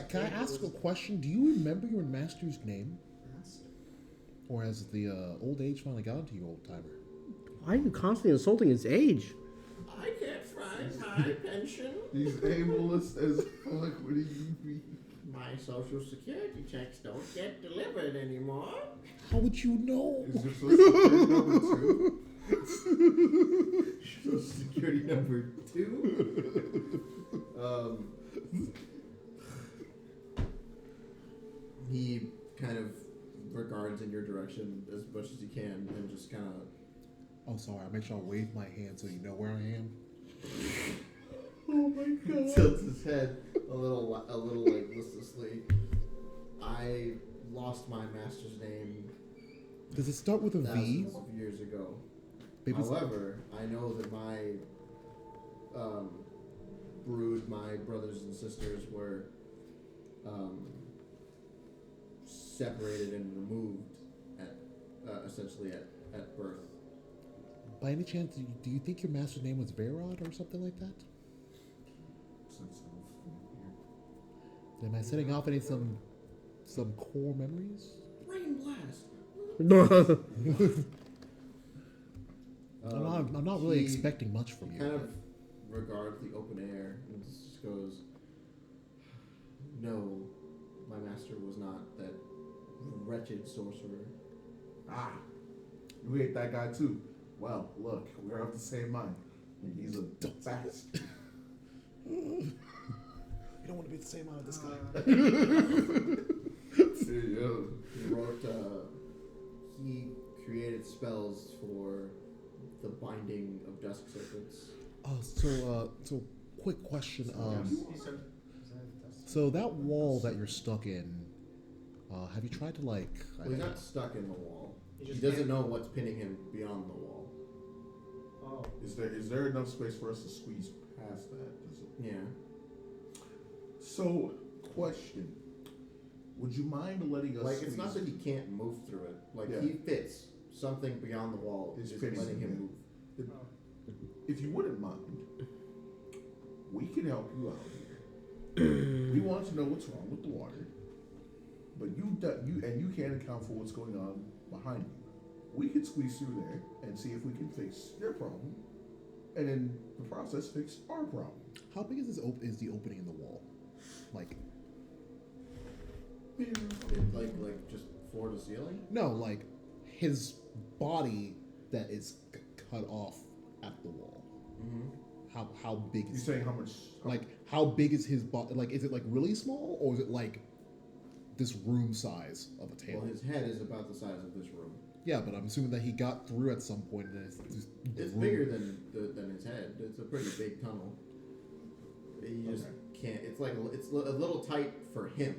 can I ask a question? Do you remember your master's name, or has the old age finally gotten to you, old timer? Why are you constantly insulting his age? I can't right. My pension. He's ableist as fuck. What do you mean? My social security checks don't get delivered anymore. How would you know? Is your social security number 2? Social security number 2. He kind of regards in your direction as much as he can and just kind of. Oh, sorry. I'll make sure I wave my hand so you know where I am. Oh my god! Tilts his head a little like listlessly. I lost my master's name Does it start with a V? thousands of years ago. Maybe it's- However, I know that my brood, my brothers and sisters were separated and removed at essentially at birth. By any chance, do you think your master's name was Verod or something like that? Am I setting off any some core memories? Brain blast. I'm not really he- expecting much from He you. kind of regards the open air and just goes, "No, my master was not that wretched sorcerer." Ah, you hate that guy too. Well, look, we're of the same mind. And he's a bastard. You don't want to be the same out of this guy. He wrote, he created spells for the binding of dusk serpents. Oh, so quick question. He said, So that wall that you're stuck in, have you tried to like? Well, he's not stuck in the wall. He He just doesn't can't- know what's pinning him beyond the wall. oh, Is there enough space for us to squeeze past that? Does it? Yeah. So, question. Would you mind letting us Like, it's not squeeze- that he can't move through it. Like, Yeah. he fits. Something beyond the wall It's is fitting letting him him, move. If you wouldn't mind, we can help you out here. We want to know what's wrong with the water, but you can't account for what's going on behind you. We can squeeze through there and see if we can fix your problem, and in the process fix our problem. How big is this? Is the opening in the wall? Like, Like just floor to ceiling? no, like his body that is cut off at the wall. How big You're is saying how much? how big is his body? Like, is it like really small, or is it like this room size of a table? Well, his head is about the size of this room. Yeah, but I'm assuming that he got through at some point. And it's It's bigger than his head. It's a pretty big tunnel. You just can't. It's like it's a little tight for him.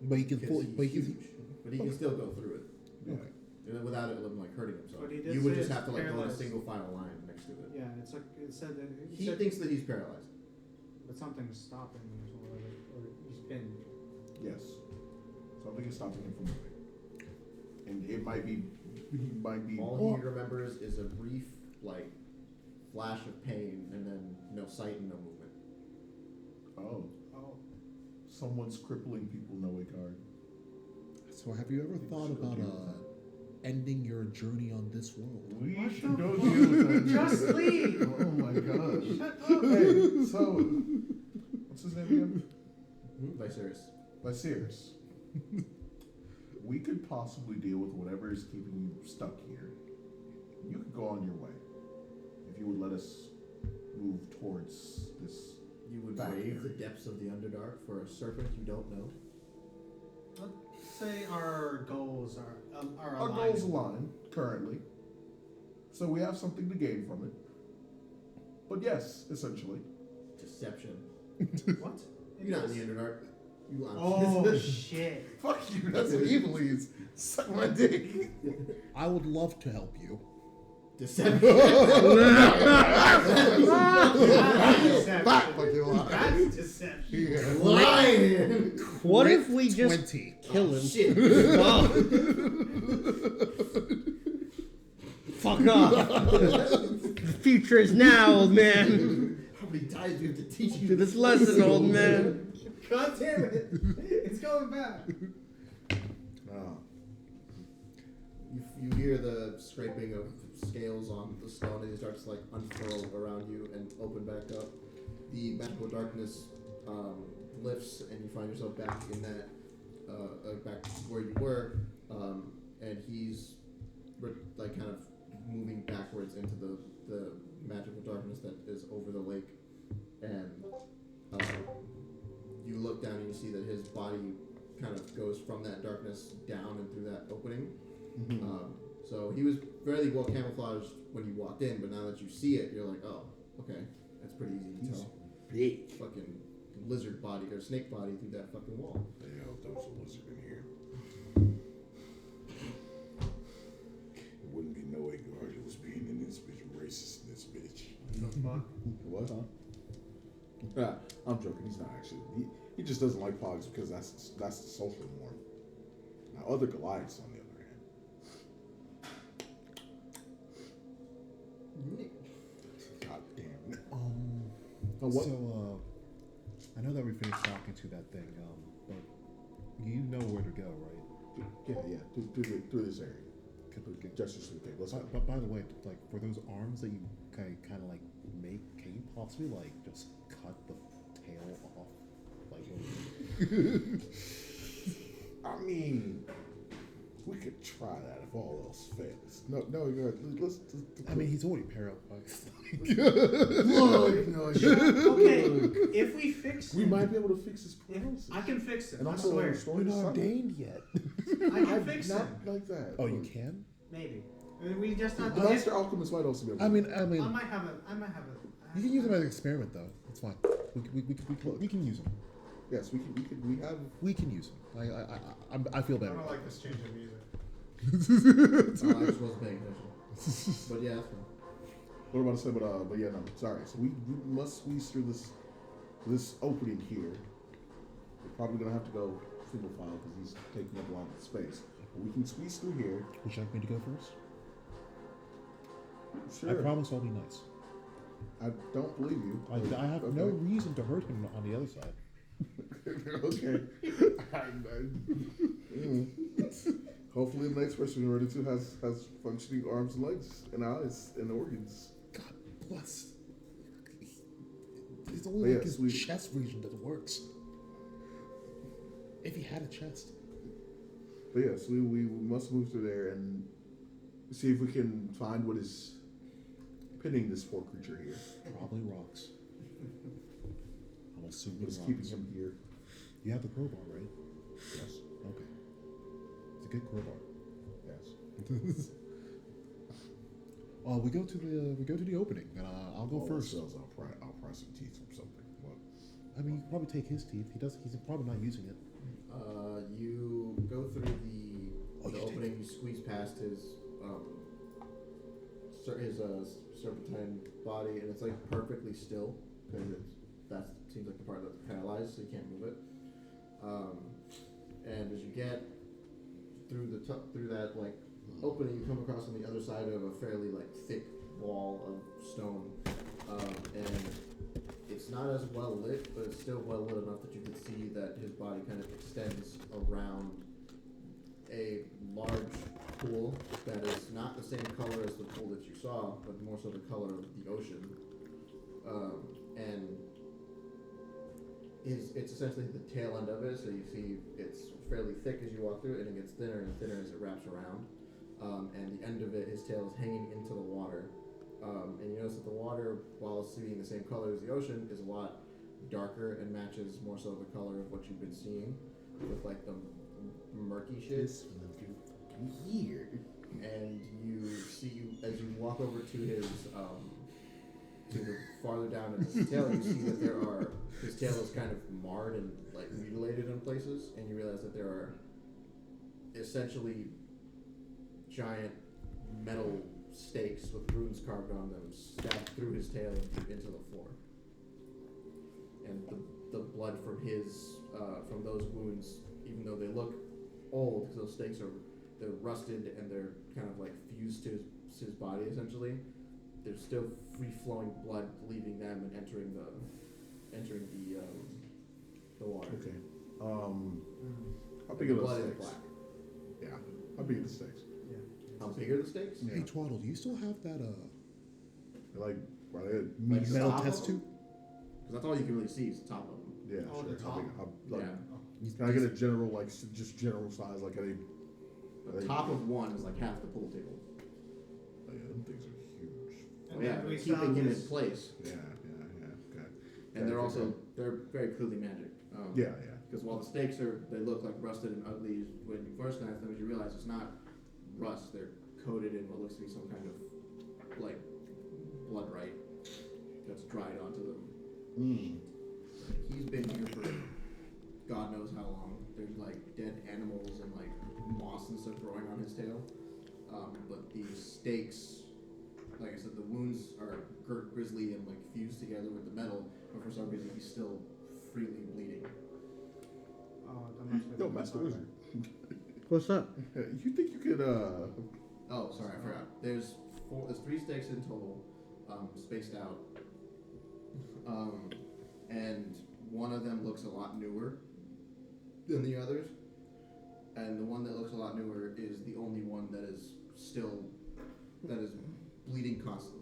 But he can Because fully. he's But he huge. can. But he can still go through it. Okay. Without it like hurting himself. But he did You would say just it's have to like go in a paralyzed. single file line next to it. yeah, it's like it said that He said, thinks that he's paralyzed. but something's stopping him or whatever, or he's been. Yes, something is stopping him from moving, and it might be. He might be. All he remembers is a brief like flash of pain and then no sight and no movement. Oh, Oh, someone's crippling people. No way card. So, have you ever thought about ending your journey on this world? We What should the go fuck? deal with that. Just leave. Oh my gosh. Shut up. Hey, so what's his name again? Viserys. Viserys. We could possibly deal with whatever is keeping you stuck here. You could go on your way if you would let us move towards this. You would Back brave area. the depths of the Underdark for a serpent you don't know. Let's say our goals are Our aligned. goals align currently, so we have something to gain from it. But yes, essentially. Deception. What? You're not in the Underdark. You lying. Oh shit! Fuck you. That's what evil is. Suck my dick. I would love to help you. Deception. Fuck you. That's deception. Lying. What if we just 20. kill him? Shit. Oh. Fuck off. The future is now, old man. How many times do we have to teach you Do this lesson, old man. God damn it! It's going back. Oh. You hear the scraping of scales on the stone as he starts to like unfurl around you and open back up. The magical darkness lifts, and you find yourself back in that back where you were, and he's like kind of moving backwards into the magical darkness that is over the lake, and you look down and you see that his body kind of goes from that darkness down and through that opening. So he was fairly well camouflaged when you walked in, but now that you see it, you're like, oh, okay, that's pretty easy to tell. Big. Fucking lizard body or snake body through that fucking wall. Yeah, there was a lizard in here. It wouldn't be no way Guardian was being an individual racist in this bitch. What? Huh? I'm joking. He's not actually. He just doesn't like pogs because that's the social norm. Now, other Goliaths, on the other hand. God damn it. Oh, what? So, I know that we finished talking to that thing, but you know where to go, right? Yeah. Through this area. Okay. Justice League. Let's go. But by the way, like for those arms that you kind of like make, can you possibly like just cut the tail off? Like, I mean, we could try that if all else fails. No, let's. I mean, he's already paralyzed. Okay, if we fix We him, might be able to fix his paralysis. I can fix it. And I also, swear. story We're not to ordained yet. I can fix not him. like that. Oh, you can? Maybe. We just not. The Master Alchemist might also be able. I mean, I might have a. you can use him as an experiment, though. It's fine. We can use him. Yes, we have. We can use him. I feel I better. don't like this change in music. I just wasn't paying attention. But yeah, that's fine. What am I about to say? But yeah, no. Sorry. So we must squeeze through this opening here. We're probably gonna have to go single file because he's taking up a lot of space. But we can squeeze through here. Would you like me to go first? Sure. I promise I'll be nice. I don't believe you. I have no reason to hurt him on the other side. Okay. Hopefully the next person we're ready to has functioning arms and legs and eyes and organs. God bless. It's But only like yes, his chest region that works. If he had a chest. But yes, we must move through there and see if we can find what is pinning this poor creature here. Probably rocks. I'm assuming What's rocks. keeping him here? You have the crowbar, right? Yes. Okay. It's a good crowbar. Yes. We go to the opening, and I'll go first. I'll pry some teeth from something. What? I mean, you can probably take his teeth. He's probably not using it. You go through the opening. You squeeze past his serpentine body, and it's like perfectly still because that seems like the part that's paralyzed, so you can't move it. And as you get through through that like opening, you come across on the other side of a fairly like thick wall of stone, and it's not as well lit, but it's still well lit enough that you can see that his body kind of extends around a large pool that is not the same color as the pool that you saw, but more so the color of the ocean. And it's essentially the tail end of it, so you see it's fairly thick as you walk through it, and it gets thinner and thinner as it wraps around. And the end of it, his tail is hanging into the water. And you notice that the water, while it's being the same color as the ocean, is a lot darker and matches more so the color of what you've been seeing with like the murky shit. Here. And you see, as you walk over to his, to the farther down in his tail, you see that his tail is kind of marred and like mutilated in places, and you realize that there are essentially giant metal stakes with runes carved on them stabbed through his tail into the floor. And the blood from from those wounds, even though they look old, because those stakes they're rusted and they're kind of like fused to his body essentially, there's still free flowing blood leaving them and entering the water. Okay. How big are Blood those is stakes? black. Yeah. How big are the stakes? Yeah. How bigger the stakes? Yeah. Hey, Twaddle, do you still have that Like, right there. Like metal top test of tube? Because that's all you can really see is the top of them. Yeah, Oh, sure. the top? Can I get a general, like, just general size, like, a... The top of one is like half the pool table. Oh, yeah, them things are huge. Oh, yeah, then we keeping found him in this- place. Yeah, okay. And they're also, they're very clearly magic. Yeah. Because while the stakes they look like rusted and ugly when you first glance at them, you realize it's not rust. They're coated in what looks to be some kind of, like, bloodwright that's dried onto them. He's been here for God knows how long. There's, like, dead animals and, like, moss and stuff growing on his tail. But these stakes, like I said, the wounds are grisly and, like, fused together with the metal, but for some reason he's still freely bleeding. Oh, that must be Yo, the Master best Wizard. What's up? You think you could, Oh, sorry, I forgot. There's 3 stakes in total, spaced out. And one of them looks a lot newer than the others. And the one that looks a lot newer is the only one that is bleeding constantly.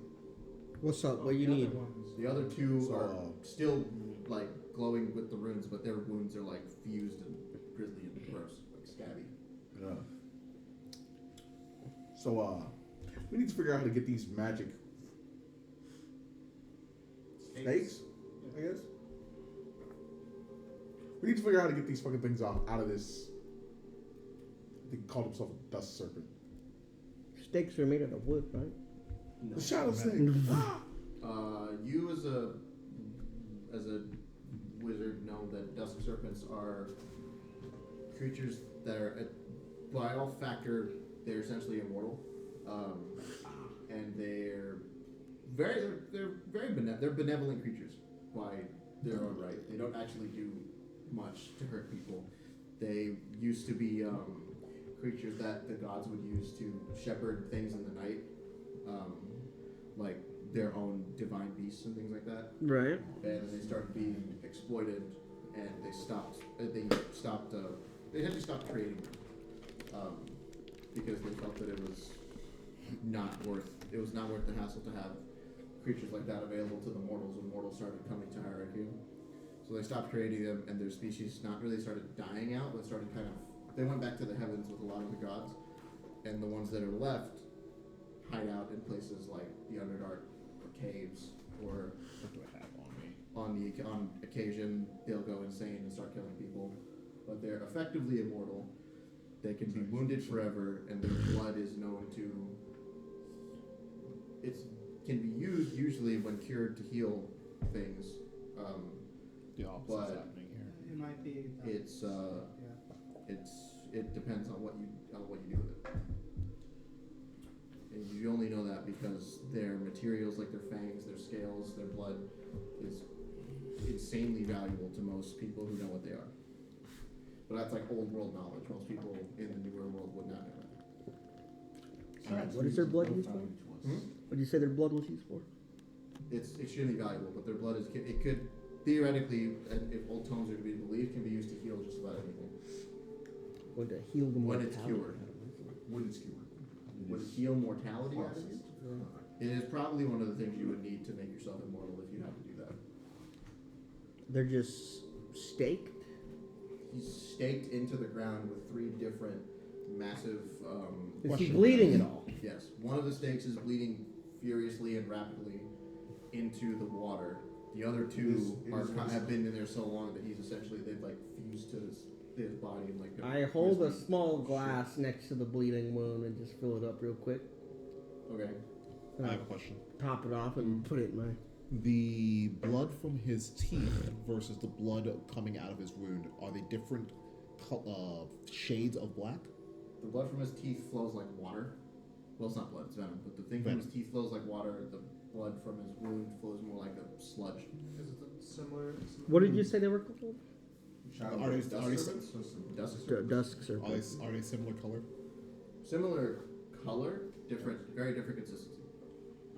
What's up? What you The other need? ones- The other two So- are still like glowing with the runes, but their wounds are like fused and grisly and gross, like scabby. yeah. So, we need to figure out how to get these magic stakes, I guess. We need to figure out how to get these fucking things out of this. I think he called himself a dust serpent. Stakes are made out of wood, right? No. The shadow snake. You as a wizard know that dusk serpents are creatures that are, by all factor, they're essentially immortal, and they're benevolent creatures by their own right. They don't actually do much to hurt people. They used to be creatures that the gods would use to shepherd things in the night, like their own divine beasts and things like that. Right. And then they started being exploited, and they stopped. They had to stop creating them because they felt that it was not worth the hassle to have creatures like that available to the mortals when mortals started coming to hierarchy. So they stopped creating them, and their species not really started dying out, but started they went back to the heavens with a lot of the gods, and the ones that are left hide out in places like the Underdark or caves, or What do I have on me? on occasion they'll go insane and start killing people, but they're effectively immortal. They can be wounded forever, and their blood is known to. It can be used usually when cured to heal things. The opposite's But- happening here. It might be. That. It Yeah. depends on what you do with it. And you only know that because their materials, like their fangs, their scales, their blood, is insanely valuable to most people who know what they are. But that's like old world knowledge. Most people in the newer world would not know that. What is their blood used for? What did you say their blood was used for? It's extremely valuable, but their blood it could theoretically, and if old tomes are to be believed, can be used to heal just about anything. Would to heal the When it's mortality cured. out of it. Wood is keyword. Would it heal mortality out of you? It is probably one of the things you would need to make yourself immortal if you had to do that. They're just staked. He's staked into the ground with 3 different massive. Is he bleeding at all? Yes, one of the stakes is bleeding furiously and rapidly into the water. The other 2 have been in there so long that they've like fused to his body and like. I hold a small glass next to the bleeding wound and just fill it up real quick. Okay. And I have a question. top it off and put it in my. The blood from his teeth versus the blood coming out of his wound, are they different shades of black? The blood from his teeth flows like water. Well, it's not blood; it's venom. But the thing from Venom. his teeth flows like water. The blood from his wound flows more like a sludge. Is it similar? What did you say they were called? Are they serpents? Dusk serpents. Dusk serpent. Are they similar color? Similar color, very different consistency.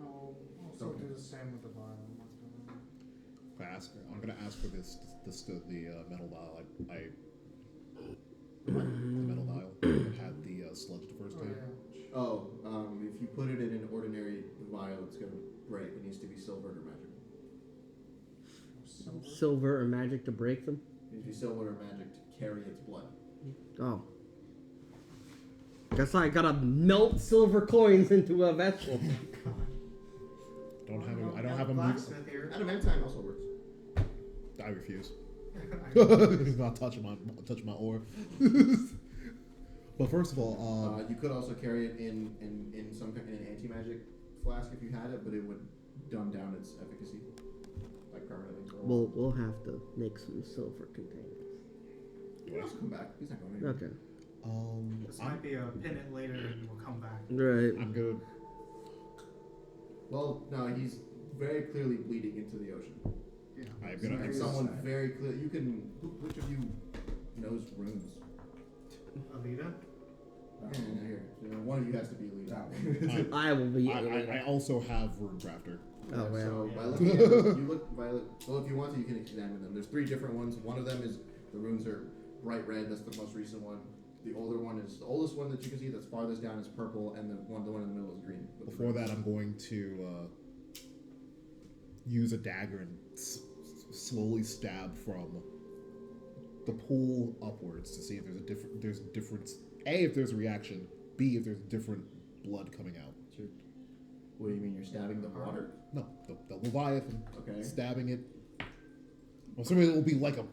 Oh, also do the same with the vial. I'm gonna ask for the metal dial. The metal dial that had the sludge the first Oh, time. yeah. Oh, silvered or magic. Silver or magic to break them? It needs to be silvered or magic to carry its blood. Oh. Guess I gotta melt silver coins into a vessel. I don't have a move. blacksmith here. Adamantine also works. I refuse. He's not touching my ore. But first of all, You could also carry it in some kind in an anti-magic flask if you had it, but it would dumb down its efficacy, like permanently. We'll have to make some silver containers. He'll also come back. He's not going anywhere. Okay. This might be a pin it later and we'll come back. Right. I'm good. Well, no, he's very clearly bleeding into the ocean. Yeah. I'm gonna. Like someone very clear. You can. Which of you knows runes? Alita? Yeah, here. One of you has to be a leader. I will be. I also have Rune Crafter. Oh, well. So by looking at them, you look. Well, if you want to, you can examine them. There's 3 different ones. One of them is the runes are bright red. That's the most recent one. The older one is the oldest one that you can see. That's farthest down is purple, and the one in the middle is green. Before that, I'm going to use a dagger and slowly stab from the pool upwards to see if there's a difference. A, if there's a reaction. B, if there's different blood coming out. Sure. What do you mean? You're stabbing the water? No, the Leviathan. Okay. Stabbing it. Well, something that will be like a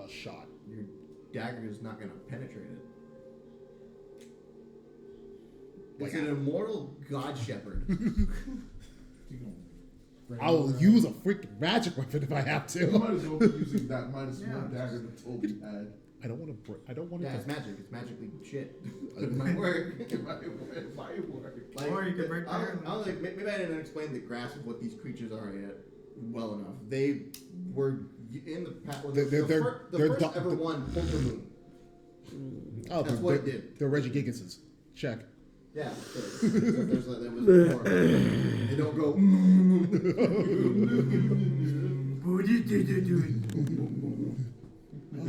shot. Your dagger is not going to penetrate it. It's an immortal god shepherd. I'll use a freaking magic weapon if I have You to. might as well be using that -1 dagger that Toby had. I don't want to. I don't want Yeah, to. it's magic. It's magically shit. It might work. It might work. Like, Or you could break I down. don't think, maybe I didn't explain the grasp of what these creatures are yet well enough. They were in the past. The They're first ever one pulled the moon. Oh, That's what it did. They're Regigigases. Check. Yeah, there was more. They don't go.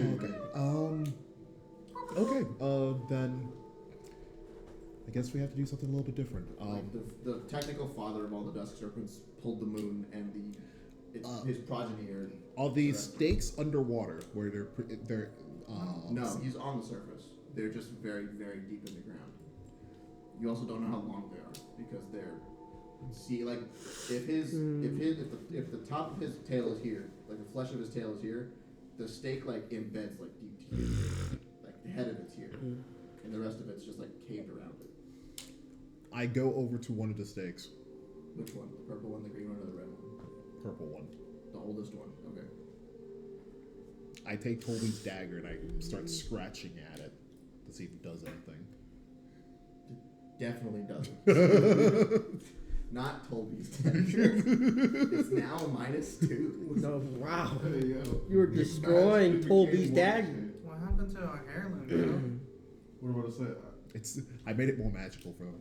Okay. Okay. Then I guess we have to do something a little bit different. Like the technical father of all the Dusk Serpents pulled the moon, and his progeny are. Are these stakes underwater where they're No, he's on the surface. They're just very, very deep in the ground. You also don't know how long they are because they're like if the top of his tail is here, like the flesh of his tail is here, the stake like embeds like deep to here, like the head of it's here, and the rest of it's just like caved around it. I go over to one of the stakes. Which one? The purple one, the green one, or the red one? Purple one. The oldest one. Okay. I take Toby's dagger and I start scratching at it to see if it does anything. Definitely doesn't. Not Toby's dagger. It's now a -2. No, wow. Hey, yo. You were destroying Magic Toby's became dagger. What happened to our heirloom, bro? What about to say? I made it more magical for them.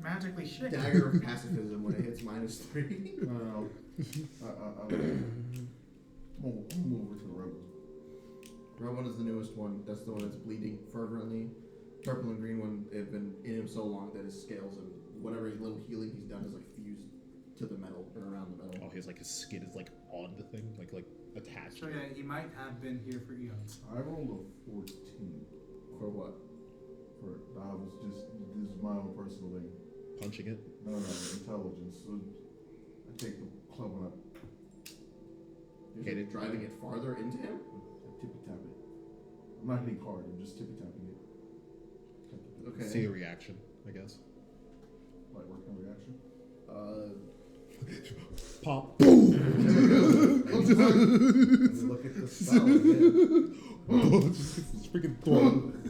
Magically shit. Dagger of pacifism when it hits -3. No. I'm gonna move over to the red one. Red one is the newest one. That's the one that's bleeding fervently. Purple and green one have been in him so long that his scales and whatever little healing he's done is like fused to the metal or around the metal. Oh, his skill is like on the thing, like attached. So yeah, he might have been here for eons. I rolled a 14 For what? for this is my own personal thing. Punching it. No, intelligence. So I take the club and You're Hit just it. driving it farther into him? I tippy tap it. I'm not hitting hard. I'm just tippy tapping it. Okay. See a reaction, I guess. Like working reaction. Pop. Boom. Look at the spell again. Just freaking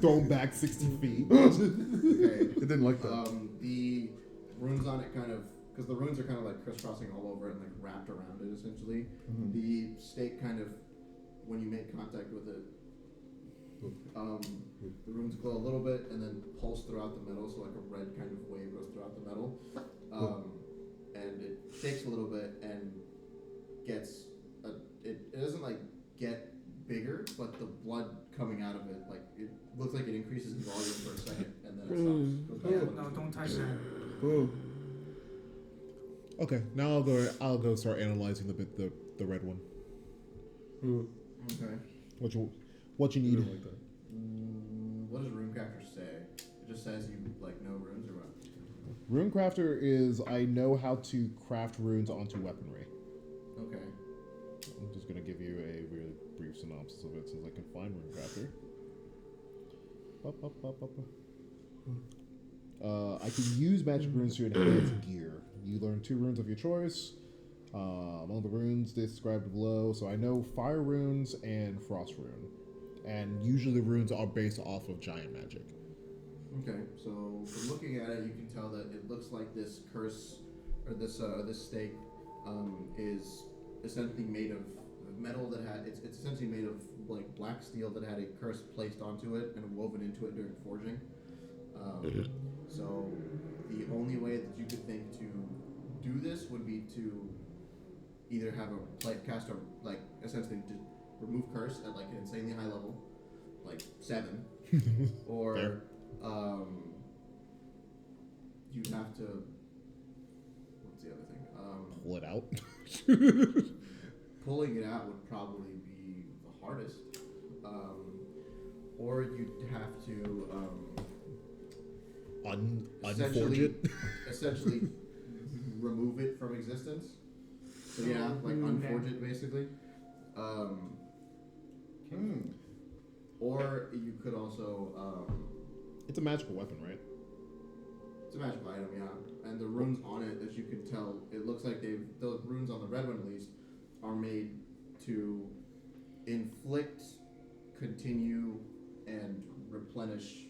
thrown back 60 feet. Okay. It didn't like that. The runes on it kind of, because the runes are kind of like crisscrossing all over it and like wrapped around it essentially. Mhm. The stake kind of, when you make contact with it, the runes glow a little bit and then pulse throughout the metal, so like a red kind of wave goes throughout the metal. And it shakes a little bit and gets, it doesn't like get bigger, but the blood coming out of it, like it looks like it increases in volume for a second and then it stops. Goes back No, down. don't touch that. Okay, now I'll go start analyzing the red one. Okay. What you need? Like that. What does Runecrafter say? It just says you like know runes or what? Runecrafter is I know how to craft runes onto weaponry. Okay. I'm just gonna give you a really brief synopsis of it since I can find Runecrafter. I can use magic runes to enhance gear. You learn 2 runes of your choice. Among the runes described below, so I know fire runes and frost rune, and usually the runes are based off of giant magic. Okay, so from looking at it, you can tell that it looks like this curse, or this stake, is essentially made of metal that had it's essentially made of like black steel that had a curse placed onto it and woven into it during forging. So the only way that you could think to do this would be to either have a cast a like essentially to remove curse at like an insanely high level, like 7, or Fair. you'd have to. What's the other thing? Pull it out. Pulling it out would probably be the hardest. Or you'd have to Unforge it. essentially remove it from existence. So yeah, like unforge it basically. Or you could also It's a magical weapon, right? it's a magical item, yeah. And the runes on it, as you can tell, it looks like the runes on the red one at least are made to inflict, continue, and replenish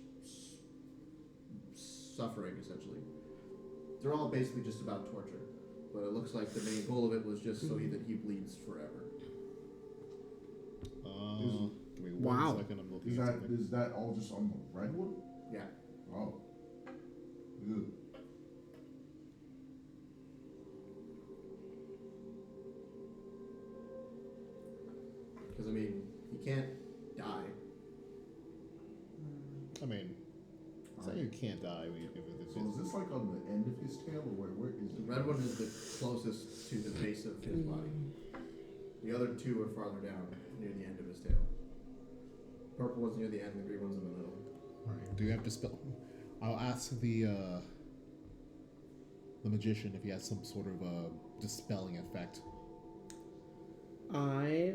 suffering, essentially. They're all basically just about torture, but it looks like the main goal of it was just so that he bleeds forever. Give me Wow. 1 second, I'm looking Is at that something. is that all just on the red one? Yeah. Oh. Ew. Because, I mean, he can't die. I mean, it's like you can't die if it's So is this like on the end of his tail, or where is The it? red one is the closest to the base of his body. The other 2 are farther down, near the end of his tail. Purple one's near the end, the green one's in the middle. Do you have to spell? I'll ask the magician if he has some sort of dispelling effect. I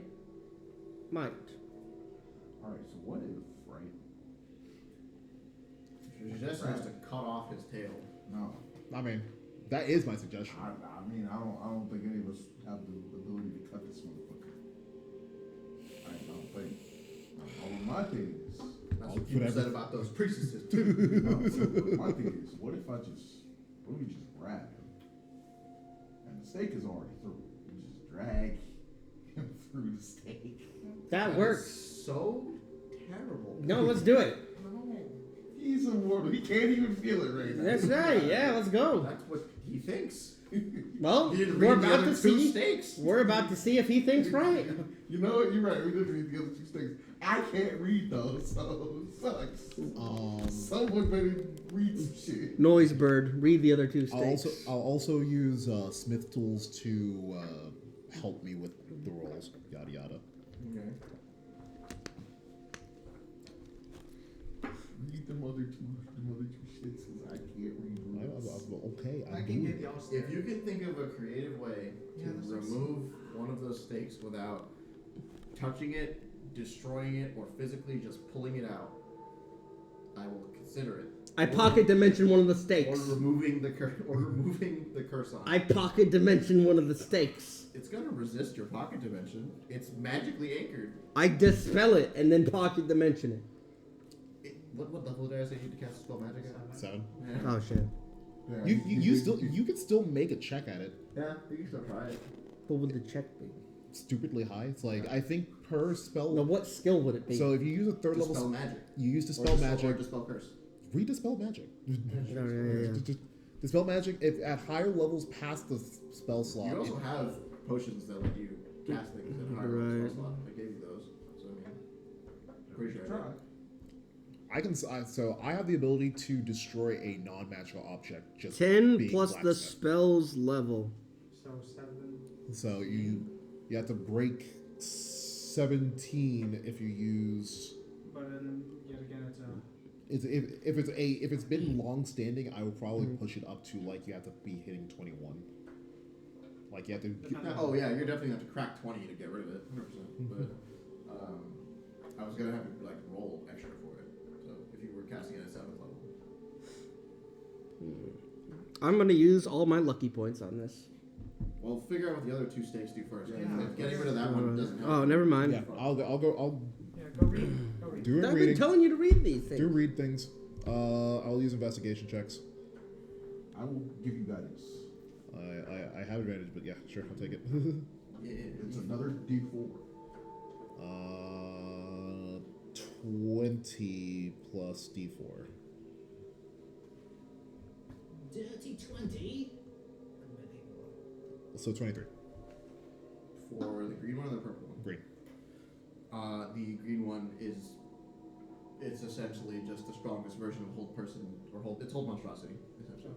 might. Alright, so what if, right? He just has to cut off his tail. No. I mean, that is my suggestion. I mean, I don't think any of us have the ability to cut this motherfucker. I don't think. All of my thing is, That's what people Whatever. said about those priestesses too. my thing is, what if we just grab him, and the stake is already through. We just drag him through the stake. That works. So terrible. No, let's do it. He's immortal. He can't even feel it right now. That's right. Yeah, let's go. That's what he thinks. Well, He didn't we're read the about other to 2 see. stakes. We're about to see if he thinks right. You know what? You're right. We did read the other 2 stakes. I can't read those, so it sucks. Someone better read some shit. Noise bird, read the other 2 I'll stakes. also use Smith tools to help me with the rolls. Yada yada. Okay. Read them other two shits, because I can't read rules. Okay, I I'm can doing get it. the all If you can think of a creative way to Yeah, that's remove one of those stakes without touching it, destroying it, or physically just pulling it out, I will consider it. I pocket dimension one of the Or stakes. removing the curse on it. I pocket dimension one of the stakes. It's gonna resist your pocket dimension. It's magically anchored. I dispel it and then pocket dimension it. What level did I say you need to cast spell magic at? 7. Yeah. Oh shit. Yeah, You can still make a check at it. Yeah, you can still try it. What would the check be? Stupidly high. It's like I think per spell. No, what skill would it be? So if you use a third level, Dispel magic. you use Or dispel magic. Or dispel curse. Read dispel magic. yeah. Dispel magic. If at higher levels past the spell slot. You also have potions that let you cast things at higher Right. spell slot. I gave you those. So I mean, pretty sure. I Try. did. So I have the ability to destroy a non-magical object. Just 10 being plus the blacksmith. spell's level. So 7. So you have to break 17 if you use. But then yet again, it's a. If it's been long standing, I will probably push it up to like you have to be hitting 21. Like you have to. Oh yeah, you're definitely gonna have to crack 20 to get rid of it, 100%. But I was gonna have to like roll extra for it. So if you were casting it at 7th level, I'm gonna use all my lucky points on this. well, figure out what the other 2 stakes do first. Yeah. If getting rid of that one doesn't help. Oh, never mind. Yeah, I'll go. Yeah, go read. Go read. Do a I've been reading. telling you to read these things. Do read things. I'll use investigation checks. I will give you guidance. I have advantage, but yeah, sure, I'll take it. It's another D4. 20 plus D4. Dirty 20. So 23. For the green one or the purple one? Green. The green one it's essentially just the strongest version of hold person or hold. It's hold monstrosity essentially.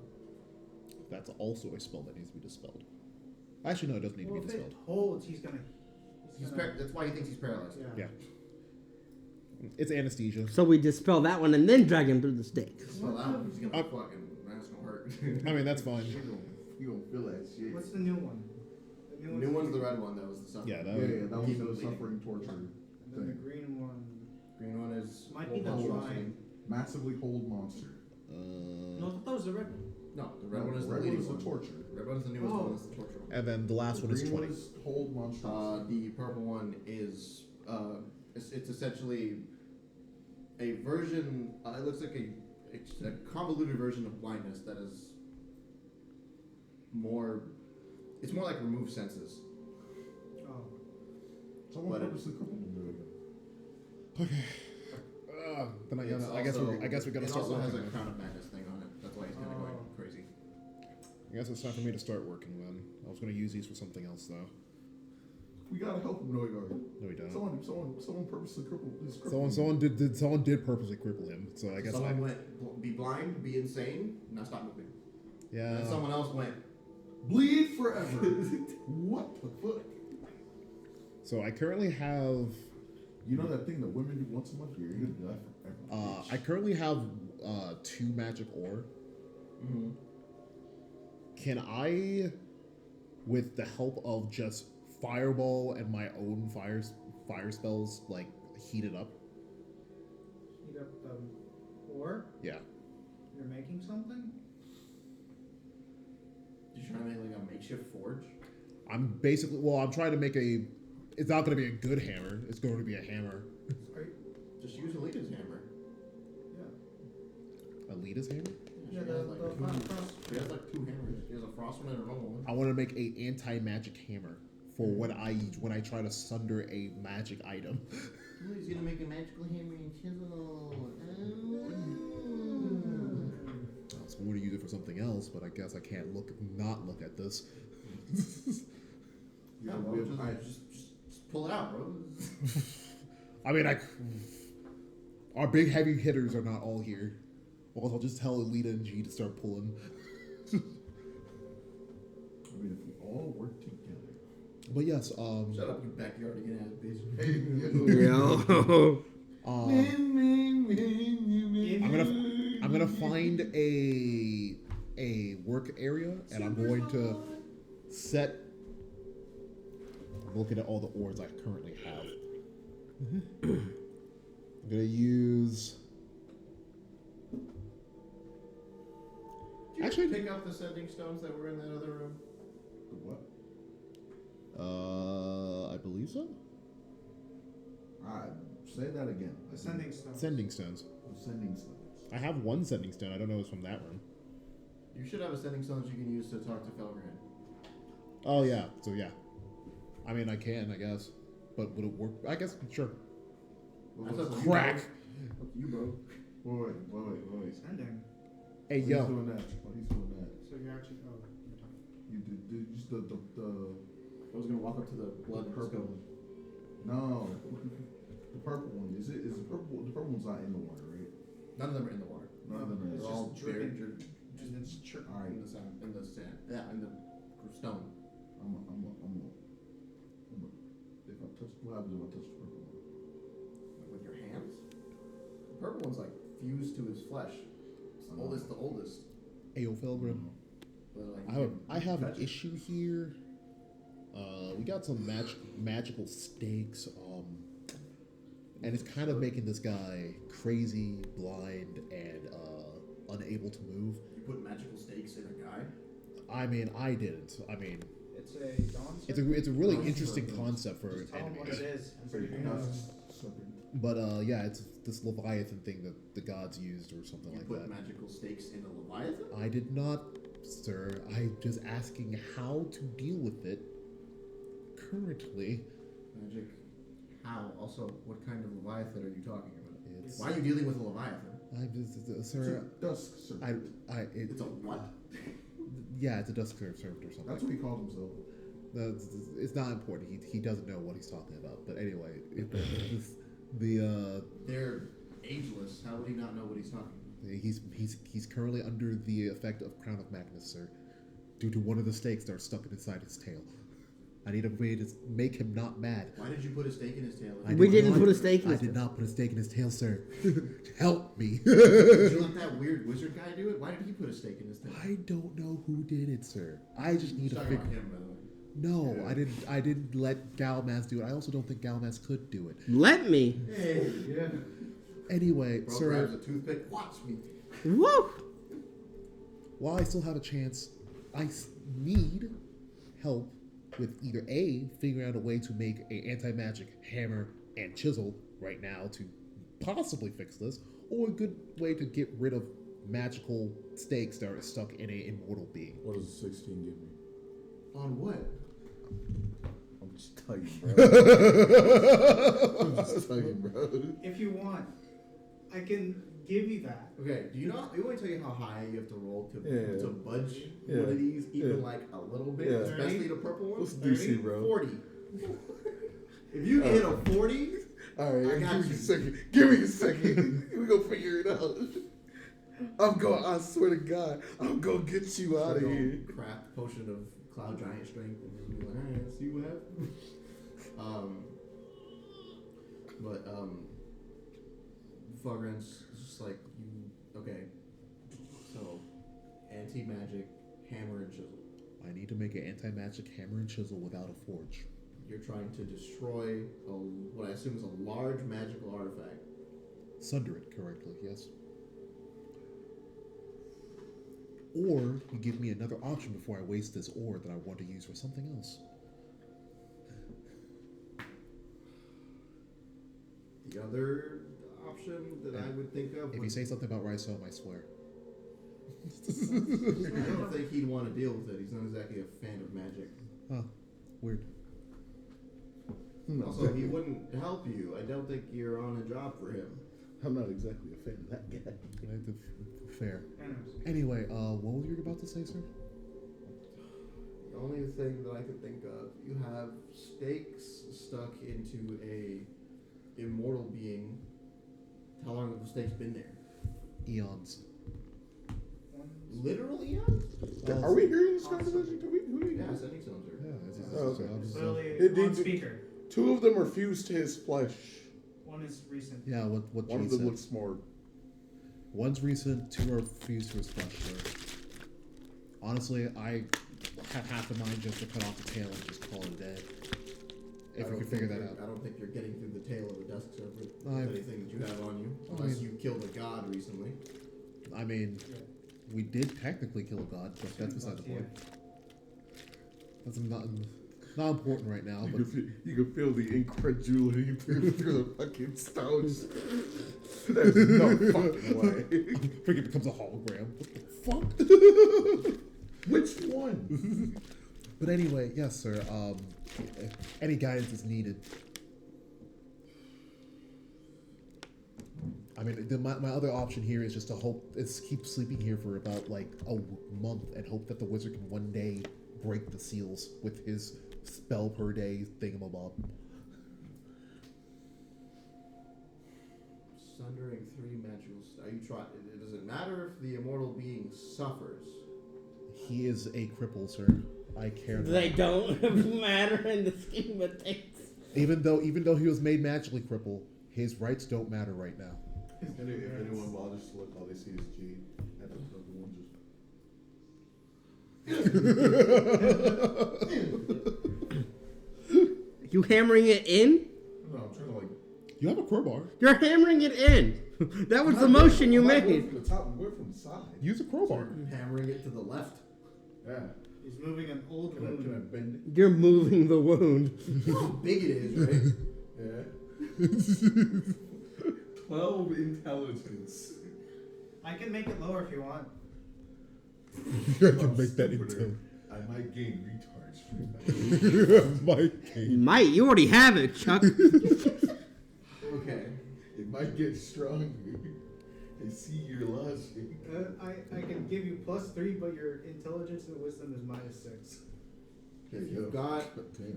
That's also a spell that needs to be dispelled. Actually, no, it doesn't need Well, to if be it dispelled. holds, he's gonna. That's why he thinks he's paralyzed. Yeah. Yeah. It's anesthesia. So we dispel that one and then drag him through the stakes. So that one, he's gonna fucking. That's gonna hurt. I mean, that's fine. You gonna feel that shit. What's the new one? The New one's the red one. That was the suffering. Yeah, Yeah, that that was Keep the him bleeding. suffering torture And then the thing. green one. Green one is Might be hold the monstrosity. line. Massively hold monster. No, I thought that was the red one. No, the red No, one is the red one leading is the one. torture. Red one is the newest Oh. one. It's the torture one. and then the last The one is green 20. one is hold monstrosity. The purple one is it's essentially a version. It looks like it's a convoluted version of blindness that is more. It's more like remove senses. Oh. Someone but it- purposely crippled him doing it. Then I It's guess also- we gotta it start also has working. a Then. crown of madness thing on it. That's why he's kind of going crazy. I guess it's time for me to start working then. I was gonna use these for something else though. We gotta help him, Noigard. No, we don't. Someone purposely crippled him. Someone did purposely cripple him. So I guess Someone I. went be blind, be insane, now stop moving. Yeah. And someone else went. Bleed forever. What the fuck? So I currently have. You know that thing that women do once a month? You're gonna do that forever. I currently have 2 magic ore. Mm-hmm. Can I, with the help of just fireball and my own fire spells, like heat it up? Heat up the ore. Yeah. You're making something. You trying to make like a makeshift forge? I'm trying to make a. It's not going to be a good hammer. It's going to be a hammer. Just use Alita's hammer. Yeah. Alita's hammer. She Yeah, has the like frost. she has like 2 hammers. She has a frost one and a normal one. I want to make a anti-magic hammer for when I try to sunder a magic item. Oh, he's gonna make a magical hammer and chisel. I was going to use it for something else, but I guess I can't not look at this. Yeah, we bro, have just pull it out, bro. I mean, our big heavy hitters are not all here. Well, I'll just tell Alita and G to start pulling. I mean, if we all work together. But yes, Shut up, you backyard again, ass bitch. Yo. I'm gonna find a work area, and I'm going to set. I'm looking at all the ores I currently have. I'm gonna use. Did you Actually- pick up the sending stones that were in that other room? The what? I believe so. Say that again. Ascending stone. Sending stones. The sending stones. I have one sending stone. I don't know if it's from that room. You should have a sending stone that you can use to talk to Felgran. Oh yeah. So yeah. I mean, I can, I guess. But would it work? I guess sure. That's up to you, Crack. Fuck you, bro. Wait. Ascending. Hey While yo. He's doing that. While he's doing that. So you're actually. Oh, you're talking. You did just the I was gonna walk up to the blood and just purple. go. No. The purple one. Is the purple one's not in the water, right? None of them are in the water. None of them are. They're It's all just buried dripping. And it's chirping. in the sand. In the sand. Yeah, in the stone. If I touch, what happens if I touch the purple one? With your hands. The purple one's like fused to his flesh. It's the oldest. Ayo, Felgrim. But like, I have touch an it. issue here. We got some magical stakes, and it's kind of making this guy crazy, blind, and unable to move. You put magical stakes in a guy. I mean, I didn't. I mean, It's a dawn. it's a really Dawn interesting Serpent. concept for Just tell him what it enemies. is. And So you can have something. But yeah, it's this Leviathan thing that the gods used or something You like put that. magical stakes in a Leviathan? I did not, sir. I'm just asking how to deal with it currently. Magic. How? Also, what kind of Leviathan are you talking about? It's Why are you dealing with a Leviathan? I'm just, It's sir. a dusk serpent. It's a what? Yeah, it's a dusk serpent or something. That's what he called himself. It's not important. He doesn't know what he's talking about. But anyway, They're ageless. How would he not know what he's talking about? he's currently under the effect of Crown of Magnus, sir, due to one of the stakes that are stuck inside his tail. I need a way to make him not mad. Why did you put a stake in his tail? We didn't put a stake in I his did tail. not put a stake in his tail, sir. Help me. Did you let that weird wizard guy do it? Why did he put a stake in his tail? I don't know who did it, sir. I just need He's to talking about figure. him, by the way. No, Yeah. I didn't let Galmaz do it. I also don't think Galmaz could do it. Let me. Hey, yeah. Anyway, Bro sir, grabs a toothpick. Watch me. Woo! while I still have a chance, I need help with either A, figuring out a way to make a anti-magic hammer and chisel right now to possibly fix this, or a good way to get rid of magical stakes that are stuck in a immortal being. What does 16 give me? On what? I'm just telling you, bro. I'm just telling you, bro. If you want, I can give you that. Okay, do you want me to tell you how high you have to roll to Yeah. budge Yeah. one of these, even Yeah. like a little bit, Yeah. especially the purple one? What's DC, bro? 40. If you hit a 40, All right, I got give me you. a second. Give me a second. We gonna figure it out. I swear to God, I'm gonna get you out of here. Craft potion of cloud giant strength, and just be like, alright, let's see what happens. Fogrance is just like you. Okay, so anti-magic hammer and chisel. I need to make an anti-magic hammer and chisel without a forge. You're trying to destroy what I assume is a large magical artifact. Sunder it correctly, yes. Or you give me another option before I waste this ore that I want to use for something else. The other option that I would think of. If you would- say something about Rhysome, I swear. I don't think he'd want to deal with it. He's not exactly a fan of magic. Huh. Weird. Also, he wouldn't help you. I don't think you're on a job for him. I'm not exactly a fan of that guy. Fair. Anyways. Anyway, what were you about to say, sir? The only thing that I could think of, you have stakes stuck into a immortal being. How long have the stakes been there? Eons. Literally, yeah? Are we hearing this conversation? Who we Yeah, sending stones are. Yeah, it's Oh, okay. Literally It on needs- speaker. Two of them are fused to his flesh. One is recent. Yeah, what One Gene of them said. looks more. One's recent, two are fused to his flesh. So. Honestly, I have half the mind just to cut off the tail and just call it a day. If we can figure that out. I don't think you're getting through the tail of a dusk serpent with I- anything that you have on you. I Unless mean- you killed a god recently. I mean, we did technically kill a god, but that's beside the point. That's not important right now. You But can feel the incredulity through the fucking stones. There's no fucking way. freaking becomes a hologram. What the fuck? Which one? But anyway, yes, sir. Any guidance is needed. I mean, my other option here is just to keep sleeping here for about like a month and hope that the wizard can one day break the seals with his spell per day thingamabob. Sundering 3 magical. Are you trying? Does it matter if the immortal being suffers? He is a cripple, sir. I care not. They don't matter in the scheme of things. Even though he was made magically crippled, his rights don't matter right now. If anyone bothers to look, all they see is G. And the one just. You hammering it in? No, I'm trying to like. You have a crowbar. You're hammering it in. That was the motion you I'm not going made. from the top, I'm going from the side. Use a crowbar. Hammering it to the left. Yeah. He's moving an old Can I wound. bend it? You're moving the wound. You know how big it is, right? Yeah. 12 intelligence. I can make it lower if you want. You can make that into. I might gain retards from that. My game. Might, you already have it, Chuck. Okay. It might get stronger. I see your logic. I can give you +3, but your intelligence and wisdom is -6. If you've got Damn.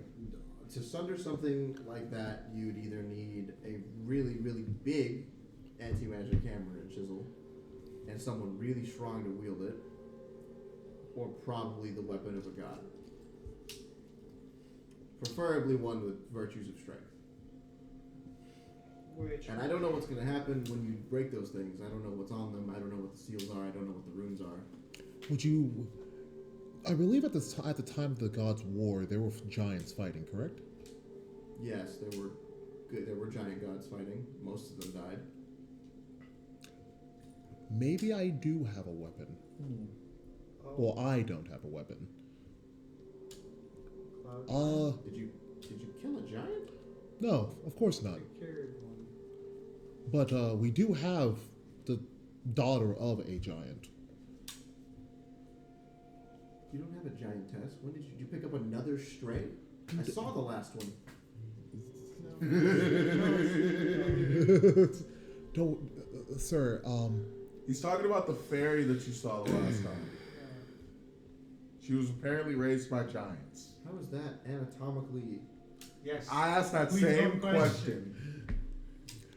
to sunder something like that, you'd either need a really, really big anti-magic hammer and chisel, and someone really strong to wield it, or probably the weapon of a god. Preferably one with virtues of strength. Which And I don't know what's going to happen when you break those things. I don't know what's on them. I don't know what the seals are. I don't know what the runes are. Would you? I believe at the time of the Gods' War, there were giants fighting. Correct? Yes, there were good. There were giant gods fighting. Most of them died. Maybe I do have a weapon. Well, I don't have a weapon. Cloud Did you kill a giant? No, of course not. carried one. But we do have the daughter of a giant. You don't have a giantess. When did you pick up another stray? I saw the last one. Don't, sir. He's talking about the fairy that you saw the last time. She was apparently raised by giants. How is that anatomically? Yes. I asked that Please same don't question,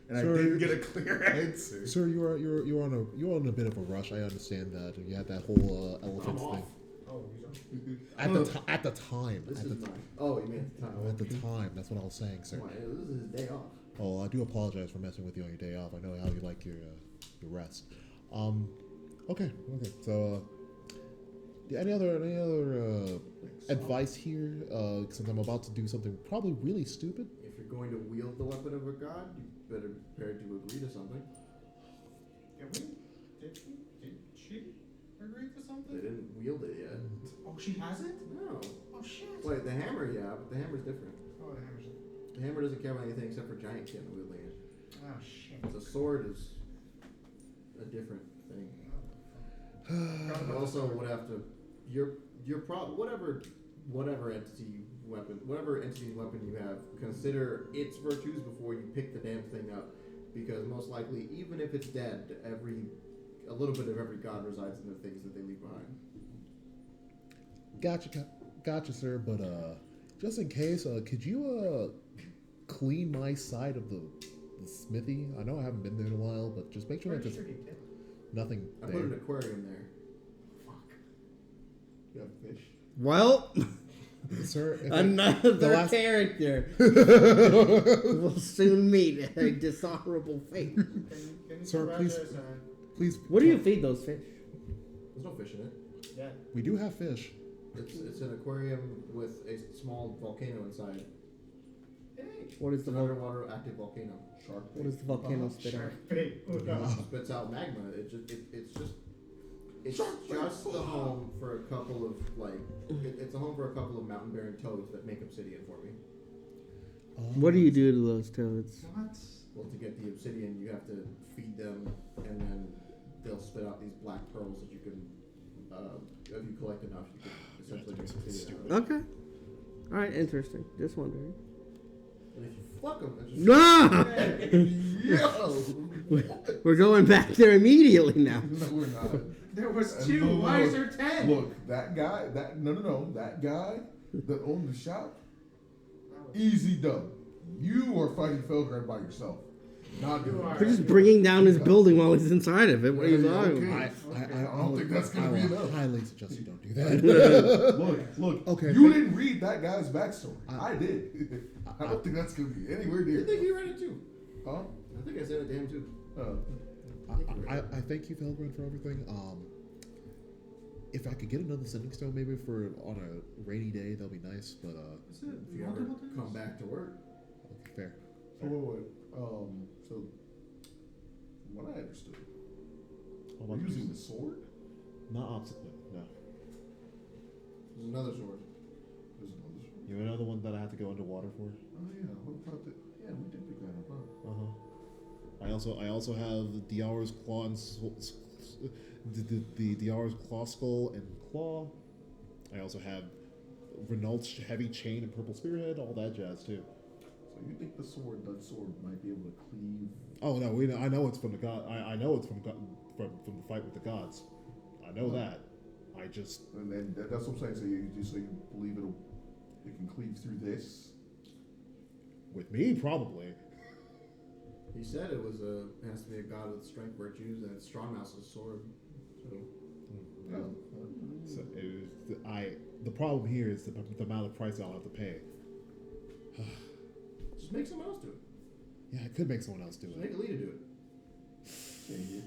and Sir- I didn't get a clear answer. Sir, you're on a bit of a rush. I understand that. You had that whole elephant thing. Oh, he's on. At the time. This At is the, mine. Oh, you mean at the time? at the time. That's what I was saying, sir. Come on, this is his day off. Oh, I do apologize for messing with you on your day off. I know how you like your rest. Okay. So, any other advice here? Since I'm about to do something probably really stupid. If you're going to wield the weapon of a god, you better be prepared to agree to something. Did she agree to They something? didn't wield it yet. Oh, she hasn't? No. Oh, shit. Wait, the hammer, yeah, but the hammer's different. Oh, the hammer's. The hammer doesn't care about anything except for giant kin wielding it. Oh, shit. The sword is a different thing. You also would have to whatever entity's weapon you have, consider its virtues before you pick the damn thing up, because most likely, even if it's dead, a little bit of every god resides in the things that they leave behind. Gotcha, sir. But just in case, could you clean my side of the smithy? I know I haven't been there in a while, but just make sure that there's nothing I put an there. aquarium there. You have fish. Well, Sir, if another the last- character will soon meet a dishonorable fate. Can Sir, you please- Roger, please. What do you feed those fish? There's no fish in it. Yeah. We do have fish. It's an aquarium with a small volcano inside. Hey. What is It's the an vol- underwater active volcano. Shark. What does the volcano spit out? Hey. Oh, no. It spits out magma. It's just the home for a couple of it's a home for a couple of mountain-bearing toads that make obsidian for me. What do you do to those toads? What? Well, to get the obsidian, you have to feed them, and then they'll spit out these black pearls that you can, if you collect enough, you can essentially make obsidian out of. Okay. All right, interesting. Just wondering. And if you fuck them, that's just No! We're going back there immediately now. No, we're not. There was And 2. look, Why is there 10? Look, that guy. That guy that owned the shop. Easy dub. You are fighting Felgrave by yourself. Not doing We're just bringing down his building while he's inside of it. What are you talking Okay. about? I don't think that's gonna be enough. highly suggest you don't do that. Look. Okay. You didn't read that guy's backstory. I did. I don't think that's gonna be anywhere I near. think you read it too. Huh? I think I said it to him too. I thank you, Felgren, for everything. If I could get another sending stone, maybe for on a rainy day, that'll be nice. But Is it If you ever multiple times? come back to work, fair. So wait. So from what I understood, How we're about using the sword. not obstacle? No. there's another sword. There's another sword. You know the one that I had to go underwater for? Oh yeah. What about the? Yeah, we did pick that up. Huh? I also have Diara's claw and the Diara's claw skull and claw. I also have Renault's heavy chain and purple spearhead, all that jazz too. So you think that sword might be able to cleave? Oh no, I know it's from the god. I know it's from the fight with the gods. I know that. I just And that's what I'm saying. So you believe it can cleave through this? with me probably. He said it has to be a god with strength virtues and it's strong mouse's sword. So Yeah. So the problem here is the amount of price I'll have to pay. just make someone else do it. Yeah, I could make someone else do Just make it. Alita do it.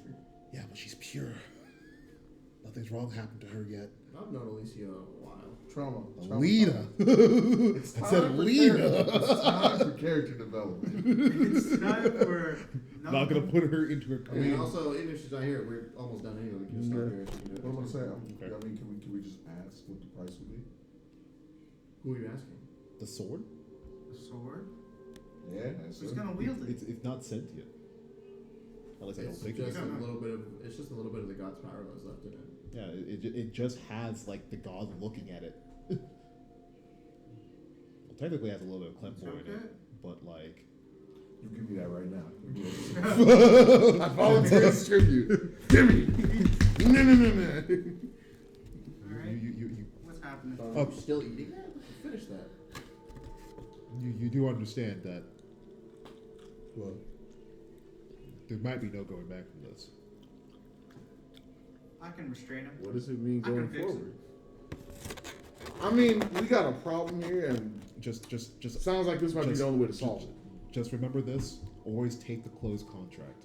Yeah, but she's pure. Nothing's wrong happened to her yet. I've known Alicia a while. Trauma. Alita. It's I time said for Alita. It's time for character development. It's time for. Not gonna put her into a. And also, even if she's not here, we're almost done anyway. We can just start here. She can do it. What am I saying? Okay. I mean, can we just ask what the price would be? Who are you asking? The sword? Sword? Yeah, that's Who's it. gonna wield it? It's not sentient. At least I don't It's think it just is. a little bit of. It's just a little bit of the god's power that's left in it. Yeah, it just has like the god looking at it. Well, technically it has a little bit of claymore in Okay. it, but like. You give me that right now. I volunteer as tribute. Give me. No. Alright. You What's happening? Oh. You're still eating that? Finish that. you do understand that Well, there might be no going back from this. I can restrain him. what does it mean I can going fix forward? I mean, we got a problem here, and Just sounds like this might be the only way to solve it. Just remember this: always take the closed contract.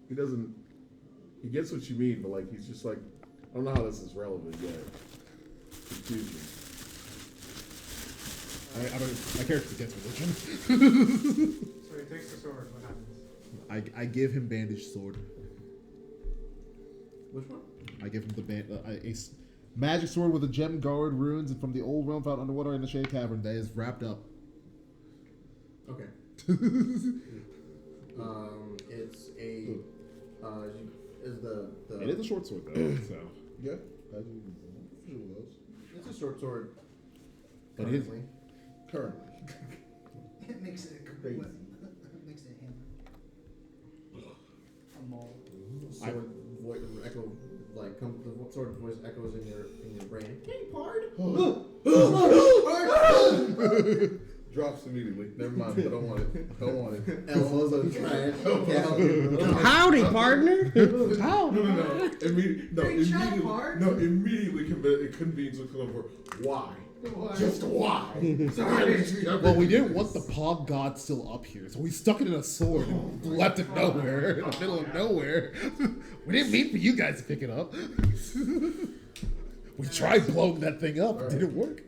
He doesn't. He gets what you mean, but like he's just like, I don't know how this is relevant yet. Confusion. My character gets religion. So he takes the sword. What happens? I give him bandaged sword. Which one? I give him the magic sword with a gem guard runes and from the old realm found underwater in the Shade Cavern that is wrapped up. Okay. It's a. Is the. It is a short sword though, so. Yeah, as usual was. It's a short sword. But his, currently. Currently. It makes it a Crazy. weapon. It makes it a hammer. A maul. Sword voice echo like the sword voice echoes in your brain. Hey, Pard. Drops immediately. Never mind. I don't want it. Don't want it. Elbows on trash. Can't help you. Howdy, partner. No. Pard. Immediately it convenes with over why. Just why? well, we didn't want the Pog God still up here, so we stuck it in a sword and left it nowhere, in the middle of nowhere. We didn't mean for you guys to pick it up. We tried blowing that thing up, it didn't work.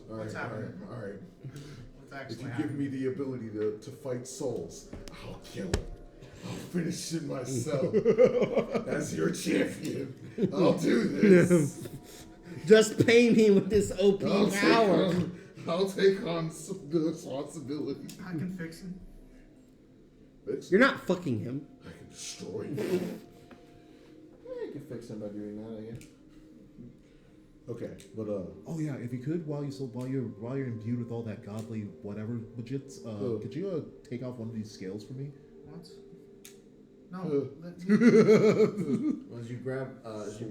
What's happening? All right. What's If actually you give happening? me the ability to fight souls, I'll kill him. I'll finish it myself. As your champion, I'll do this. Just pay me with this OP power. I'll take on some responsibility. I can fix him. You're not fucking him. I can destroy you. You can fix him by doing that, I guess. Okay, but Oh yeah, if you could, while you're imbued with all that godly whatever legits, could you take off one of these scales for me? What? No. Let me. As you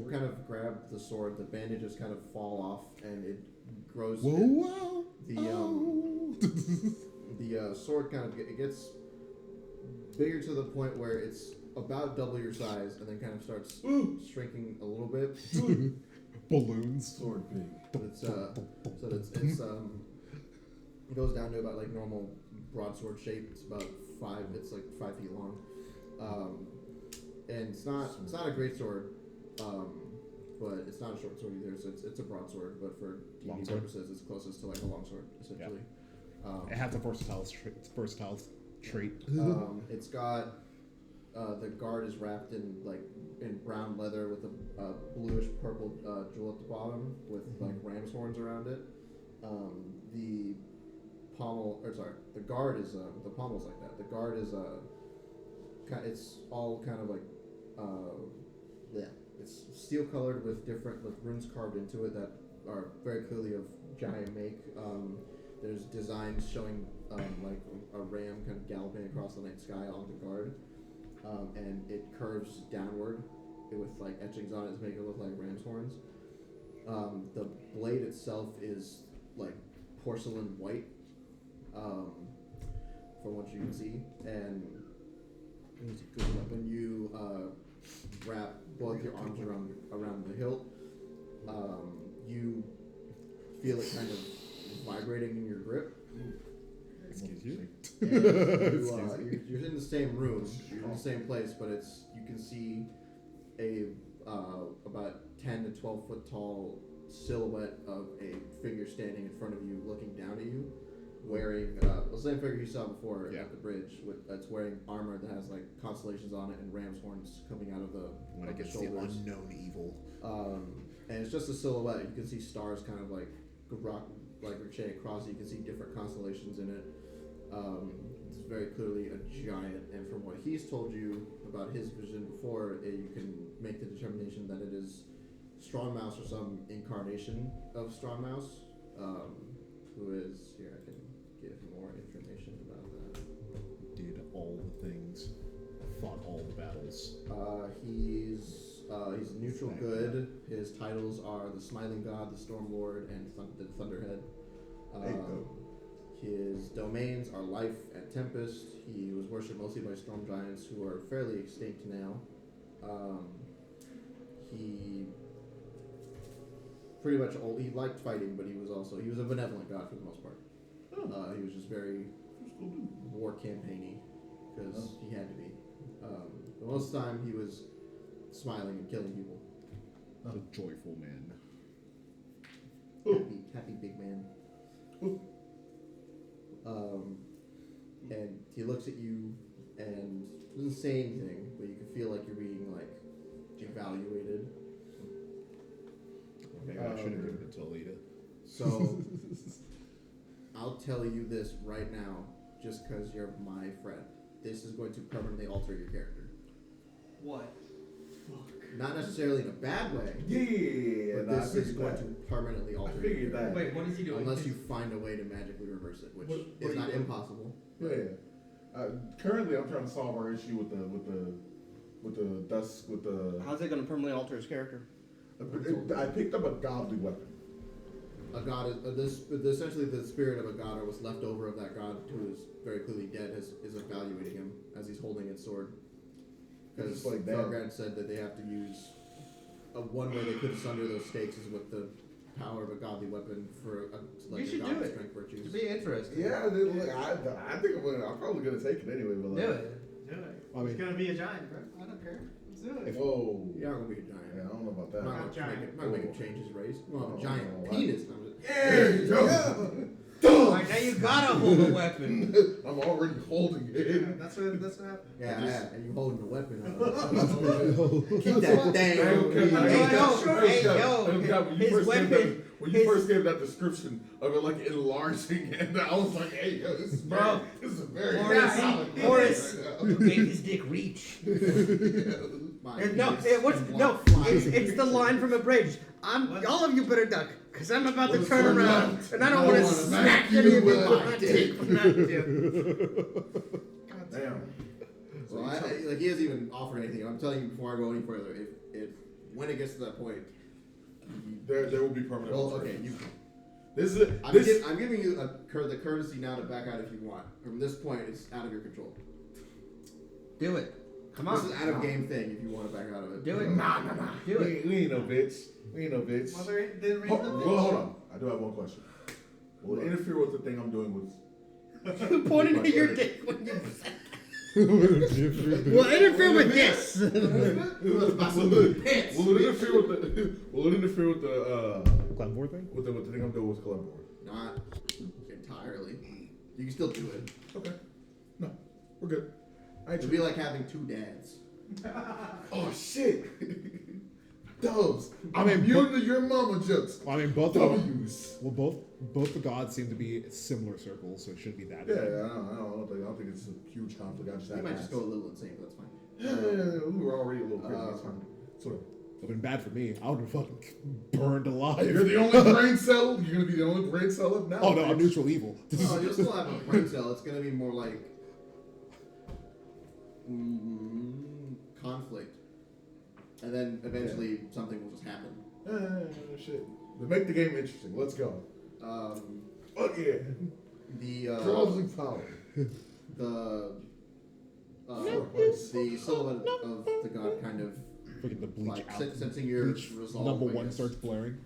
kind of grab the sword, the bandages kind of fall off, and it grows. Whoa! The sword kind of it gets bigger to the point where it's about double your size, and then kind of starts shrinking a little bit. Balloons. Sword big. It's it goes down to about like normal broadsword shape. It's about 5. It's like 5 feet long, and it's not a great sword, but it's not a short sword either. So it's a broadsword, but for D&D Longsword? purposes, it's closest to like a longsword essentially. It has a versatile trait. It's got the guard is wrapped in brown leather with a bluish purple jewel at the bottom with like ram's horns around it. The guard is the pommel's like that. The guard is it's all kind of like it's steel colored with runes carved into it that are very clearly of giant make. There's designs showing like a ram kind of galloping across the night sky on the guard, and it curves downward with like etchings on it to make it look like ram's horns. The blade itself is like porcelain white, from what you can see, and it's a good weapon. You wrap both your arms around the hilt. You feel it kind of vibrating in your grip. Excuse you. And you're in the same room, you're in the same place, but you can see a about 10 to 12 foot tall silhouette of a figure standing in front of you, looking down at you, wearing the same figure you saw before at the bridge. That's wearing armor that has like constellations on it and ram's horns coming out of the When it gets the shoulders. unknown evil. And it's just a silhouette. You can see stars kind of like ricocheting across. You can see different constellations in it. It's very clearly a giant, and from what he's told you about his vision before, you can make the determination that it is Strongmouse or some incarnation of Strongmouse, who is here. I can give more information about that. Did all the things. Fought all the battles. He's neutral good. His titles are the Smiling God, the Storm Lord, and the Thunderhead. His domains are Life and Tempest. He was worshipped mostly by storm giants who are fairly extinct now. He pretty much he liked fighting, but he was a benevolent god for the most part. He was just very war campaigny because he had to be. But most of the time he was smiling and killing people. A joyful man. Happy big man. And he looks at you and doesn't say anything, but you can feel like you're being like evaluated. Maybe I should have given it to Alita. So I'll tell you this right now, just because you're my friend. This is going to permanently alter your character. What? Not necessarily in a bad way. Yeah, But this is going to permanently alter your figured character. that. Wait, what is he doing? Unless you find a way to magically reverse it, which What is are not you doing? impossible. Yeah. Currently, I'm trying to solve our issue with the dusk with the. How's it going to permanently alter his character? I picked up a godly weapon. A god essentially the spirit of a god or what's left over of that god who is very clearly dead is evaluating him as he's holding its sword. Because It's like that. Felgrad said that they have to use one way they could asunder those stakes is with the power of a godly weapon for You should a do god's it. strength virtues. It'd be interesting. Yeah, I think I'm probably gonna take it anyway. But Do it. Do it. I mean- It's gonna be a giant, bro. I don't care. Let's do it. Whoa. You're not gonna be a giant. Yeah, I don't know about that. I'm not giant. gonna make him change his race. Well, Oh, a giant wow. penis. There you go. Alright, now you gotta hold a weapon. I'm already holding Yeah, it. that's what happened. Yeah, and you holding the weapon. Keep that thing. Hey, yo, his weapon. When you first gave that description of it, like enlarging, and I was like, "Hey, yo, this is Bro. this is very Horace made his dick reach. It's the line from a bridge. All of you better duck, cause I'm about to turn around, and I don't want to smack any of you with my dick from that dude. Damn. So like he hasn't even offered anything. I'm telling you before I go any further. If when it gets to that point, There will be permanent. well, okay, alterations. This is I'm giving you the courtesy now to back out if you want. From this point, it's out of your control. Do it. Come on. This is out of game thing if you want to back out of it. Do it. Nah. Do it. We ain't no bitch. We ain't no bitch. Well, they didn't raise Hold, the well, hold on. I do have one question. Will it interfere with the thing I'm doing with? You pointed at your dick when you Well, Well, interfere with this. Will it interfere with the? Will it interfere with the? Glenmore thing? With the thing I'm doing with Glenmore? Not entirely. You can still do it. Okay. No, we're good. It'd be like having two dads. Oh shit. Dubs. I'm mean, immune to your mama jokes. Well, I mean, both of them. W's. Well, both the gods seem to be similar circles, so it shouldn't be that Yeah, bad. I don't think it's a huge conflict. I just You had might to just ask. go a little insane, but that's fine. Yeah, we were already a little crazy. It's fine. So It would have been bad for me. I would have fucking burned alive. you're the only brain cell. You're gonna be the only brain cell left now. Oh no, I'm neutral evil. Oh, you'll still have a brain cell. It's gonna be more like conflict, and then eventually something will just happen. Shit. But make the game interesting. Let's go. Fuck yeah. The Closing power. the silhouette of the god kind of Freaking the bleach like out. sensing your Bleach resolve. number I one guess, starts blaring.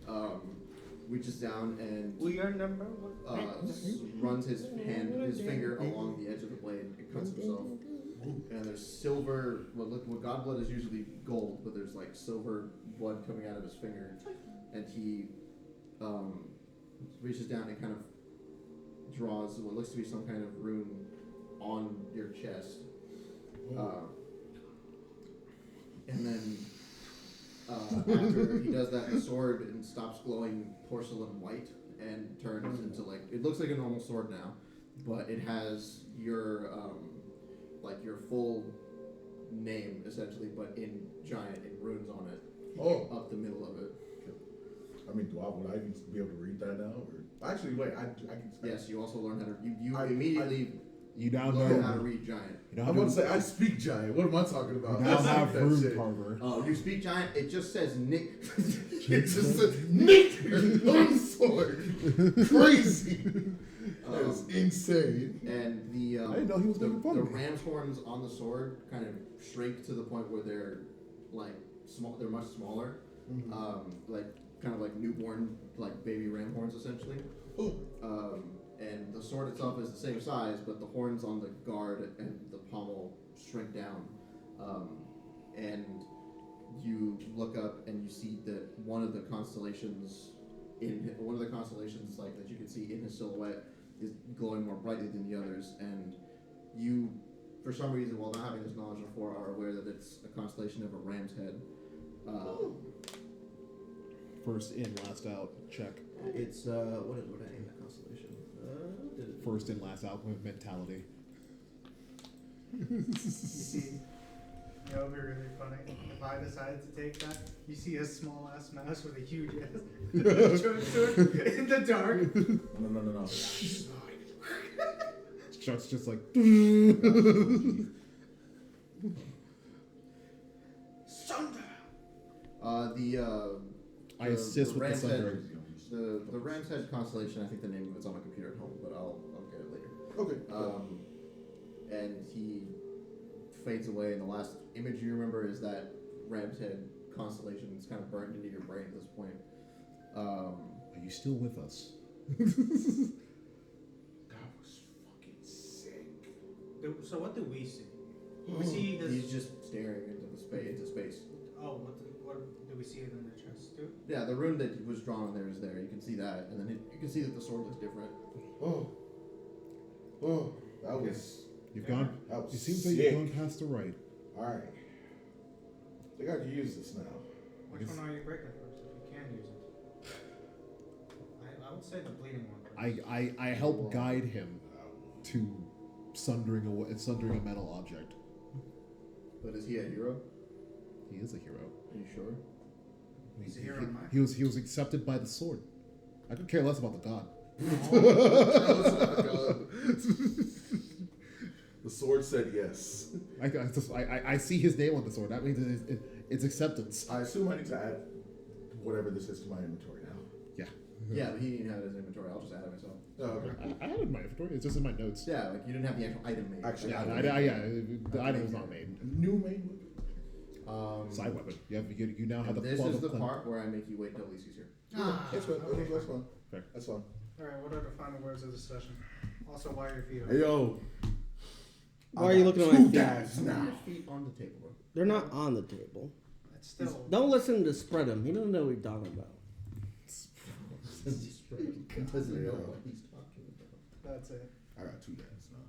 reaches down and We are number one. runs his finger along the edge of the blade and cuts himself. And there's silver. What god blood is usually gold, but there's like silver blood coming out of his finger, and he reaches down and kind of draws what looks to be some kind of rune on your chest. And then after he does that, the sword and stops glowing porcelain white and turns into like it looks like a normal sword now, but it has your like your full name essentially, but in giant in runes on it. Up the middle of it. I mean, would I even be able to read that now? Or actually, wait, I can. Yes, you also learn how to. You immediately You now learn how to know. read giant. You now I'm have, about to say I speak giant. What am I talking about? you now I speak have that rune shit. carver. Oh, you speak giant. It just says Nick. It just says Nick on sword. Crazy. That is insane. And the I didn't know he was making fun the of me. ram's horns on the sword kind of shrink to the point where they're like small. They're much smaller, like kind of like newborn, like baby ram horns essentially. And the sword itself is the same size, but the horns on the guard and the pommel shrink down. And you look up and you see that one of the constellations like that you can see in his silhouette is glowing more brightly than the others, and you, for some reason, while not having this knowledge before, are aware that it's a constellation of a ram's head. First in, last out. Check. It's what did I name that constellation? First in, last out mentality. You see, that would be really funny. If I decided to take that, you see a small ass mouse with a huge ass jumpsuit in the dark. No. Starts just like. Sunder. I assist with the ram's head, sundering. the ram's head constellation. I think the name of it's on my computer at home, but I'll get it later. Okay. And he fades away, and the last image you remember is that ram's head constellation. It's kind of burned into your brain at this point. Are you still with us? That was fucking sick. So what do we see? We see his. He's just staring into space. Oh, what do we see it in the chest too? Yeah, the rune that was drawn on there is there. You can see that, and then you can see that the sword looks different. Oh, that was. You've gone. That was It seems sick. like you've gone past the right. All right. I think I can use this now. Which one are you breaking first? If you can use it, I would say the bleeding one. First. I help guide him to sundering a metal object. But is he a hero? He is a hero. Are you sure? He's a hero in my He was accepted by the sword. I could care less about the god. The sword said yes. I see his name on the sword. That means it's acceptance. I assume I need to add whatever this is to my inventory now. Yeah. Yeah, but he didn't have it as inventory. I'll just add it myself. Oh, okay. I have it in my inventory. It's just in my notes. Yeah, like you didn't have the actual item made. Actually, Like, The item is not made. New main weapon. Side weapon. You now have And the this club is of the Clem- part where I make you wait till Lucy's here. That's fine. That's fine. Fair. That's fine. Alright, what are the final words of the session? Also, why are your feet up? Hey yo. Why are you looking at my two feet? dads Put now? your feet on the table, bro. They're not on the table. It's still. Don't listen to spread him. He doesn't know what he's talking about. He doesn't know what he's talking about. That's it. I got two dads now.